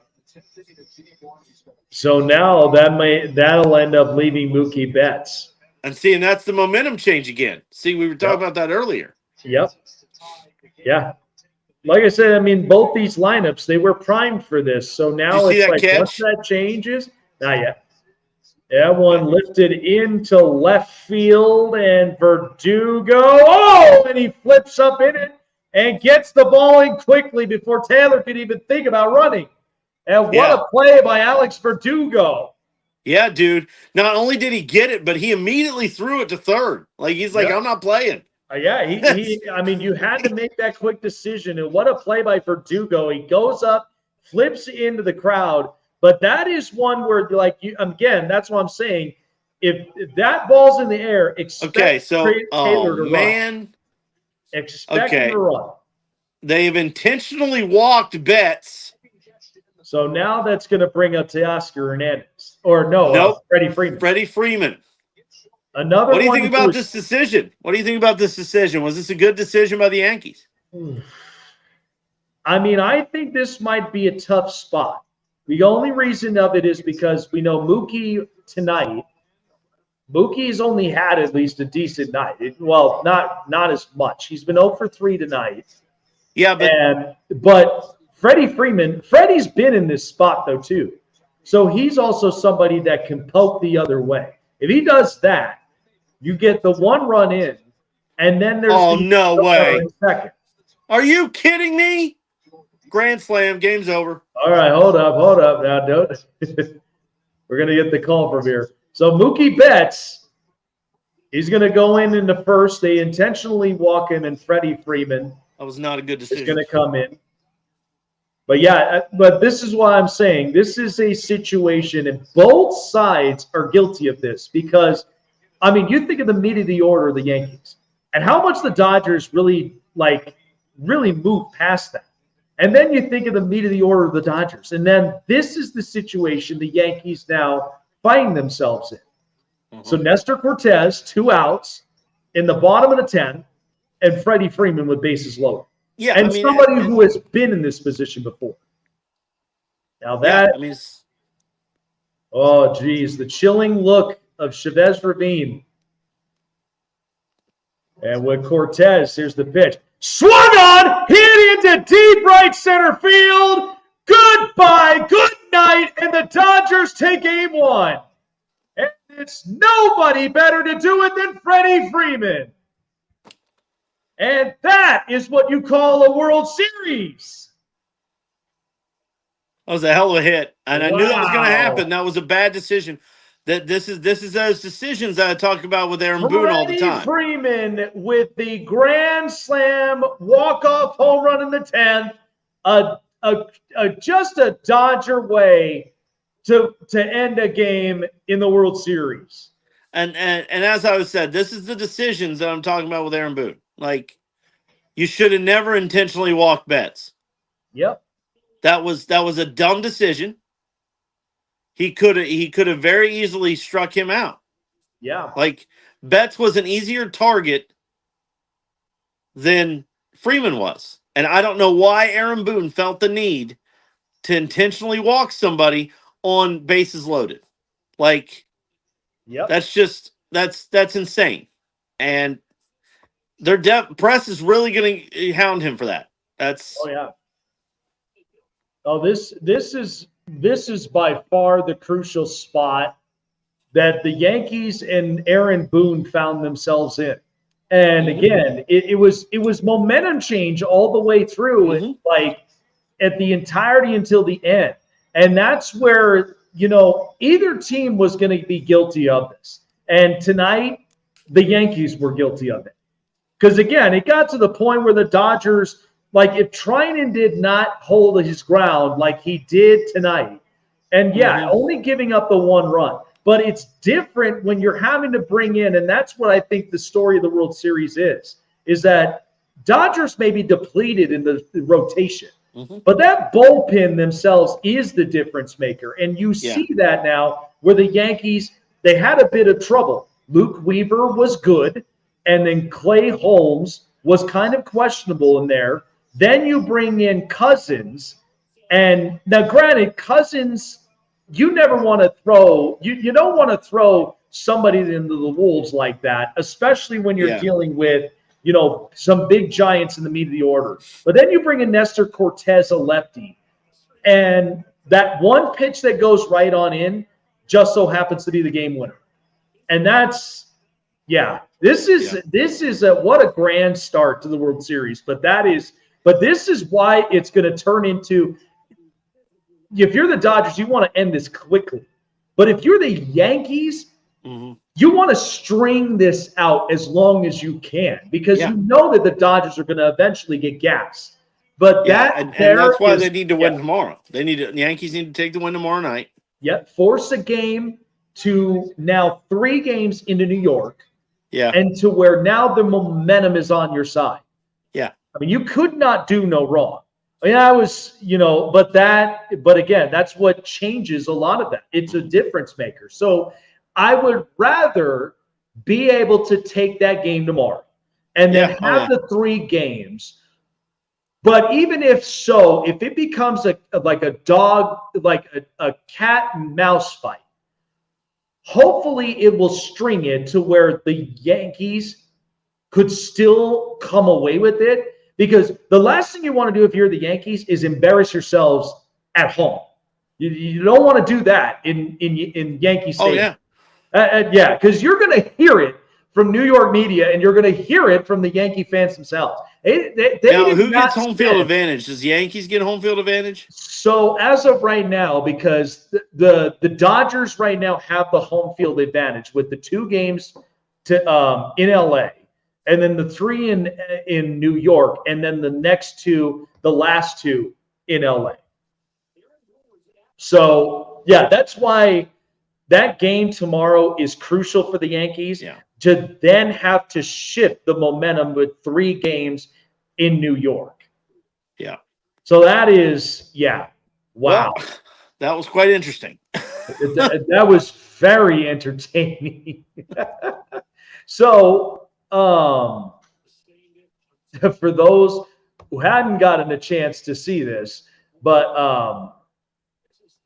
So now that'll end up leaving Mookie Betts. And that's the momentum change again. See, we were talking about that earlier. Yep. Yeah. Like I said, I mean, both these lineups, they were primed for this. So now it's like once that changes, not yet. That one lifted into left field, and Verdugo, and he flips up in it and gets the ball in quickly before Taylor could even think about running. And what a play by Alex Verdugo. Yeah, dude. Not only did he get it, but he immediately threw it to third. Like, he's like, I'm not playing. I mean, you had to make that quick decision. And what a play by Verdugo. He goes up, flips into the crowd. But that is one where, again, that's what I'm saying. If that ball's in the air, expect Taylor to run. Expect him to run. They've intentionally walked Betts. So now that's going to bring up Teoscar Hernandez. Or no, Freddie Freeman. Freddie Freeman. Another. What do you think about this decision? Was this a good decision by the Yankees? I mean, I think this might be a tough spot. The only reason of it is because we know Mookie tonight. Mookie's only had at least a decent night. Not as much. He's been 0 for 3 tonight. Yeah, but Freddie's been in this spot though too. So he's also somebody that can poke the other way. If he does that, you get the 1 run in, and then there's no way. Second. Are you kidding me? Grand slam, game's over. All right, hold up. Now, don't. We're going to get the call from here. So Mookie Betts, he's going to go in the first. They intentionally walk him, and Freddie Freeman. That was not a good decision. Is going to come in. But yeah, but this is why I'm saying this is a situation, and both sides are guilty of this because, I mean, you think of the meat of the order, the Yankees, and how much the Dodgers really move past that. And then you think of the meat of the order of the Dodgers. And then this is the situation the Yankees now find themselves in. Mm-hmm. So Nestor Cortez, 2 outs in the bottom of the 10th, and Freddie Freeman with bases loaded. Yeah, and somebody who has been in this position before. Now that, oh, geez, the chilling look of Chavez Ravine. And with Cortez, here's the pitch. Swung on, hit into deep right center field. Goodbye, good night, and the Dodgers take Game 1. And it's nobody better to do it than Freddie Freeman. And that is what you call a World Series. That was a hell of a hit, and I knew that was going to happen. That was a bad decision. This is those decisions that I talk about with Aaron Boone all the time. Freeman with the grand slam walk-off home run in the 10th, just a Dodger way to end a game in the World Series. And as I said, this is the decisions that I'm talking about with Aaron Boone. Like, you should have never intentionally walked Betts. Yep. That was a dumb decision. He could have very easily struck him out. Yeah. Like, Betts was an easier target than Freeman was. And I don't know why Aaron Boone felt the need to intentionally walk somebody on bases loaded. Like, that's insane. And their press is really going to hound him for that. This is by far the crucial spot that the Yankees and Aaron Boone found themselves in. And again, it was momentum change all the way through, like at the entirety until the end. And that's where, either team was going to be guilty of this. And tonight, the Yankees were guilty of it. Because again, it got to the point where the Dodgers, like if Trinan did not hold his ground like he did tonight, and only giving up the 1 run, but it's different when you're having to bring in, and that's what I think the story of the World Series is that Dodgers may be depleted in the rotation, but that bullpen themselves is the difference maker. And you see that now where the Yankees, they had a bit of trouble. Luke Weaver was good, and then Clay Holmes was kind of questionable in there. Then you bring in Cousins, and now granted, Cousins, you never want to throw, you don't want to throw somebody into the wolves like that, especially when you're dealing with, some big giants in the meat of the order. But then you bring in Nestor Cortez, a lefty, and that one pitch that goes right on in just so happens to be the game winner. And that's, this is what a grand start to the World Series. But this is why it's going to turn into, if you're the Dodgers, you want to end this quickly. But if you're the Yankees, you want to string this out as long as you can, because you know that the Dodgers are going to eventually get gassed. But and that's why they need to win tomorrow. The Yankees need to take the win tomorrow night. Force a game to now 3 games into New York. And to where now the momentum is on your side. I mean, you could not do no wrong. I mean, but again, that's what changes a lot of that. It's a difference maker. So I would rather be able to take that game tomorrow and then have the 3 games. But even if it becomes a cat and mouse fight, hopefully it will string it to where the Yankees could still come away with it. Because the last thing you want to do if you're the Yankees is embarrass yourselves at home. You don't want to do that in Yankee Stadium. Because you're going to hear it from New York media, and you're going to hear it from the Yankee fans themselves. Who gets home field advantage? Does the Yankees get home field advantage? So as of right now, because the Dodgers right now have the home field advantage with the 2 games in LA. And then the 3 in New York, and then the last 2 in LA. So, yeah, that's why that game tomorrow is crucial for the Yankees to then have to shift the momentum with 3 games in New York. Yeah. So that is, wow. Well, that was quite interesting. That was very entertaining. So, for those who hadn't gotten a chance to see this, but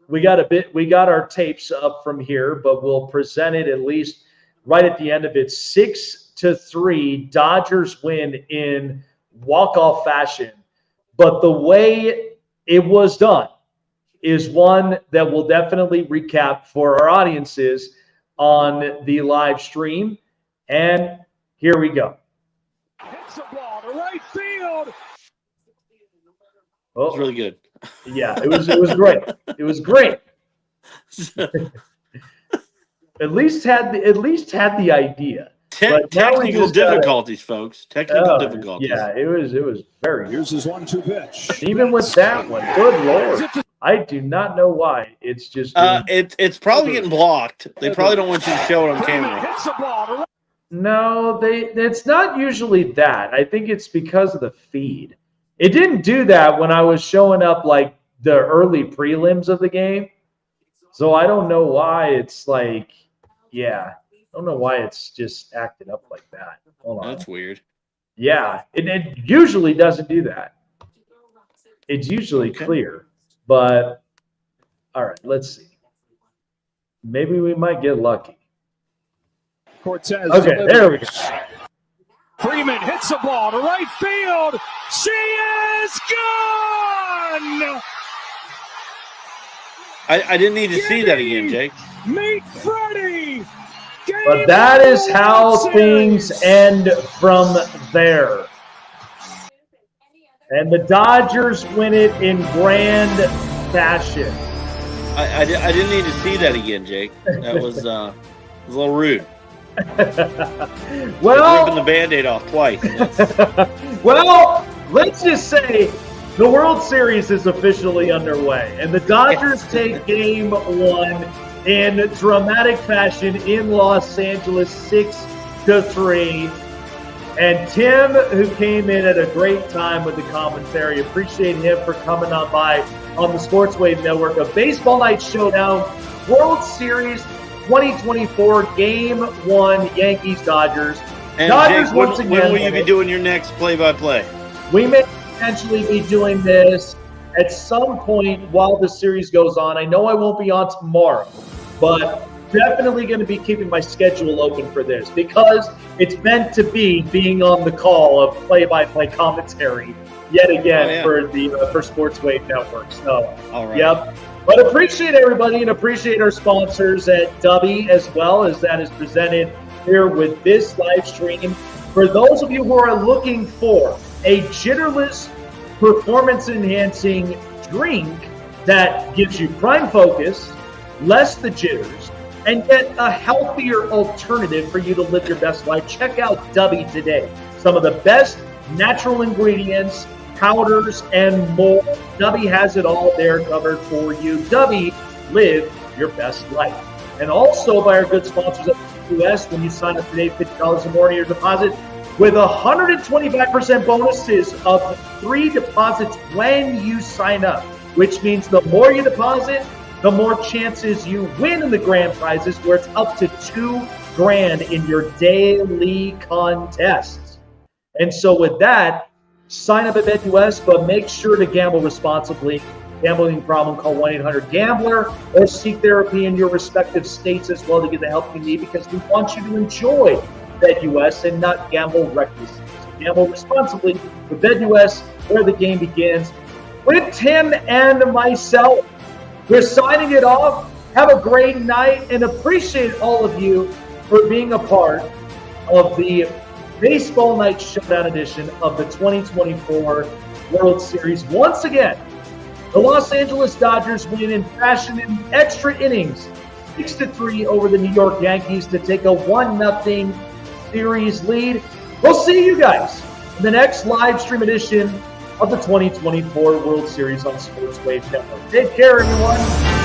we got our tapes up from here, but we'll present it at least right at the end of it. 6-3, Dodgers win in walk-off fashion. But the way it was done is one that we'll definitely recap for our audiences on the live stream. And here we go. Hits the ball to right field. Oh, it's really good. Yeah, it was great. It was great. At least had the idea. Technical difficulties, folks. Technical difficulties. Yeah, it was very. Here's his 1-2 pitch. Even with that one, good Lord. I do not know why. It's just it's probably getting blocked. They probably don't want you to show it on camera. No, it's not usually that. I think it's because of the feed. It didn't do that when I was showing up like the early prelims of the game. So I don't know why it's like, I don't know why it's just acted up like that. Hold on. That's weird. Yeah, it usually doesn't do that. It's usually clear. But, all right, let's see. Maybe we might get lucky. Cortez. Okay, there we go. Freeman hits the ball to right field. She is gone! I didn't need to see that again, Jake. Meet Freddie! But that is how things end from there. And the Dodgers win it in grand fashion. I didn't need to see that again, Jake. That was a little rude. Well, ripping the Band-Aid off twice. Well, let's just say the World Series is officially underway, and the Dodgers take Game 1 in dramatic fashion in Los Angeles, 6-3. And Tim, who came in at a great time with the commentary, appreciate him for coming on by on the Sports Wave Network. A Baseball Night Showdown, World Series 2024, Game 1, Yankees-Dodgers. And Dodgers Jake, once again. when will you be doing your next play-by-play? We may potentially be doing this at some point while the series goes on. I know I won't be on tomorrow, but definitely going to be keeping my schedule open for this because it's meant to be being on the call of play-by-play commentary yet again for Sports Wave Network. So, all right. Yep. But appreciate everybody and appreciate our sponsors at Dubby as well as that is presented here with this live stream. For those of you who are looking for a jitterless, performance-enhancing drink that gives you prime focus, less the jitters, and get a healthier alternative for you to live your best life, check out Dubby today. Some of the best natural ingredients, powders, and more. Dubby has it all there covered for you. Dubby, live your best life. And also by our good sponsors at BetUS, when you sign up today, $50 or more in your deposit, with 125% bonuses of 3 deposits when you sign up, which means the more you deposit, the more chances you win in the grand prizes, where it's up to $2,000 in your daily contests. And so with that, sign up at BetUS, but make sure to gamble responsibly. Gambling problem, call 1-800-GAMBLER or seek therapy in your respective states as well to get the help you need, because we want you to enjoy BetUS and not gamble recklessly. So gamble responsibly with BetUS, where the game begins. With Tim and myself, we're signing it off. Have a great night and appreciate all of you for being a part of the Baseball Night Showdown edition of the 2024 World Series. Once again, the Los Angeles Dodgers win in fashion in extra innings, 6-3 over the New York Yankees to take a 1-0 series lead. We'll see you guys in the next live stream edition of the 2024 World Series on Sports Wave Network. Take care, everyone.